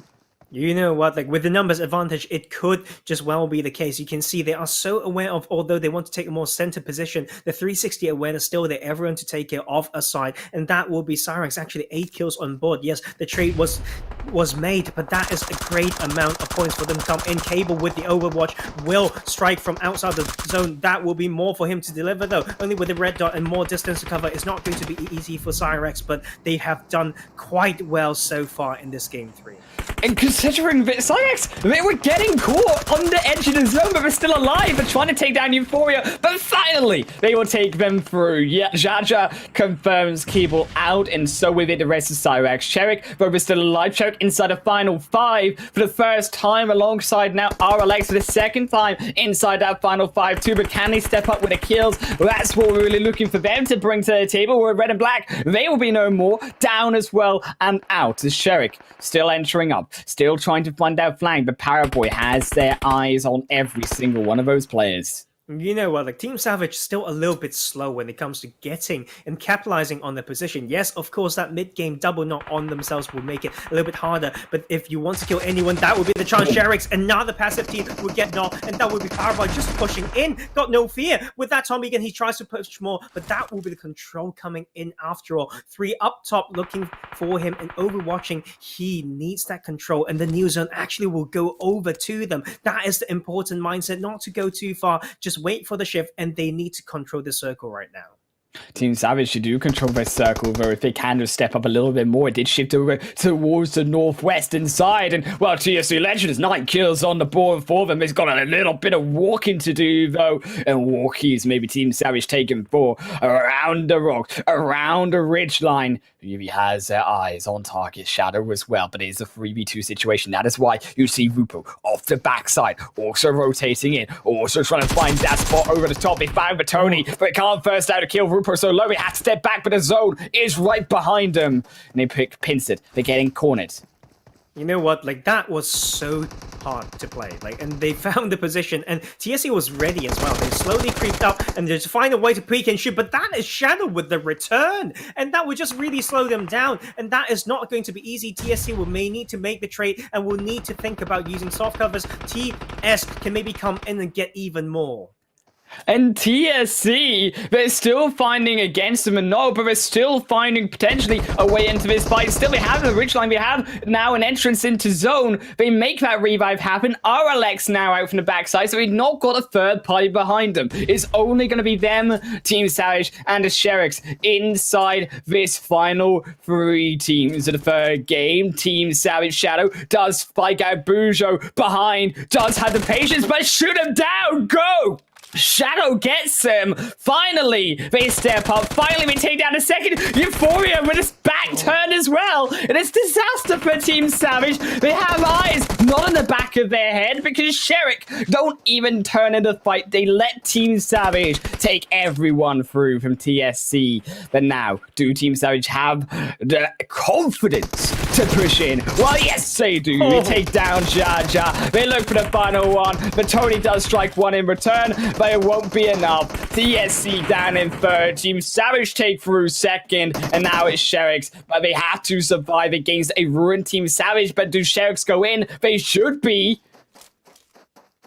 You know what, like with the numbers advantage, it could just well be the case. You can see they are so aware of, although they want to take a more center position, the 360 awareness still there, everyone to take it off aside, and that will be Cyrax. Actually 8 kills on board. Yes, the trade was made, but that is a great amount of points for them to come in. Cable with the Overwatch will strike from outside the zone. That will be more for him to deliver though, only with the red dot and more distance to cover. It's not going to be easy for Cyrax, but they have done quite well so far in this game 3. And considering that Cyrax, they were getting caught on the edge of the zone, but they're still alive. They're trying to take down Euphoria, but finally, they will take them through. Yeah, Jaja confirms Cable out, and so with it, the rest of Cyrax. Sherrick, but we're still alive. Sherrick inside the final 5 for the first time, alongside now RLX for the second time inside that final 5 too, but can they step up with the kills? Well, that's what we're really looking for them to bring to the table. We're red and black. They will be no more. Down as well and out as Sherrick still entering up. Still trying to find out flank, but Paraboy has their eyes on every single one of those players. You know what, like Team Savage still a little bit slow when it comes to getting and capitalizing on their position. Yes, of course, that mid-game double knock on themselves will make it a little bit harder, but if you want to kill anyone, that would be the chance. Sherrick's another passive team would get knocked, and that would be Paraboy just pushing in. Got no fear. With that Tommy again, he tries to push more, but that will be the control coming in after all. 3 up top looking for him and overwatching. He needs that control, and the new zone actually will go over to them. That is the important mindset, not to go too far, just wait for the shift, and they need to control the circle right now. Team Savage should do control their circle, though if they can just step up a little bit more. It did shift over towards the northwestern side, and well, TSC Legend is 9 kills on the board for them. It's got a little bit of walking to do though, and walkies maybe Team Savage taking 4 around the rock, around the ridge line. Yuvi has their eyes on target Shadow as well, but it is a 3v2 situation. That is why you see Rupo off the backside, also rotating in, also trying to find that spot over the top. They found Tony, but can't first out to kill Rupo so low. He had to step back, but the zone is right behind him. And they pick Pinsett. They're getting cornered. You know what? Like, that was so hard to play. Like, and they found the position, and TSC was ready as well. They slowly creeped up, and they just find a way to peek and shoot, but that is Shadow with the return, and that would just really slow them down, and that is not going to be easy. TSC may need to make the trade, and will need to think about using soft covers. TS can maybe come in and get even more. And TSC, they're still finding against them and no, but they're still finding potentially a way into this fight. Still, they have the ridgeline. They have now an entrance into zone. They make that revive happen. RLX now out from the backside, so we've not got a third party behind them. It's only going to be them, Team Savage, and the Sherricks inside this final 3 teams of the third game. Team Savage Shadow does spike out Bujo behind, does have the patience, but shoot him down. Go! Shadow gets him. Finally, they step up. Finally, they take down a second. Euphoria with his back turned as well. And it's disaster for Team Savage. They have eyes not in the back of their head because Sherrick don't even turn in the fight. They let Team Savage take everyone through from TSC. But now, do Team Savage have the confidence to push in? Well, yes, they do. They take down Jaja. They look for the final one. But Tony does strike one in return, but it won't be enough. TSC down in third. Team Savage take through second, and now it's Sherrick's. But they have to survive against a ruined Team Savage. But do Sherrick's go in? They should be.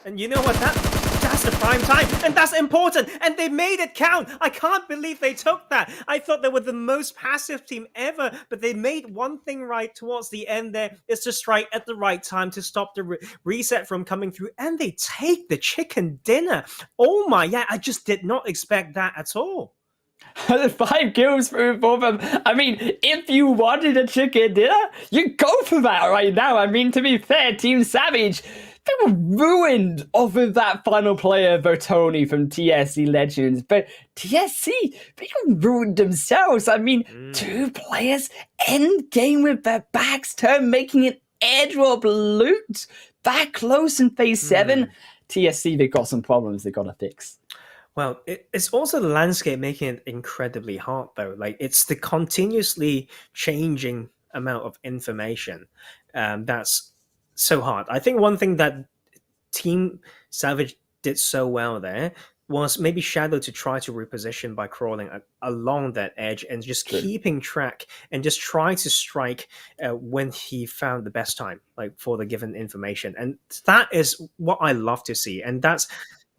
And you know what? That's the prime time, and that's important, and they made it count. I can't believe they took that. I thought they were the most passive team ever, but they made one thing right towards the end there, is to strike at the right time to stop the reset from coming through, and they take the chicken dinner. Oh my, yeah, I just did not expect that at all. 5 kills through for them. I mean, if you wanted a chicken dinner, you go for that right now. I mean, to be fair, Team Savage, they were ruined off of that final player, Bertoni from TSC Legends. But TSC, they ruined themselves. I mean, 2 players end game with their backs turned, making it airdrop loot back close in phase 7. TSC, they got some problems they got to fix. Well, it's also the landscape making it incredibly hard, though. Like, it's the continuously changing amount of information that's so hard. I think one thing that Team Savage did so well there was maybe Shadow to try to reposition by crawling along that edge and just keeping track and just try to strike when he found the best time, like for the given information. And that is what I love to see. And that's,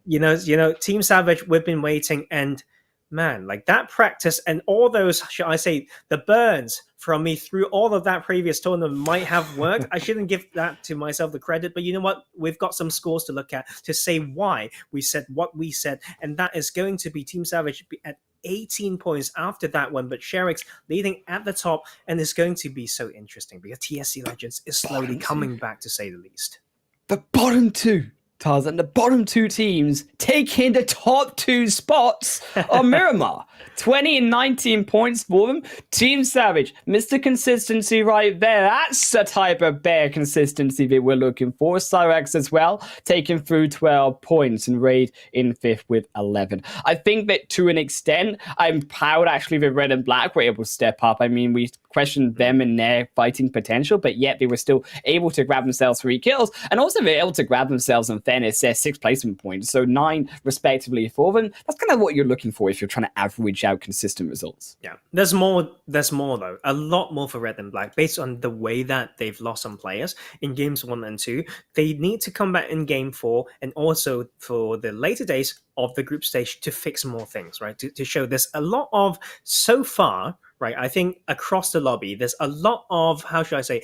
you know, Team Savage, we've been waiting, and man, like that practice and all those, should I say, the burns from me through all of that previous tournament might have worked. I shouldn't give that to myself the credit, but you know what? We've got some scores to look at to say why we said what we said, and that is going to be Team Savage at 18 points after that one, but Sherrick's leading at the top, and it's going to be so interesting because TSC Legends is slowly coming back, to say the least. The bottom 2. Tarzan, the bottom 2 teams taking the top 2 spots on Miramar. 20 and 19 points for them. Team Savage, Mr. Consistency right there. That's the type of bare consistency that we're looking for. Cyrex as well, taking through 12 points, and Raid in 5th with 11. I think that to an extent, I'm proud actually that Red and Black were able to step up. I mean, we questioned them and their fighting potential, but yet they were still able to grab themselves 3 kills, and also they were able to grab themselves, in fairness, their 6 placement points, so 9 respectively for them. That's kind of what you're looking for if you're trying to average out consistent results. Yeah, there's more though, a lot more for Red and Black, based on the way that they've lost some players in games 1 and 2. They need to come back in game 4, and also for the later days of the group stage to fix more things, right? To show there's a lot of, so far, right, I think across the lobby, there's a lot of, how should I say,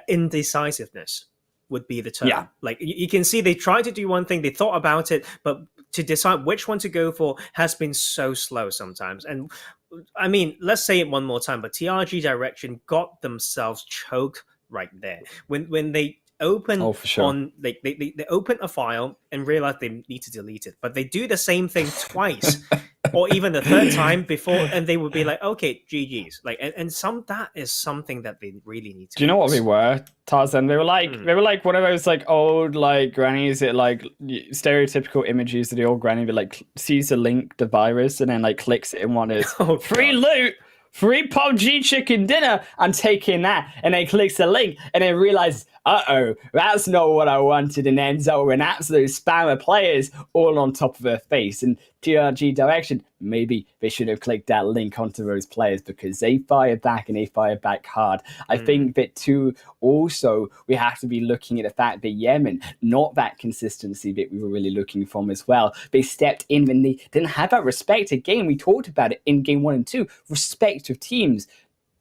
indecisiveness would be the term. Yeah. Like, you can see they tried to do one thing, they thought about it, but to decide which one to go for has been so slow sometimes. And I mean, let's say it one more time, but TRG Direction got themselves choked right there. When they open on they open a file and realize they need to delete it, but they do the same thing twice or even the 3rd time before, and they would be like, okay, GG's. Like, and that is something that they really need to do you know what we were, Tarzan? They were like one of those like old like grannies that like stereotypical images of the old granny that like sees the link, the virus, and then like clicks it, and one is free loot, free PUBG chicken dinner, I'm taking that, and then clicks the link and then realizes, that's not what I wanted, and ends up with an absolute spam of players all on top of her face. And TRG Direction, maybe they should have clicked that link onto those players, because they fired back, and they fired back hard. I think that too, also, we have to be looking at the fact that Yemen, not that consistency that we were really looking from as well. They stepped in when they didn't have that respect. Again, we talked about it in game 1 and 2, respect of teams.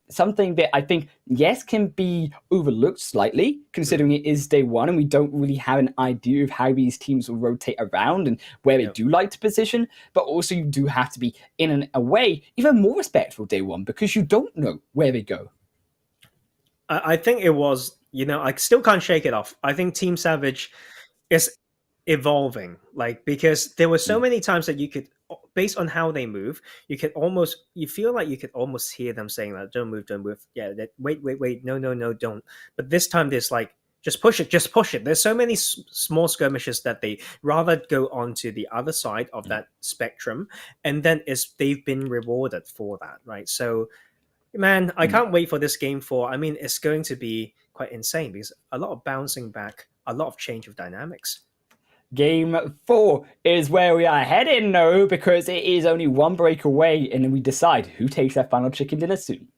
Something that I think, yes, can be overlooked slightly, considering it is day 1 and we don't really have an idea of how these teams will rotate around and where they do like to position. But also, you do have to be, in a way, even more respectful day 1, because you don't know where they go. I think it was, I still can't shake it off. I think Team Savage is evolving, like, because there were so many times that you could, based on how they move, you feel like you could almost hear them saying that, don't move, yeah, wait, no, don't. But this time there's like, just push it. There's so many small skirmishes that they rather go onto the other side of that spectrum, and then they've been rewarded for that, right? So, man, I can't wait for this game 4. I mean, it's going to be quite insane, because a lot of bouncing back, a lot of change of dynamics. Game 4 is where we are heading, though, because it is only 1 break away, and then we decide who takes their final chicken dinner soon.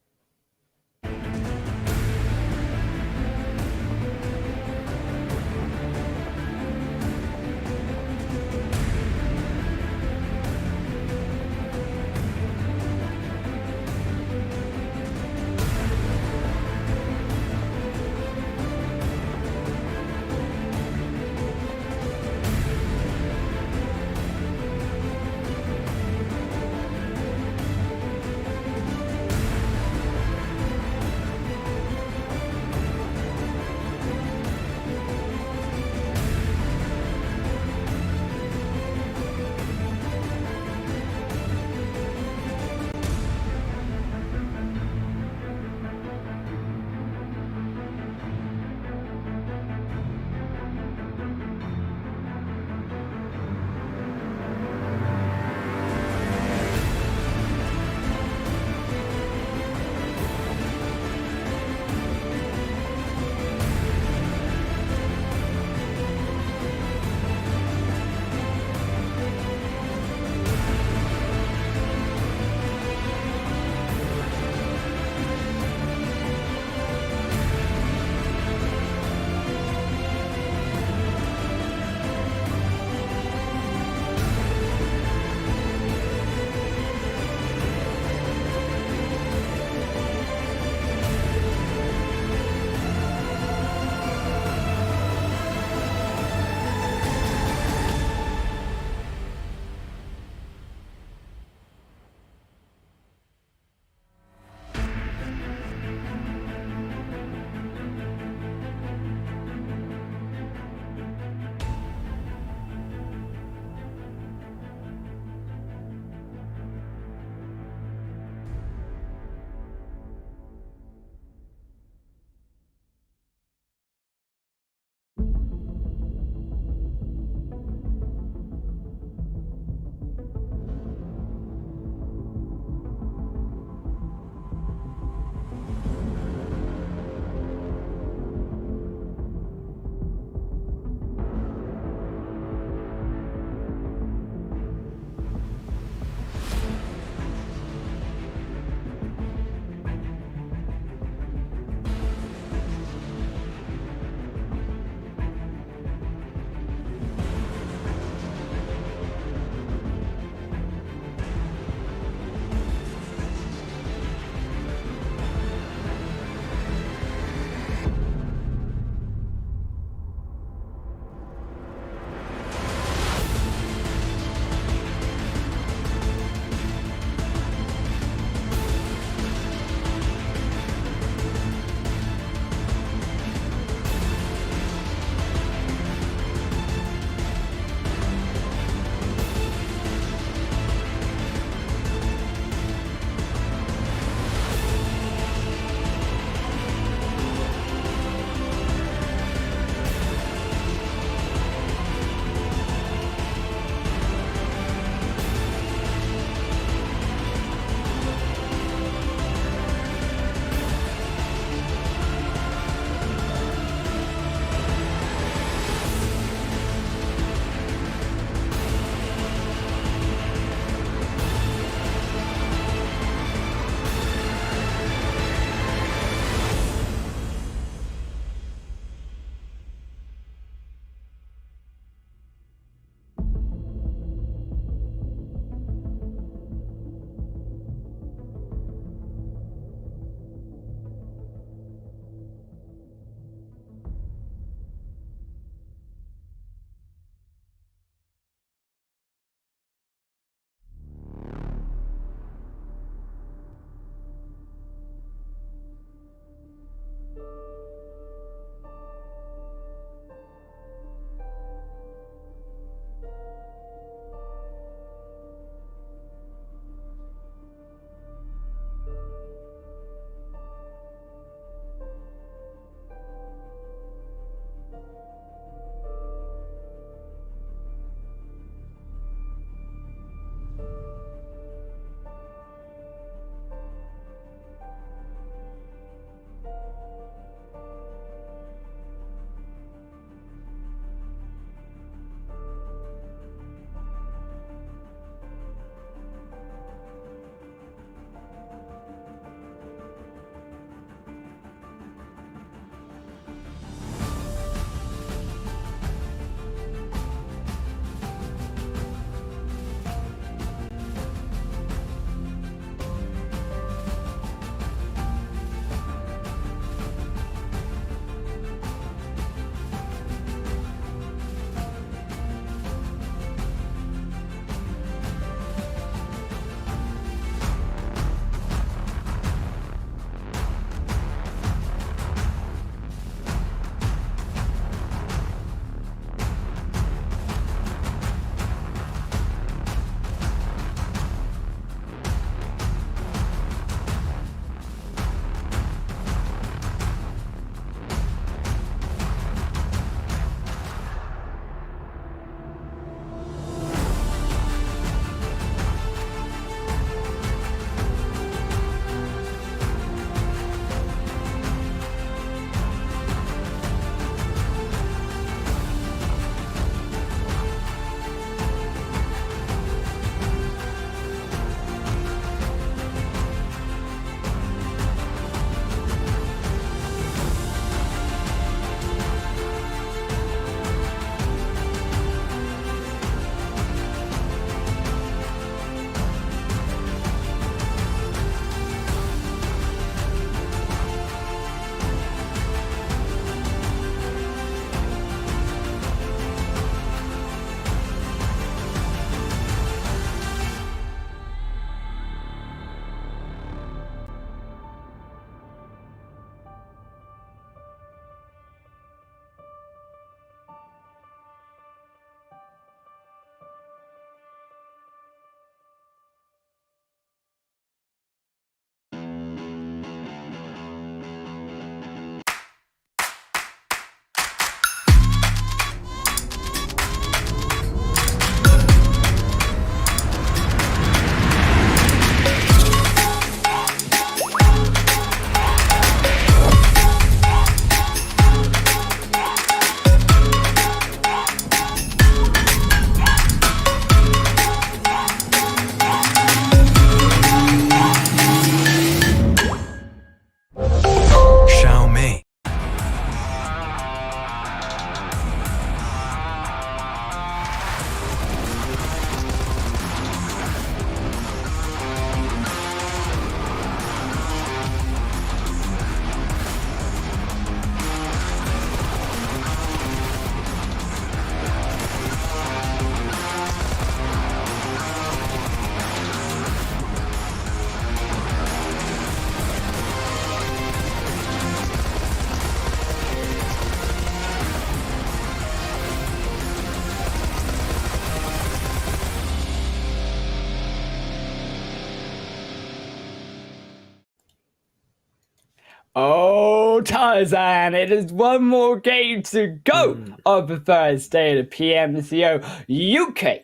Oh, Tarzan, it is one more game to go of the first day of the PMCO UK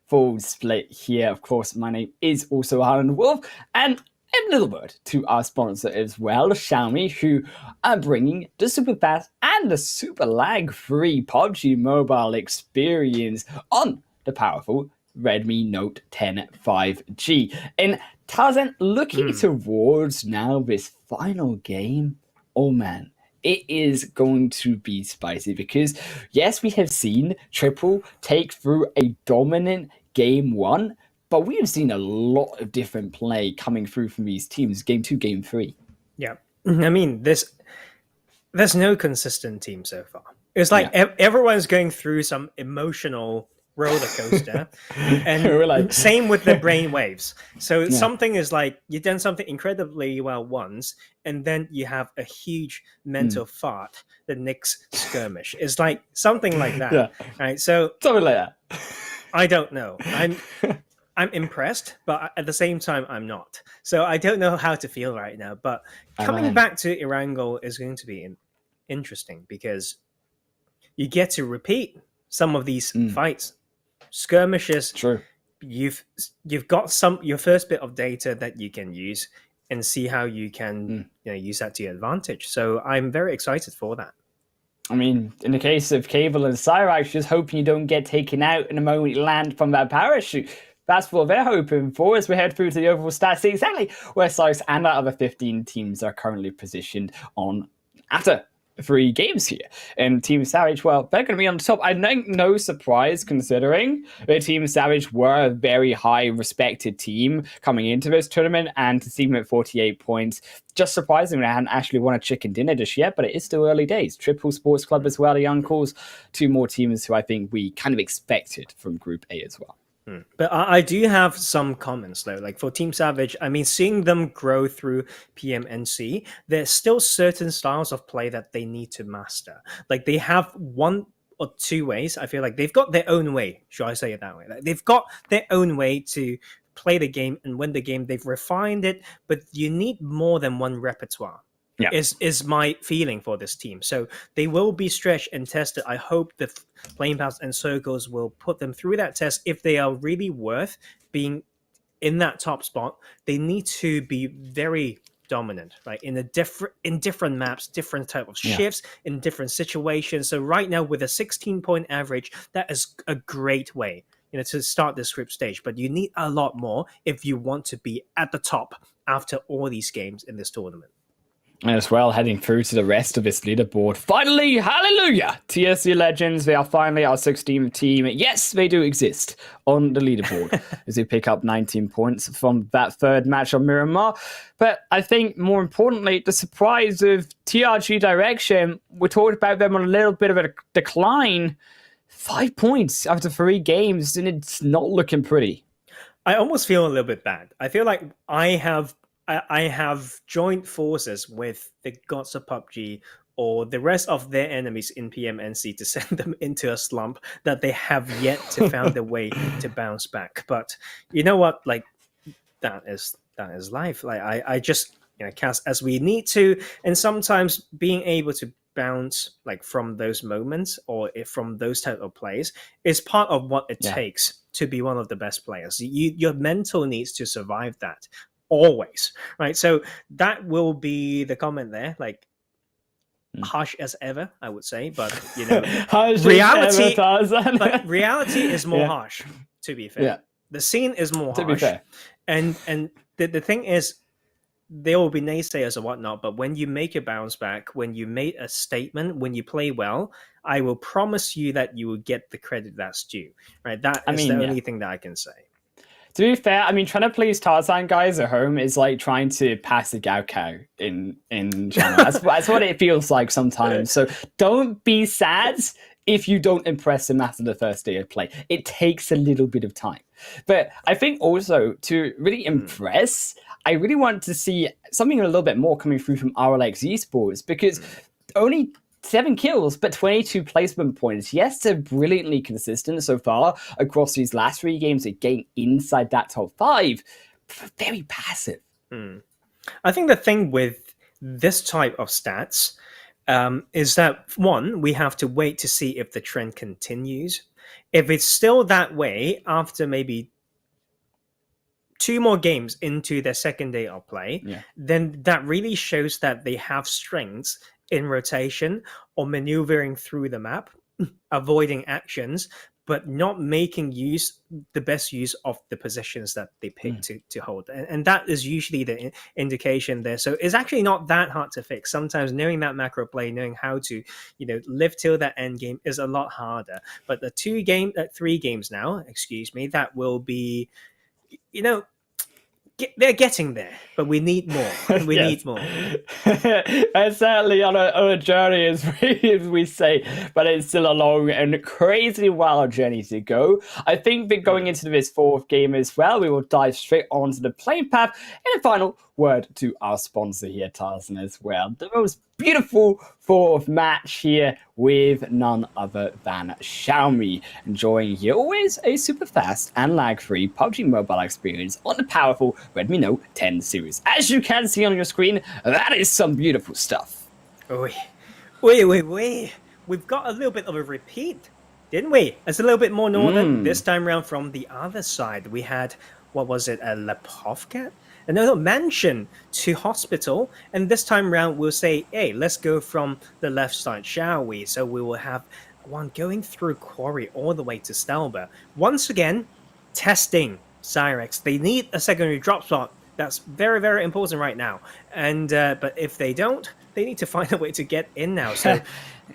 Fall Split here. Of course, my name is also Harlan Wolf, and a little word to our sponsor as well, Xiaomi, who are bringing the super fast and the super lag-free PUBG mobile experience on the powerful Redmi Note 10 5G. And Tarzan, looking towards now this final game, oh man, it is going to be spicy because, yes, we have seen Triple take through a dominant game one, but we have seen a lot of different play coming through from these teams, game two, game three. Yeah. I mean, there's no consistent team so far. It's like everyone's going through some emotional roller coaster, and Like, same with the brain waves. So something is like you've done something incredibly well once, and then you have a huge mental fart the next skirmish. It's like something like that, right? So something like that. I don't know. I'm impressed, but at the same time, I'm not. So I don't know how to feel right now. But coming back to Erangel is going to be interesting because you get to repeat some of these fights, skirmishes. True. You've got your first bit of data that you can use and see how you can use that to your advantage. So I'm very excited for that. I mean, in the case of Cable and Cyrax, just hoping you don't get taken out in the moment you land from that parachute. That's what they're hoping for as we head through to the overall stats, see exactly where Cyrax and the other 15 teams are currently positioned on after 3 games here. And Team Savage, well, they're going to be on the top. I think no surprise considering that Team Savage were a very high respected team coming into this tournament, and to see them at 48 points, just surprising they hadn't actually won a chicken dinner just yet, but it is still early days. Triple Sports Club as well, the Uncles, 2 more teams who I think we kind of expected from Group A as well. But I do have some comments though. Like for Team Savage, I mean, seeing them grow through PMNC, there's still certain styles of play that they need to master. Like they have 1 or 2 ways. I feel like they've got their own way. Should I say it that way? Like they've got their own way to play the game and win the game. They've refined it, but you need more than one repertoire. Yeah. Is my feeling for this team. So they will be stretched and tested. I hope the Flame Paths and Circles will put them through that test. If they are really worth being in that top spot, they need to be very dominant, right? In different maps, different type of shifts, in different situations. So right now with a 16-point average, that is a great way, to start this group stage. But you need a lot more if you want to be at the top after all these games in this tournament. And as well, heading through to the rest of this leaderboard. Finally, hallelujah! TSC Legends, they are finally our 16th team. Yes, they do exist on the leaderboard as they pick up 19 points from that third match on Miramar. But I think more importantly, the surprise of TRG Direction, we talked about them on a little bit of a decline. 5 points after 3 games, and it's not looking pretty. I almost feel a little bit bad. I feel like I have joined forces with the gods of PUBG or the rest of their enemies in PMNC to send them into a slump that they have yet to find a way to bounce back. But you know what? Like that is life. Like I just cast as we need to, and sometimes being able to bounce like from those moments or from those type of plays is part of what it takes to be one of the best players. Your mental needs to survive that. Always, right? So that will be the comment there, like harsh as ever, I would say, but reality, but reality is more harsh. To be fair, the scene is more harsh. To be fair, and the thing is, there will be naysayers or whatnot, but when you make a bounce back, when you make a statement, when you play well, I will promise you that you will get the credit that's due. Right? That is the only thing that I can say. To be fair, I mean, trying to please Tarzan guys at home is like trying to pass the Gao Cow in China. That's what it feels like sometimes. So don't be sad if you don't impress them after the first day of play. It takes a little bit of time. But I think also to really impress, I really want to see something a little bit more coming through from RLX Esports, because only 7 kills, but 22 placement points. Yes, they're brilliantly consistent so far across these last 3 games, again inside that top 5, but very passive. I think the thing with this type of stats is that, one, we have to wait to see if the trend continues. If it's still that way after maybe 2 more games into their second day of play, then that really shows that they have strengths in rotation or maneuvering through the map, avoiding actions, but not making the best use of the positions that they pick to hold. And that is usually the indication there. So it's actually not that hard to fix. Sometimes knowing that macro play, knowing how to, live till that end game is a lot harder. But the 3 games now, that will be, they're getting there, but we need more. We need more. And certainly on a journey, as we say, but it's still a long and crazy wild journey to go. I think that going into this 4th game as well, we will dive straight onto the playing path. And a final word to our sponsor here, Tarzan, as well. The most beautiful 4th match here with none other than Xiaomi, enjoying here always a super fast and lag-free PUBG mobile experience on the powerful Redmi Note 10 series. As you can see on your screen, that is some beautiful stuff. Wait. We've got a little bit of a repeat, didn't we? It's a little bit more northern. This time around from the other side. We had, what was it, a Lepovka? Another mansion to hospital, and this time around we'll say, hey, let's go from the left side, shall we? So we will have one going through Quarry all the way to Stelba. Once again, testing Cyrex. They need a secondary drop spot. That's very, very important right now. And but if they don't, they need to find a way to get in now. So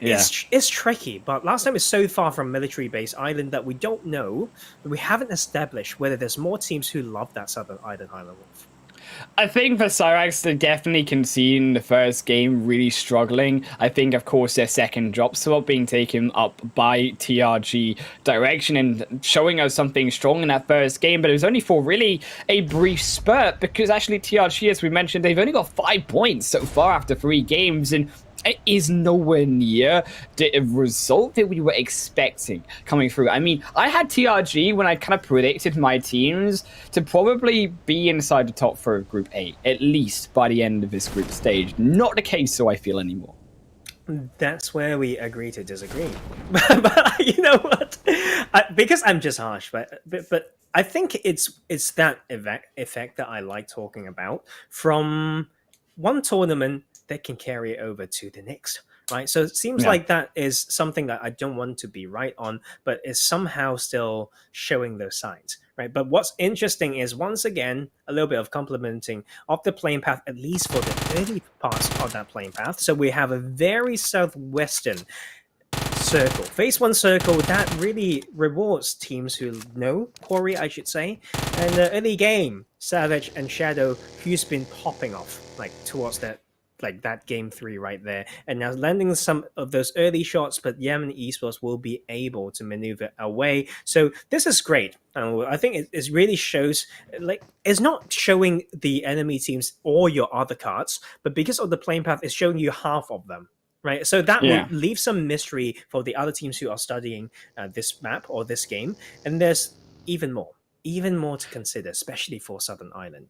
it's tricky. But last time it's so far from military base island that we don't know. We haven't established whether there's more teams who love that southern island Wolf. I think for Cyrax, they definitely can see in the first game really struggling. I think, of course, their second drop spot being taken up by TRG direction and showing us something strong in that first game, but it was only for really a brief spurt because actually TRG, as we mentioned, they've only got 5 points so far after 3 games, and it is nowhere near the result that we were expecting coming through. I mean, I had TRG when I kind of predicted my teams to probably be inside the top 4 of Group A, at least by the end of this group stage. Not the case, so I feel anymore. That's where we agree to disagree. But you know what? Because I'm just harsh, but I think it's that effect that I like talking about from one tournament that can carry it over to the next, right? So it seems like that is something that I don't want to be right on, but is somehow still showing those signs, right? But what's interesting is, once again, a little bit of complementing of the playing path, at least for the early parts of that playing path. So we have a very southwestern circle, phase 1 circle that really rewards teams who know Quarry, I should say, and the early game, Savage and Shadow, who's been popping off towards that game 3 right there, and now landing some of those early shots, but Yemen Esports will be able to maneuver away. So this is great. I think it really shows, it's not showing the enemy teams all your other cards, but because of the playing path, it's showing you half of them. Right, so that will leave some mystery for the other teams who are studying this map or this game, and there's even more to consider, especially for Southern Island.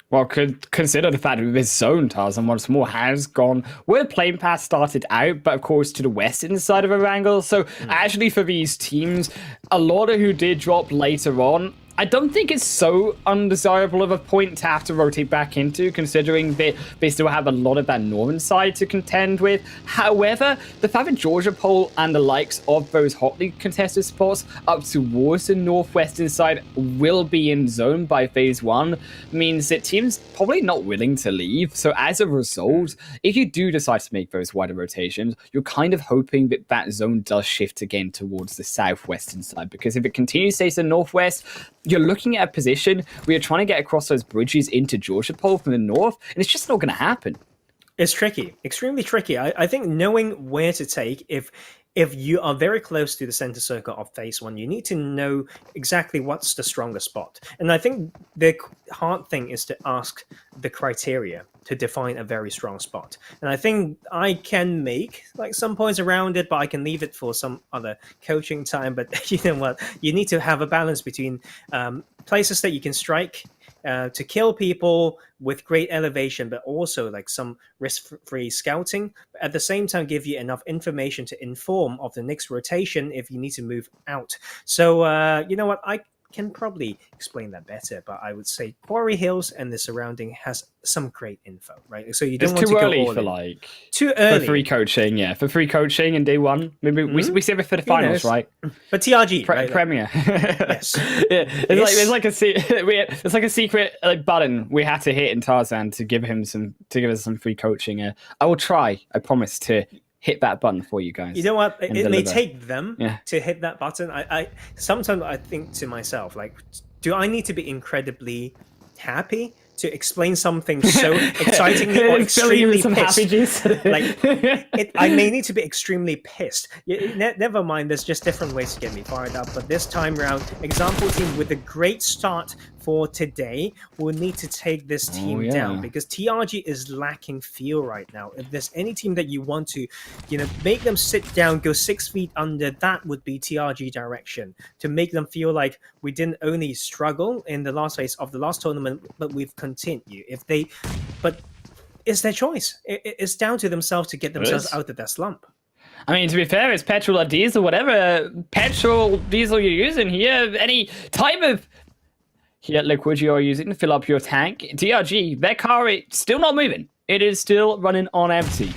Well, could consider the fact that this zone, Tarzan, once more has gone where the playing path started out, but of course to the western side of Erangel. So actually for these teams, a lot of who did drop later on, I don't think it's so undesirable of a point to have to rotate back into, considering that they still have a lot of that northern side to contend with. However, the fact that Georgia Pole and the likes of those hotly contested spots up towards the northwestern side will be in zone by phase 1 means that teams probably not willing to leave. So as a result, if you do decide to make those wider rotations, you're kind of hoping that that zone does shift again towards the southwestern side, because if it continues to stay to the northwest, you're looking at a position where you're trying to get across those bridges into Georgia Pole from the north, and it's just not going to happen. It's tricky, extremely tricky. I think knowing where to take, if you are very close to the center circle of phase 1, you need to know exactly what's the strongest spot. And I think the hard thing is to ask the criteria to define a very strong spot. And I think I can make some points around it, but I can leave it for some other coaching time. But you know what? You need to have a balance between places that you can strike to kill people with great elevation, but also like some risk-free scouting. But at the same time, give you enough information to inform of the next rotation if you need to move out. So you know what, I can probably explain that better, but I would say Quarry Hills and the surrounding has some great info, right? So you don't want to go all for in. Like too early for free coaching, for free coaching in day one. Maybe we save it for the finals, right? But TRG, right? Premier. Yes, it's like a secret like button we had to hit in Tarzan to give us some free coaching. I will try. I promise to hit that button for you guys. You know what? It deliver. may take them to hit that button. I sometimes I think to myself, like, do I need to be incredibly happy to explain something so excitingly or extremely pissed? I may need to be extremely pissed. Never mind, there's just different ways to get me fired up. But this time round, example team with a great start for today will need to take this team down, because TRG is lacking feel right now. If there's any team that you want to, make them sit down, go 6 feet under, that would be TRG direction, to make them feel like we didn't only struggle in the last phase of the last tournament, but we've continued. But it's their choice. It's down to themselves to get themselves out of that slump. I mean, to be fair, it's petrol or diesel, whatever petrol, diesel you're using here, any type of liquid you're using to fill up your tank. TRG, their car is still not moving. It is still running on empty.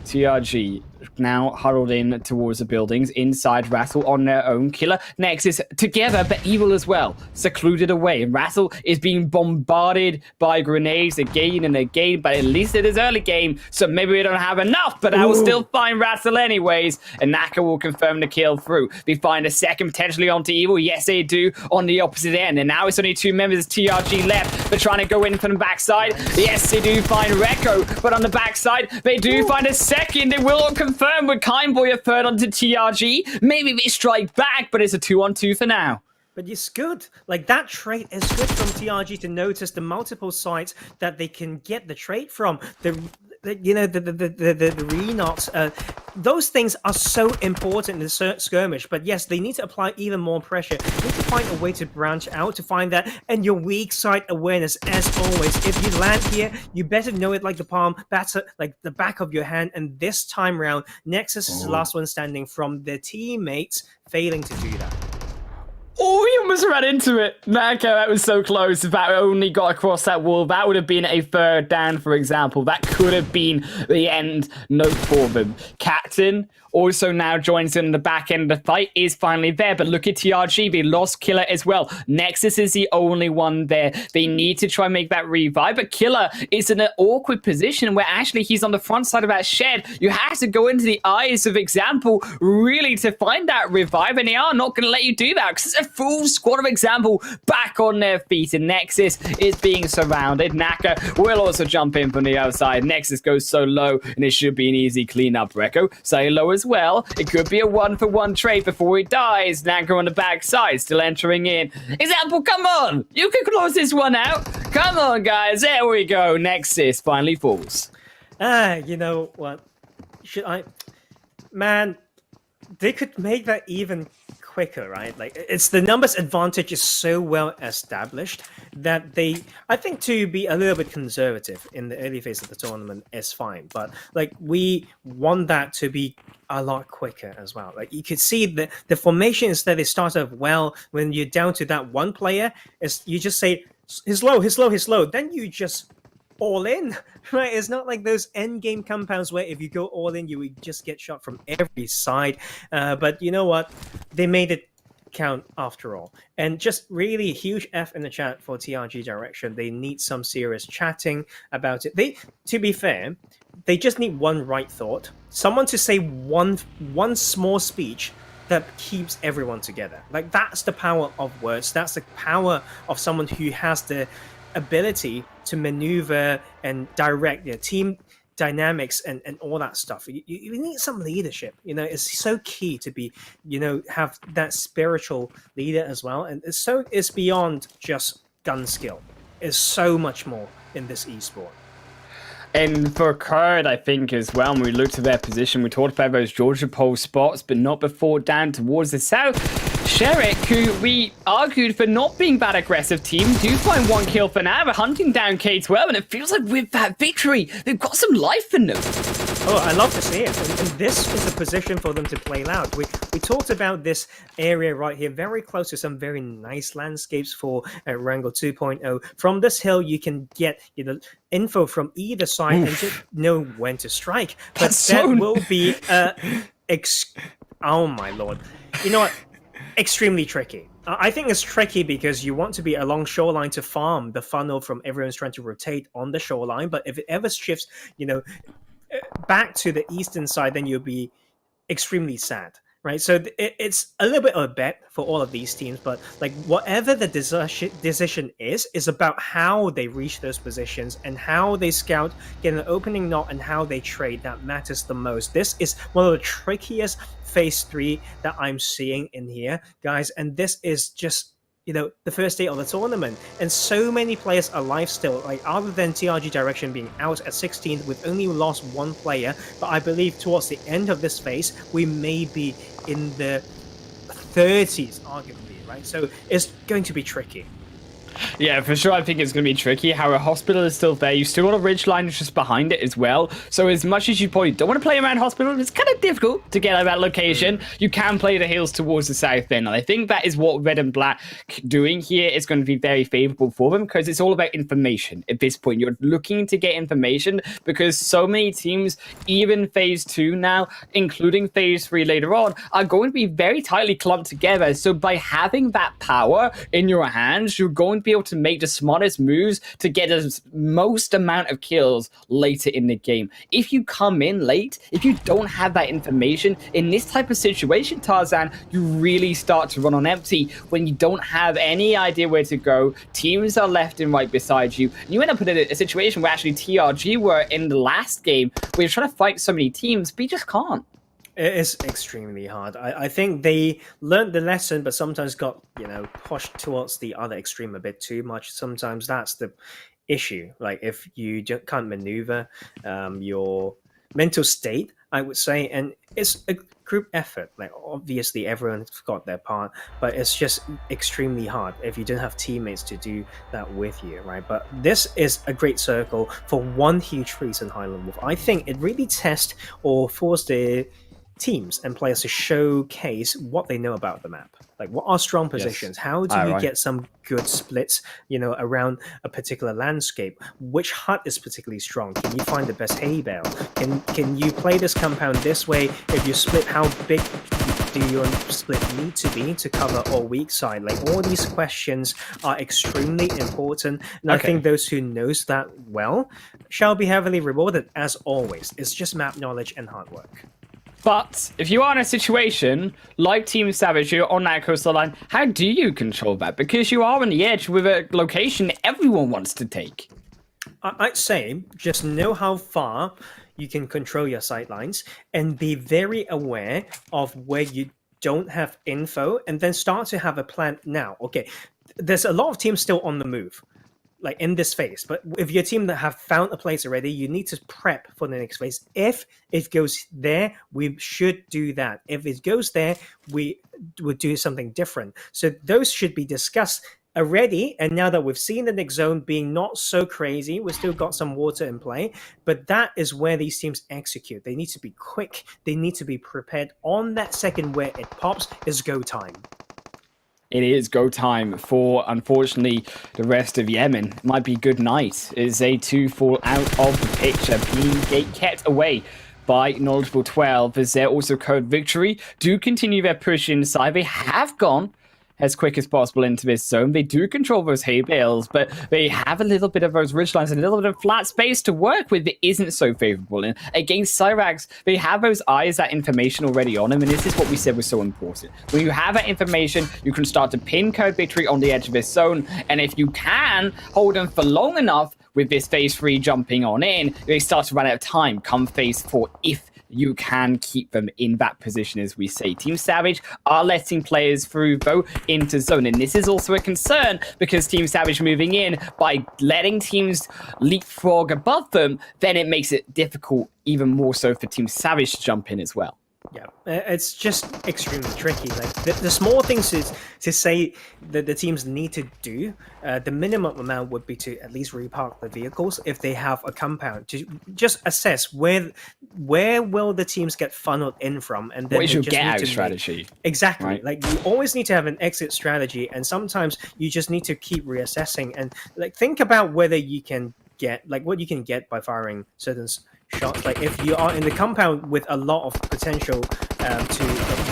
TRG now huddled in towards the buildings. Inside, Rattle on their own. Killer, Nexus together, but evil as well. Secluded away. And Rattle is being bombarded by grenades again and again, but at least it is early game, so maybe we don't have enough, but I will still find Rattle anyways. And Naka will confirm the kill through. We find a second potentially onto evil. Yes, they do on the opposite end. And now it's only 2 members of TRG left. They're trying to go in from the backside. Yes, they do find Rekko, but on the backside, they do find a second. They will confirm with Kindboy a third onto TRG. Maybe they strike back, but it's a 2-on-2 for now. But it's good. Like, that trait is good from TRG to notice the multiple sites that they can get the trait from. The Renox, those things are so important in the skirmish. But yes, they need to apply even more pressure. They need to find a way to branch out to find that. And your weak side awareness, as always. If you land here, you better know it like the palm, better like the back of your hand. And this time round, Nexus is the last one standing from their teammates failing to do that. Oh, he almost ran into it. Naka, that was so close. If that only got across that wall, that would have been a third down, for example. That could have been the end note for them. Captain also now joins in the back end of the fight, is finally there. But look at TRG, they lost Killer as well. Nexus is the only one there. They need to try and make that revive, but Killer is in an awkward position where actually he's on the front side of that shed. You have to go into the eyes of Example really to find that revive, and they are not going to let you do that because it's a full squad of Example back on their feet, and Nexus is being surrounded. Naka will also jump in from the outside. Nexus goes so low, and it should be an easy cleanup. Rekko staying low as well. It could be a 1-for-1 trade before he dies. Naka on the backside, still entering in. Example, come on! You can close this one out. Come on, guys. There we go. Nexus finally falls. You know what? Should I... Man, they could make that even quicker, right? Like, it's the numbers advantage is so well established that I think to be a little bit conservative in the early phase of the tournament is fine, but like we want that to be a lot quicker as well. Like, you could see the formations that they start off well when you're down to that one player, is you just say he's low, then you just all in, right? It's not like those end game compounds where if you go all in, you would just get shot from every side. But you know what? They made it count after all. And just really huge F in the chat for TRG direction. They need some serious chatting about it. To be fair, they just need one right thought. Someone to say one small speech that keeps everyone together. Like, that's the power of words. That's the power of someone who has the ability to maneuver and direct their team dynamics and all that stuff. You need some leadership. It's so key to be, have that spiritual leader as well. And it's beyond just gun skill. It's so much more in this esport. And for Kurd, I think as well, when we looked at their position, we talked about those Georgia pole spots, but not before down towards the south. Sherrick, who we argued for not being that aggressive team, do find 1 kill for now. They're hunting down K12, and it feels like with that victory, they've got some life in them. Oh, I love to see it. And this is a position for them to play loud. We talked about this area right here, very close to some very nice landscapes for Erangel 2.0. From this hill, you can get info from either side and just know when to strike. But that will be oh my lord. You know what? Extremely tricky. I think it's tricky because you want to be along shoreline to farm the funnel from everyone's trying to rotate on the shoreline. But if it ever shifts, back to the eastern side, then you'll be extremely sad, right? So it's a little bit of a bet for all of these teams, but like whatever the decision is about how they reach those positions and how they scout, get an opening knot, and how they trade that matters the most. This is one of the trickiest phase 3 that I'm seeing in here, guys, and this is just the first day of the tournament, and so many players alive still, like other than TRG Direction being out at 16th, we've only lost 1 player, but I believe towards the end of this phase, we may be in the 30s, arguably, right? So it's going to be tricky. Yeah, for sure. I think it's going to be tricky. How a hospital is still there. You still got a ridge line just behind it as well. So as much as you probably don't want to play around hospital, it's kind of difficult to get at that location. You can play the hills towards the south end. And I think that is what Red and Black doing here is going to be very favorable for them, because it's all about information at this point. You're looking to get information because so many teams, even phase 2 now, including phase 3 later on, are going to be very tightly clumped together. So by having that power in your hands, you're going to be able to make the smartest moves to get the most amount of kills later in the game. If you come in late, if you don't have that information in this type of situation, Tarzan, you really start to run on empty when you don't have any idea where to go. Teams are left and right beside you. And you end up in a situation where actually TRG were in the last game where you're trying to fight so many teams, but you just can't. It is extremely hard. I think they learned the lesson, but sometimes got, pushed towards the other extreme a bit too much. Sometimes that's the issue. Like if you just can't maneuver your mental state, I would say, and it's a group effort. Like obviously everyone's got their part, but it's just extremely hard if you don't have teammates to do that with you, right? But this is a great circle for one huge reason, Highland Wolf. I think it really tests or forced the teams and players to showcase what they know about the map. Like what are strong positions? Yes. How do you get some good splits, around a particular landscape? Which hut is particularly strong? Can you find the best hay bale? Can you play this compound this way? If you split, how big do your split need to be to cover all weak side? Like all these questions are extremely important, and I think those who knows that well shall be heavily rewarded as always. It's just map knowledge and hard work. But if you are in a situation like Team Savage, you're on that coastal line, how do you control that? Because you are on the edge with a location everyone wants to take. I'd say just know how far you can control your sightlines and be very aware of where you don't have info, and then start to have a plan now. Okay, there's a lot of teams still on the move, like in this phase, but if your team that have found a place already, you need to prep for the next phase. If it goes there, we should do that. If it goes there, we would do something different. So those should be discussed already. And now that we've seen the next zone being not so crazy, we've still got some water in play, but that is where these teams execute. They need to be quick. They need to be prepared on that second where it pops is go time. It is go time for, unfortunately, the rest of Yemen. It might be good night as they too fall out of the picture, being kept away by Knowledgeable 12 as their also code victory do continue their push inside. They have gone as quick as possible into this zone. They do control those hay bales, but they have a little bit of those ridgelines and a little bit of flat space to work with that isn't so favorable. And against Cyrax, they have those eyes, that information already on them, and this is what we said was so important. When you have that information, you can start to pin code victory on the edge of this zone, and if you can hold them for long enough with this phase 3 jumping on in, they start to run out of time come phase 4 if you can keep them in that position, as we say. Team Savage are letting players through, though, into zone. And this is also a concern because Team Savage moving in, by letting teams leapfrog above them, then it makes it difficult, even more so, for Team Savage to jump in as well. Yeah, it's just extremely tricky. Like the small things to say that the teams need to do, the minimum amount would be to at least repark the vehicles if they have a compound to just assess where will the teams get funneled in from, and then What is they your just get need out to strategy? exactly. Right? Like you always need to have an exit strategy, and sometimes you just need to keep reassessing and like think about whether you can get like what you can get by firing certain shots. Like if you are in the compound with a lot of potential to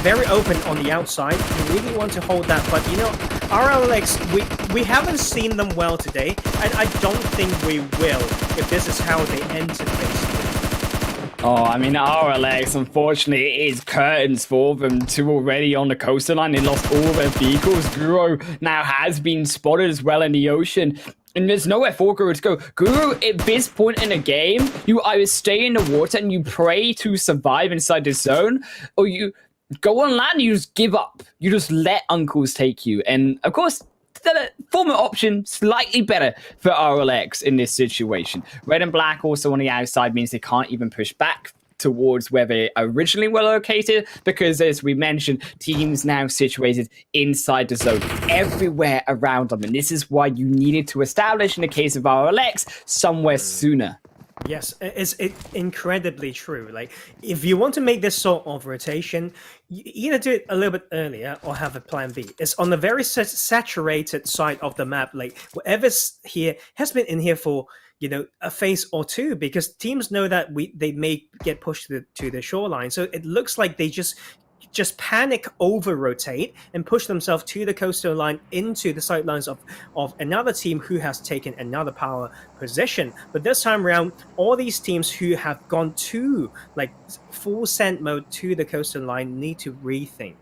very open on the outside, you really want to hold that. But you know, RLX, we haven't seen them well today, and I don't think we will if this is how they enter phase 3. Oh, I mean, RLX, unfortunately, it is curtains for them. Two already on the coastline. They lost all their vehicles. Guru now has been spotted as well in the ocean. And there's nowhere for Guru to go. Guru, at this point in the game, you either stay in the water and you pray to survive inside the zone, or you go on land and you just give up. You just let uncles take you. And, of course, the former option slightly better for RLX in this situation. Red and black also on the outside means they can't even push back towards where they originally were located, because as we mentioned, teams now situated inside the zone everywhere around them, and this is why you needed to establish, in the case of RLX, somewhere sooner. Yes, it's incredibly true. Like, if you want to make this sort of rotation, you either do it a little bit earlier or have a plan B. It's on the very saturated side of the map. Like, whatever's here has been in here for, you know, a phase or two, because teams know that they may get pushed to the shoreline. So it looks like they just panic over rotate and push themselves to the coastal line into the sightlines of another team who has taken another power position. But this time around, all these teams who have gone to like full send mode to the coastal line need to rethink.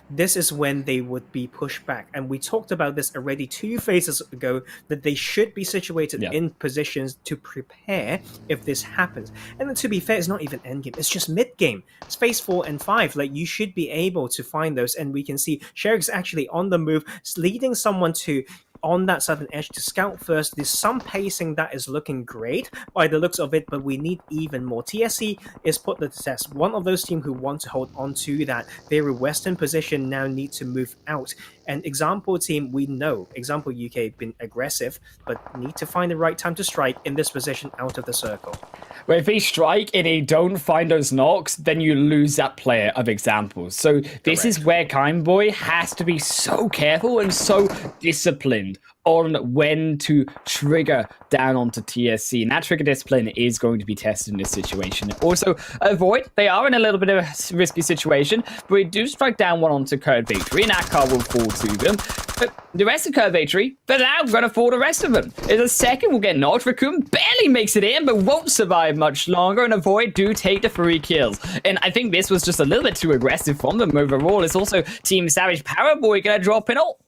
This is when they would be pushed back. And we talked about this already 2 phases ago, that they should be situated in positions to prepare if this happens. And then, to be fair, it's not even endgame, it's just mid-game. It's phase 4 and 5. Like, you should be able to find those. And we can see Sherrick's actually on the move, leading someone to on that southern edge to scout first. There's some pacing that is looking great by the looks of it, but we need even more. TSC is put to the test. One of those teams who want to hold on to that very western position now need to move out. And Example team, we know, Example UK been aggressive, but need to find the right time to strike in this position out of the circle. Well, if they strike and they don't find those knocks, then you lose that player of Examples. So this is where Kindboy has to be so careful and so disciplined on when to trigger down onto TSC. And that trigger discipline is going to be tested in this situation. Also, Avoid, they are in a little bit of a risky situation, but we do strike down one onto Curd Victory, and that car will fall to them. But the rest of Curd Victory, they're now going to fall the rest of them. The second will get knocked. Raccoon barely makes it in, but won't survive much longer, and Avoid do take the 3 kills. And I think this was just a little bit too aggressive from them overall. It's also Team Savage Powerboy going to drop in all.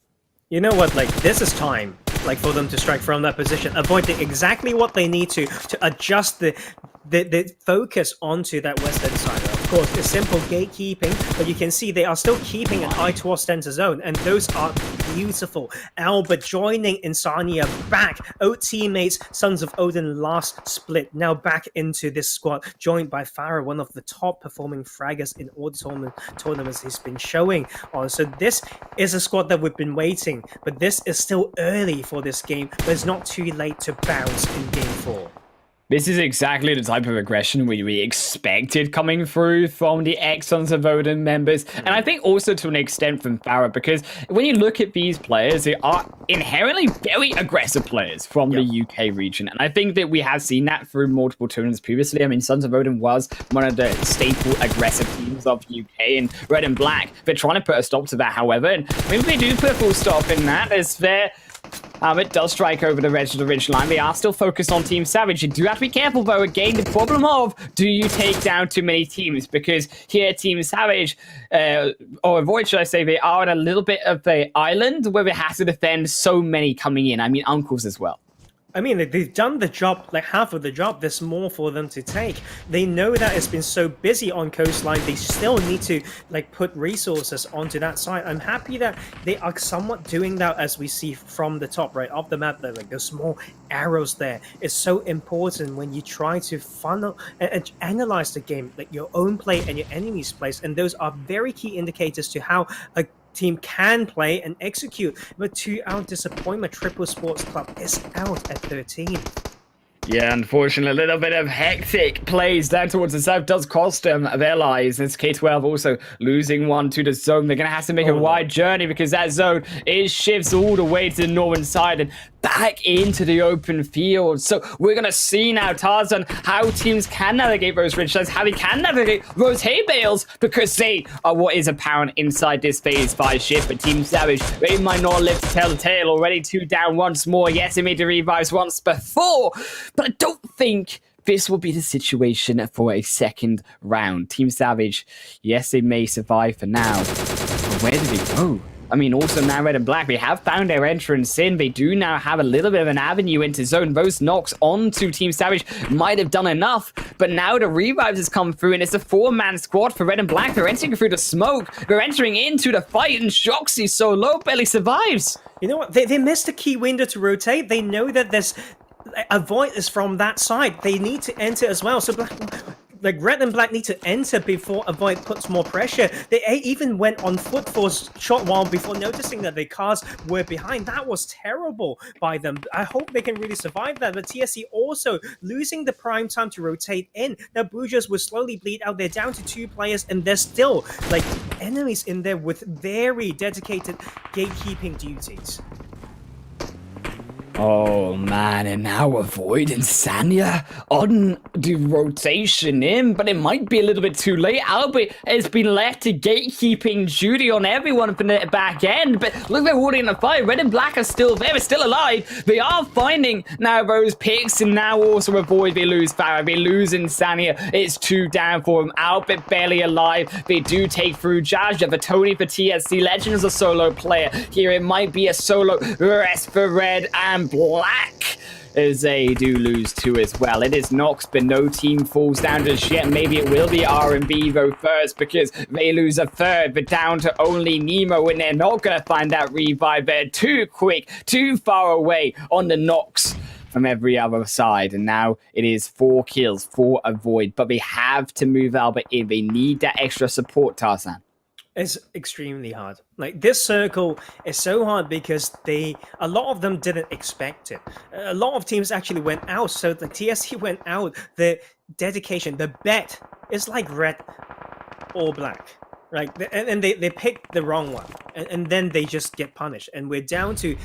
You know what, like, this is time, like, for them to strike from that position, avoiding exactly what they need to adjust the focus onto that western side. Of course, it's simple gatekeeping, but you can see they are still keeping an eye towards center zone, and those are beautiful. Albert joining Insania back. Old teammates, Sons of Odin last split, now back into this squad, joined by Farah, one of the top performing fraggers in all the tournaments he's been showing on. So this is a squad that we've been waiting, but this is still early for this game, but it's not too late to bounce in game 4. This is exactly the type of aggression we expected coming through from the ex-Sons of Odin members. And I think also to an extent from Farah, because when you look at these players, they are inherently very aggressive players from the UK region. And I think that we have seen that through multiple tournaments previously. I mean, Sons of Odin was one of the staple aggressive teams of UK, and Red and Black, they're trying to put a stop to that, however. And maybe they do put a full stop in that, as they're it does strike over the edge of the ridge line. They are still focused on Team Savage. You do have to be careful, though. Again, the problem of, do you take down too many teams? Because here, Team Savage, or Avoid, should I say, they are on a little bit of the island where they have to defend so many coming in. I mean, uncles as well. I mean, they've done the job, like half of the job. There's more for them to take. They know that it's been so busy on coastline. They still need to like put resources onto that side. I'm happy that they are somewhat doing that, as we see from the top right of the map. That like those small arrows there is so important when you try to funnel and analyze the game, like your own play and your enemy's plays. And those are very key indicators to how a team can play and execute. But to our disappointment, Triple Sports Club is out at 13. Yeah, unfortunately, a little bit of hectic plays down towards the south does cost them their lives. It's K12 also losing one to the zone. They're going to have to make a wide journey because that zone shifts all the way to the northern side and back into the open field. So we're going to see now, Tarzan, how teams can navigate those ridge lines, how they can navigate those hay bales, because they are what is apparent inside this phase 5 shift. But Team Savage, they might not live to tell the tale. Already 2 down once more. Yes, they made the revives once before, but I don't think this will be the situation for a second round. Team Savage, yes, they may survive for now, but where do they go? I mean, also now Red and Black, they have found their entrance in. They do now have a little bit of an avenue into zone. Those knocks onto Team Savage might have done enough, but now the revives has come through, and it's a 4-man squad for Red and Black. They're entering through the smoke. They're entering into the fight, and Shoxy solo barely survives. You know what? They missed a key window to rotate. They know that there's a void is from that side. They need to enter as well. So like Red and Black need to enter before a void puts more pressure. They even went on foot for a short while before noticing that their cars were behind. That was terrible by them. I hope they can really survive that. But TSC also losing the prime time to rotate in. Now Bougers will slowly bleed out. They're down to 2 players, and there's still like enemies in there with very dedicated gatekeeping duties. Oh man, and now Avoid and Sanya on the rotation in, but it might be a little bit too late. Albert has been left to gatekeeping duty on everyone from the back end, but look, they're holding the fight. Red and Black are still there, they're still alive. They are finding now those picks, and now also Avoid, they lose Farah, they lose Insania. It's 2 down for them. Albert barely alive. They do take through Jaja, the Tony for TSC. Legend is a solo player. Here it might be a solo rest for Red and Black, as they do lose 2 as well. It is Nox, but no team falls down just yet. Maybe it will be R&B though first, because they lose a 3rd, but down to only Nemo, and they're not going to find that revive. They're too quick, too far away on the Nox from every other side, and now it is 4 kills for Avoid, but they have to move Albert in. They need that extra support, Tarzan. It's extremely hard. Like this circle is so hard because a lot of them didn't expect it. A lot of teams actually went out. So the TSC went out. The dedication, the bet is like Red or Black, right? And they picked the wrong one, and then they just get punished. And we're down to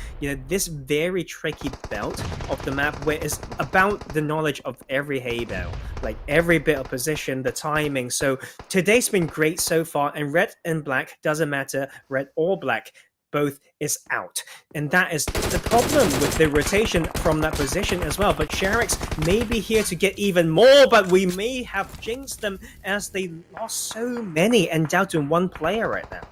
this very tricky belt of the map where it's about the knowledge of every hay bale, like every bit of position, the timing. So today's been great so far, and Red and Black, doesn't matter, Red or Black, both is out. And that is the problem with the rotation from that position as well. But Sharix may be here to get even more, but we may have jinxed them as they lost so many and down to 1 player right now.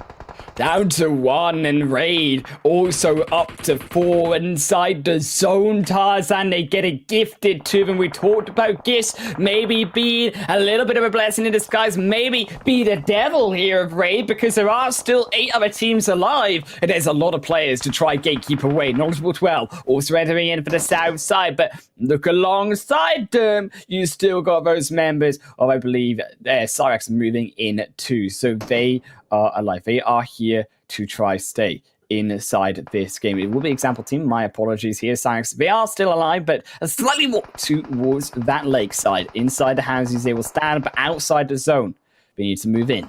Down to 1, and Raid also up to 4 inside the zone. Tarzan, they get it gifted to them. We talked about gifts maybe being a little bit of a blessing in disguise, maybe be the devil here of Raid, because there are still 8 other teams alive, and there's a lot of players to try gatekeep away. Knowledgeable 12 also entering in for the south side, but look alongside them, you still got those members of, I believe, Cyrex moving in too, so they are alive. They are here to try stay inside this game. It will be example team. My apologies here, Cyrex. They are still alive, but slightly more towards that lakeside. Inside the houses, they will stand, but outside the zone, they need to move in.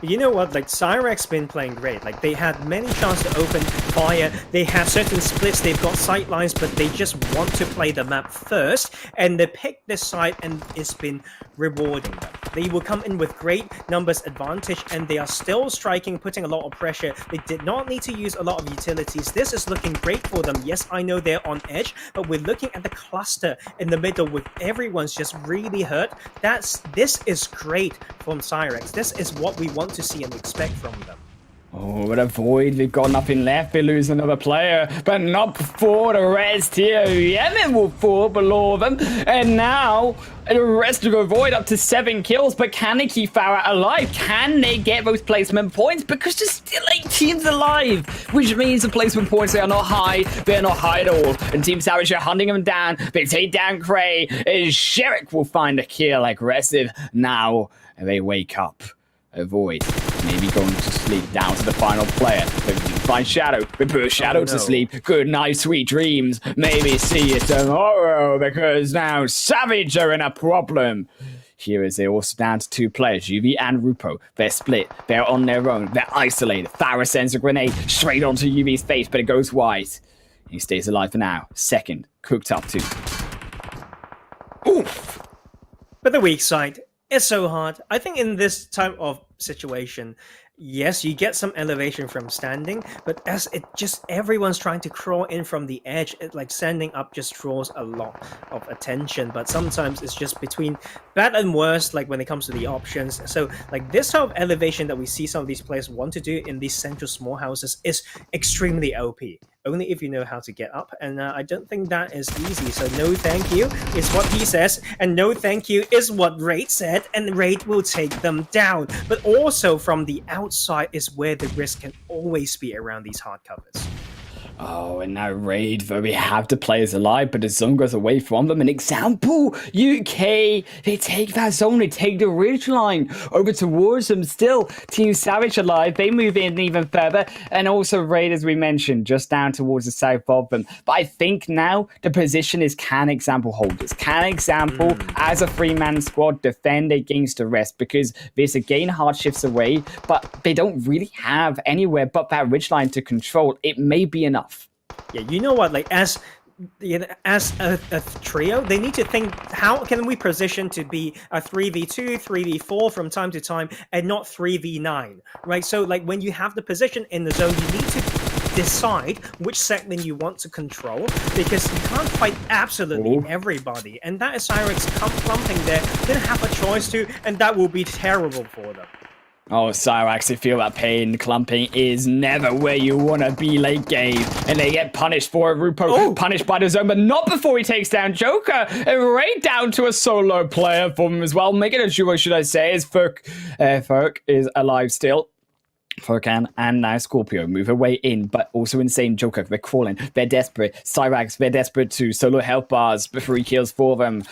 You know what, like Cyrex been playing great. Like they had many chances to open fire. They have certain splits, they've got sight lines, but they just want to play the map first, and they pick this side, and it's been rewarding them. They will come in with great numbers advantage, and they are still striking, putting a lot of pressure. They did not need to use a lot of utilities. This is looking great for them. Yes, I know they're on edge, but we're looking at the cluster in the middle with everyone's just really hurt. This is great from Cyrex. This is what we want to see and expect from them. Oh, but a Void, they've got nothing left. They lose another player, but not before the rest here. Yemen will fall below them, and now the rest of the Void up to 7 kills. But can they keep Farah alive? Can they get those placement points? Because there's still 8 teams alive, which means the placement points, they are not high. They're not high at all. And Team Savage are hunting them down. They take down Cray, and Sherrick will find a kill. Aggressive now, and they wake up. Avoid maybe going to sleep down to the final player. But we find Shadow. We put Shadow to sleep. Good night, sweet dreams. Maybe see you tomorrow, because now Savage are in a problem. Here is they also down to 2 players, UV and Rupo. They're split. They're on their own. They're isolated. Farah sends a grenade straight onto UV's face, but it goes wide. He stays alive for now. Second, cooked up too. Oof! But the weak side, it's so hard. I think in this type of situation, yes, you get some elevation from standing, but as it just everyone's trying to crawl in from the edge, it like standing up just draws a lot of attention. But sometimes it's just between bad and worse, like when it comes to the options. So like this type of elevation that we see some of these players want to do in these central small houses is extremely OP. Only if you know how to get up, and I don't think that is easy. So no thank you is what he says, and no thank you is what Raid said, and Raid will take them down. But also from the outside is where the risk can always be around these hard covers. Oh, and now Raid, though we have the players alive, but the zone goes away from them. An example, UK, they take that zone, they take the ridge line over towards them. Still, Team Savage alive, they move in even further. And also Raid, as we mentioned, just down towards the south of them. But I think now the position is can example holders. Can example, as a 3-man squad, defend against the rest, because there's again hard shifts away, but they don't really have anywhere but that ridge line to control. It may be enough. Yeah, you know what? Like as a trio, they need to think, how can we position to be a 3v2, 3v4 from time to time, and not 3v9, right? So like when you have the position in the zone, you need to decide which segment you want to control, because you can't fight absolutely everybody, and that is Cyrix clumping there. They don't have a choice to, and that will be terrible for them. Oh, Cyrax, they feel that pain. Clumping is never where you want to be late game. And they get punished for it. Rupo punished by the zone, but not before he takes down Joker. And right down to a solo player for him as well. Making a duo, should I say, is Ferk. Ferk is alive still. Furkan and now Scorpio move away in, but also insane Joker. They're crawling. They're desperate. Cyrax, they're desperate too. Solo health bars, 3 kills for them.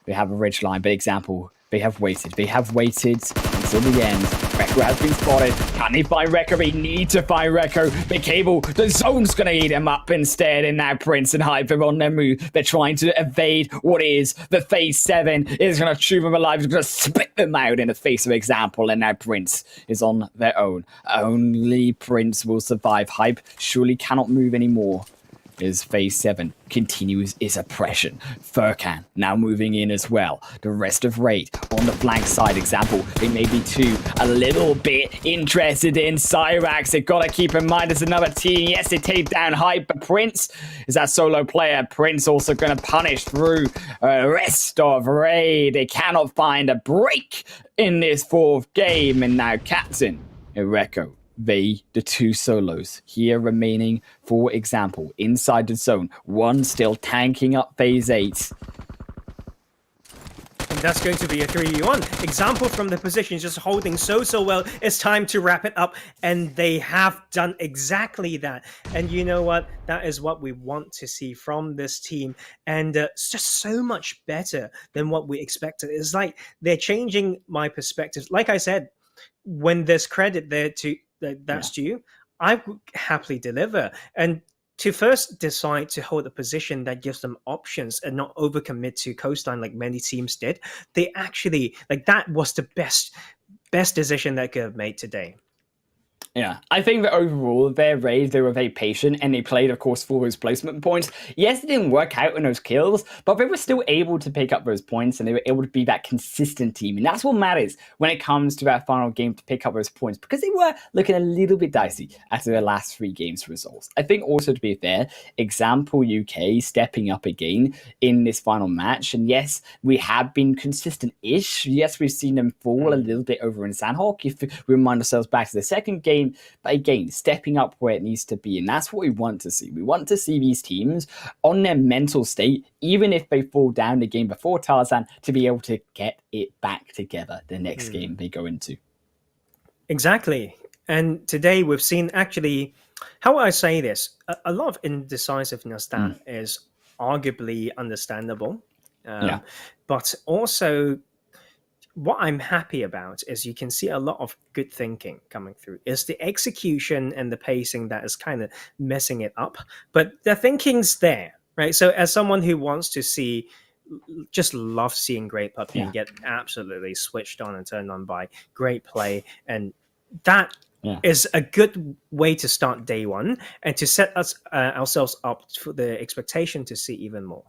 They have a ridge line, but example, they have waited. They have waited until the end. Rekko has been spotted. Can they find Rekko? They need to find Rekko. The cable, the zone's going to eat him up instead. And now Prince and Hype are on their move. They're trying to evade what is the phase 7. Is going to chew them alive. It's going to spit them out in the face of example. And now Prince is on their own. Only Prince will survive. Hype surely cannot move anymore. As phase 7 continues its oppression. Furkan now moving in as well. The rest of Raid on the flank side. Example, they may be too a little bit interested in Cyrax. They've got to keep in mind there's another team. Yes, they take down Hype, but Prince is that solo player. Prince also going to punish through the rest of Raid. They cannot find a break in this 4th game. And now Captain Rekko. The 2 solos here remaining, for example, inside the zone. One still tanking up phase 8. And that's going to be a 3v1. Example from the position, just holding so well. It's time to wrap it up. And they have done exactly that. And you know what? That is what we want to see from this team. And it's just so much better than what we expected. It's like they're changing my perspective. Like I said, when there's credit there to that's due, I would happily deliver. And to first decide to hold a position that gives them options and not overcommit to coastline like many teams did, they actually, like, that was the best decision they could have made today. Yeah, I think that overall, their Raid, they were very patient, and they played, of course, for those placement points. Yes, it didn't work out in those kills, but they were still able to pick up those points, and they were able to be that consistent team. And that's what matters when it comes to that final game, to pick up those points, because they were looking a little bit dicey after their last 3 games results. I think also, to be fair, example UK stepping up again in this final match. And yes, we have been consistent-ish. Yes, we've seen them fall a little bit over in Sanhok. If we remind ourselves back to the second game, game, but again, stepping up where it needs to be. And that's what we want to see. We want to see these teams on their mental state, even if they fall down the game before Tarzan, to be able to get it back together the next game they go into. Exactly. And today we've seen actually, how would I say this? A lot of indecisiveness that is arguably understandable. But also, what I'm happy about is you can see a lot of good thinking coming through. It's the execution and the pacing that is kind of messing it up. But the thinking's there, right? So as someone who wants to see, just love seeing great Pubg and get absolutely switched on and turned on by great play, and that is a good way to start day one and to set us ourselves up for the expectation to see even more.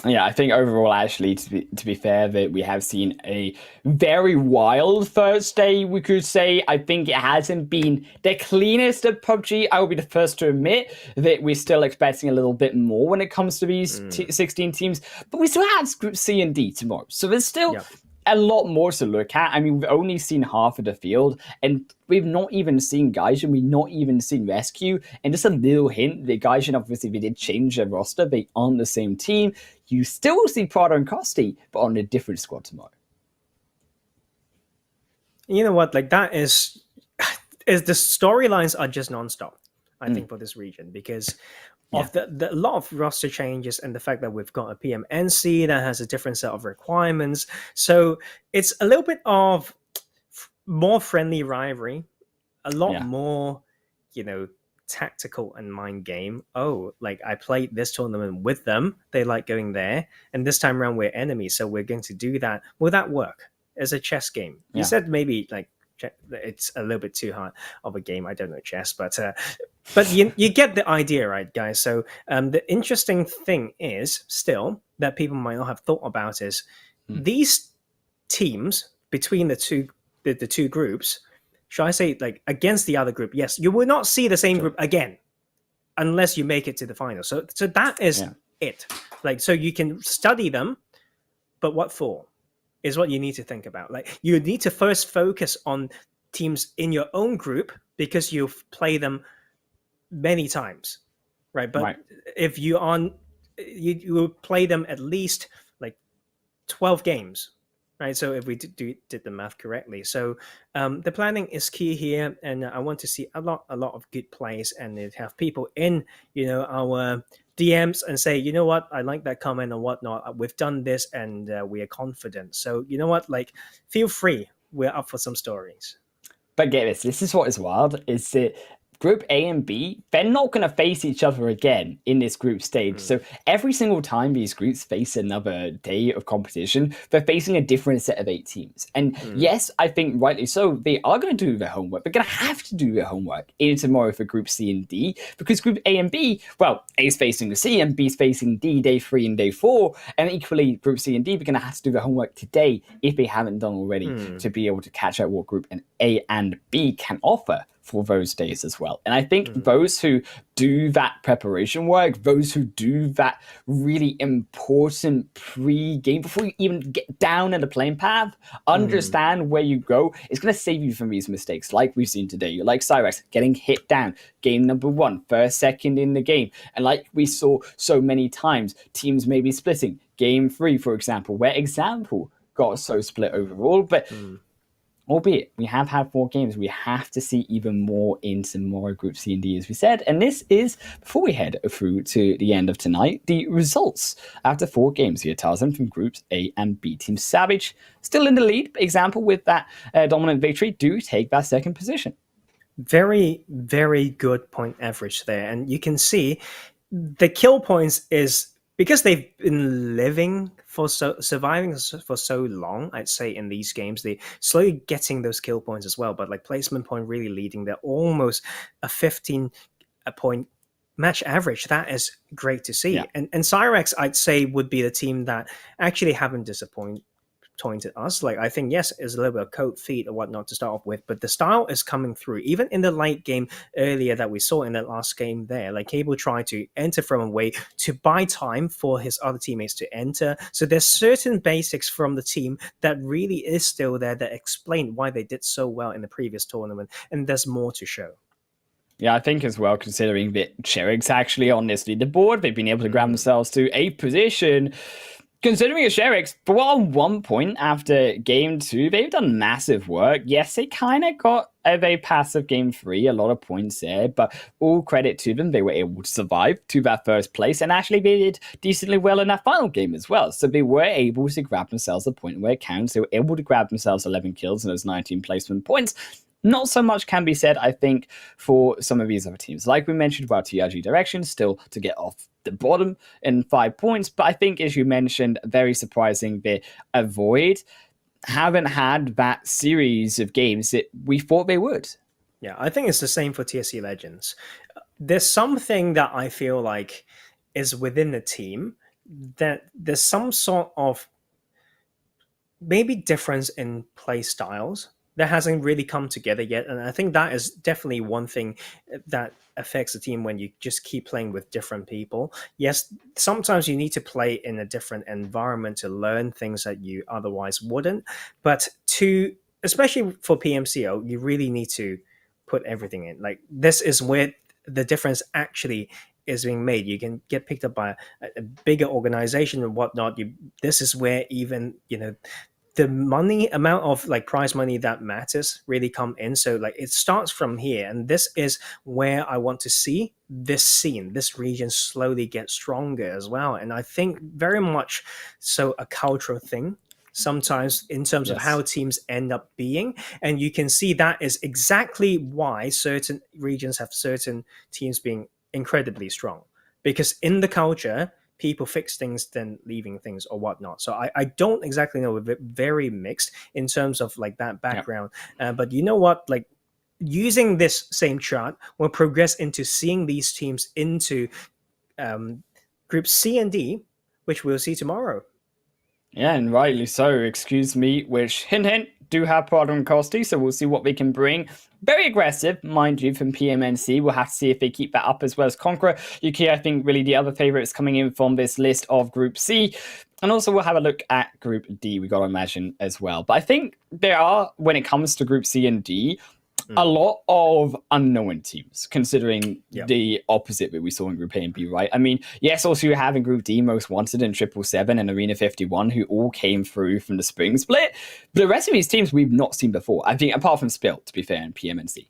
Yeah, I think overall, actually, to be fair, that we have seen a very wild first day, we could say. I think it hasn't been the cleanest of Pubg. I will be the first to admit that we're still expecting a little bit more when it comes to these 16 teams. But we still have Group C and D tomorrow. So there's still a lot more to look at. I mean, we've only seen half of the field, and we've not even seen Gaijin, we've not even seen Rescue. And just a little hint that Gaijin, obviously, they did change their roster. They aren't the same team. You still see Prado and Costi, but on a different squad tomorrow. You know what? Like, that is the storylines are just nonstop, I think, for this region, because of the lot of roster changes and the fact that we've got a PMNC that has a different set of requirements. So it's a little bit of more friendly rivalry, a lot more, tactical and mind game. Oh, like, I played this tournament with them. They like going there. And this time around, we're enemies. So we're going to do that. Will that work as a chess game? You said maybe like it's a little bit too hard of a game. I don't know chess, but you get the idea, right, guys? So the interesting thing is still that people might not have thought about is these teams between the two groups. Should I say, like, against the other group? Yes, you will not see the same group again unless you make it to the final. So that is it. Like, so you can study them, but what for is what you need to think about. Like, you need to first focus on teams in your own group because you've played them many times, right? But if you will play them at least like 12 games. Right, so if we did the math correctly, so the planning is key here, and I want to see a lot of good plays, and have people in our DMs and say, you know what, I like that comment and whatnot. We've done this, and we are confident. So you know what, like, feel free. We're up for some stories. But get this. This is what is wild. Is that Group A and B, they're not going to face each other again in this group stage. So every single time these groups face another day of competition, they're facing a different set of 8 teams. And yes, I think rightly so, they are going to do their homework. They're going to have to do their homework in tomorrow for Group C and D, because Group A and B, well, A is facing C and B is facing D day 3 and day 4. And equally, Group C and D, they're going to have to do their homework today if they haven't done already to be able to catch up what Group A and B can offer for those days as well. And I think those who do that preparation work, those who do that really important pre-game, before you even get down in the playing path, understand where you go, it's going to save you from these mistakes like we've seen today. Like Cyrex getting hit down, game number 1, first, second in the game. And like we saw so many times, teams may be splitting. Game 3, for example, where Example got so split overall, but albeit we have had 4 games, we have to see even more in tomorrow Group C and D, as we said. And this is, before we head through to the end of tonight, the results after 4 games here. Tarzan from Groups A and B. Team Savage still in the lead. Example, with that dominant victory, do take that second position. Very, very good point average there. And you can see the kill points is because they've been surviving for so long. I'd say in these games, they slowly getting those kill points as well. But like placement point really leading, they're almost a 15 point match average. That is great to see. And Cyrex, I'd say, would be the team that actually haven't disappointed taunted us. Like, I think, yes, it's a little bit of cold feet or whatnot to start off with, but the style is coming through. Even in the late game earlier that we saw in that last game there, like Cable tried to enter from away to buy time for his other teammates to enter. So there's certain basics from the team that really is still there that explain why they did so well in the previous tournament, and there's more to show. Yeah, I think as well, considering that Sherrick's actually on this leaderboard, they've been able to grab themselves to 8th position. Considering it's Sherrick's, but on 1 point after game 2, they've done massive work. Yes, they kind of got a very passive game 3, a lot of points there, but all credit to them, they were able to survive to that first place, and actually they did decently well in that final game as well. So they were able to grab themselves a point where it counts. They were able to grab themselves 11 kills and those 19 placement points. Not so much can be said, I think, for some of these other teams. Like we mentioned about TRG Direction, still to get off the bottom in 5 points. But I think, as you mentioned, very surprising that Avoid haven't had that series of games that we thought they would. Yeah, I think it's the same for TSC Legends. There's something that I feel like is within the team, that there's some sort of maybe difference in play styles that hasn't really come together yet. And I think that is definitely one thing that affects the team when you just keep playing with different people. Yes, sometimes you need to play in a different environment to learn things that you otherwise wouldn't. But especially for PMCO, you really need to put everything in. Like, this is where the difference actually is being made. You can get picked up by a bigger organization and whatnot. This is where even, the money amount of like prize money that matters really come in. So like, it starts from here, and this is where I want to see this region slowly get stronger as well. And I think very much so a cultural thing sometimes in terms of how teams end up being. And you can see that is exactly why certain regions have certain teams being incredibly strong, because in the culture, people fix things than leaving things or whatnot. So I don't exactly know. We're very mixed in terms of like that background. But you know what? Like, using this same chart, we'll progress into seeing these teams into group C and D, which we'll see tomorrow. Yeah, and rightly so. Excuse me, which, hint, hint, do have Prado and Costi, so we'll see what they can bring. Very aggressive, mind you, from PMNC. We'll have to see if they keep that up, as well as Conqueror. UK, I think, really the other favourites coming in from this list of Group C. And also we'll have a look at Group D, we got to imagine, as well. But I think there are, when it comes to Group C and D, a lot of unknown teams, considering the opposite that we saw in Group A and B, right? I mean, yes, also you have in Group D Most Wanted and 777 and Arena 51, who all came through from the spring split. But the rest of these teams we've not seen before, I think, apart from Spilt, to be fair, and PMNC.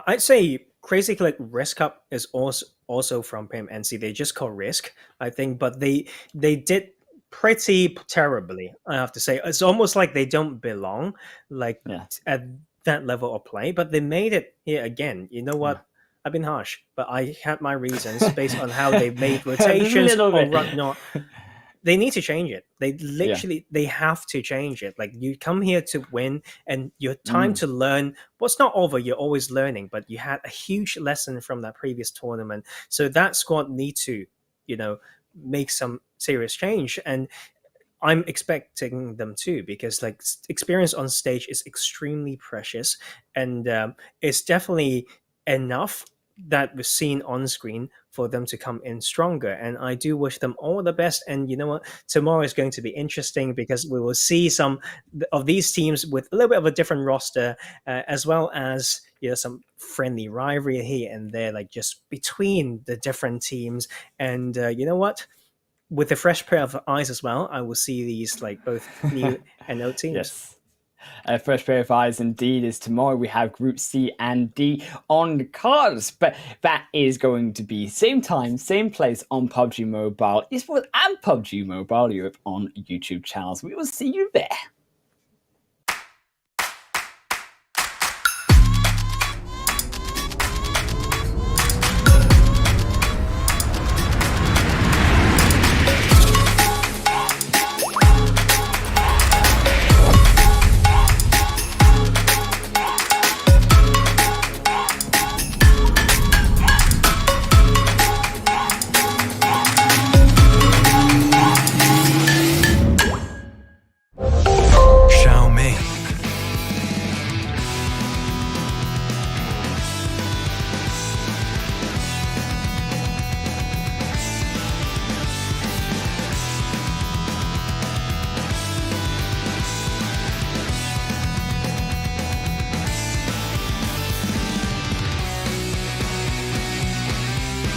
I'd say Crazy Click Risk Up is also from PMNC. They just call Risk, I think, but they did pretty terribly, I have to say. It's almost like they don't belong, like at that level of play, but they made it here again. You know what? I've been harsh, but I had my reasons based on how they made rotations or whatnot. They need to change it. They literally, they have to change it. Like, you come here to win, and your time to learn, what's not over, you're always learning, but you had a huge lesson from that previous tournament. So that squad need to, make some serious change. And I'm expecting them to, because like, experience on stage is extremely precious, and it's definitely enough that was seen on screen for them to come in stronger. And I do wish them all the best. And you know what? Tomorrow is going to be interesting, because we will see some of these teams with a little bit of a different roster, as well as some friendly rivalry here and there, like just between the different teams. And you know what? With a fresh pair of eyes as well, I will see these like both new and old teams. Yes. A fresh pair of eyes indeed, is tomorrow. We have Group C and D on the cards, but that is going to be same time, same place on PUBG Mobile Esports and PUBG Mobile Europe on YouTube channels. We will see you there.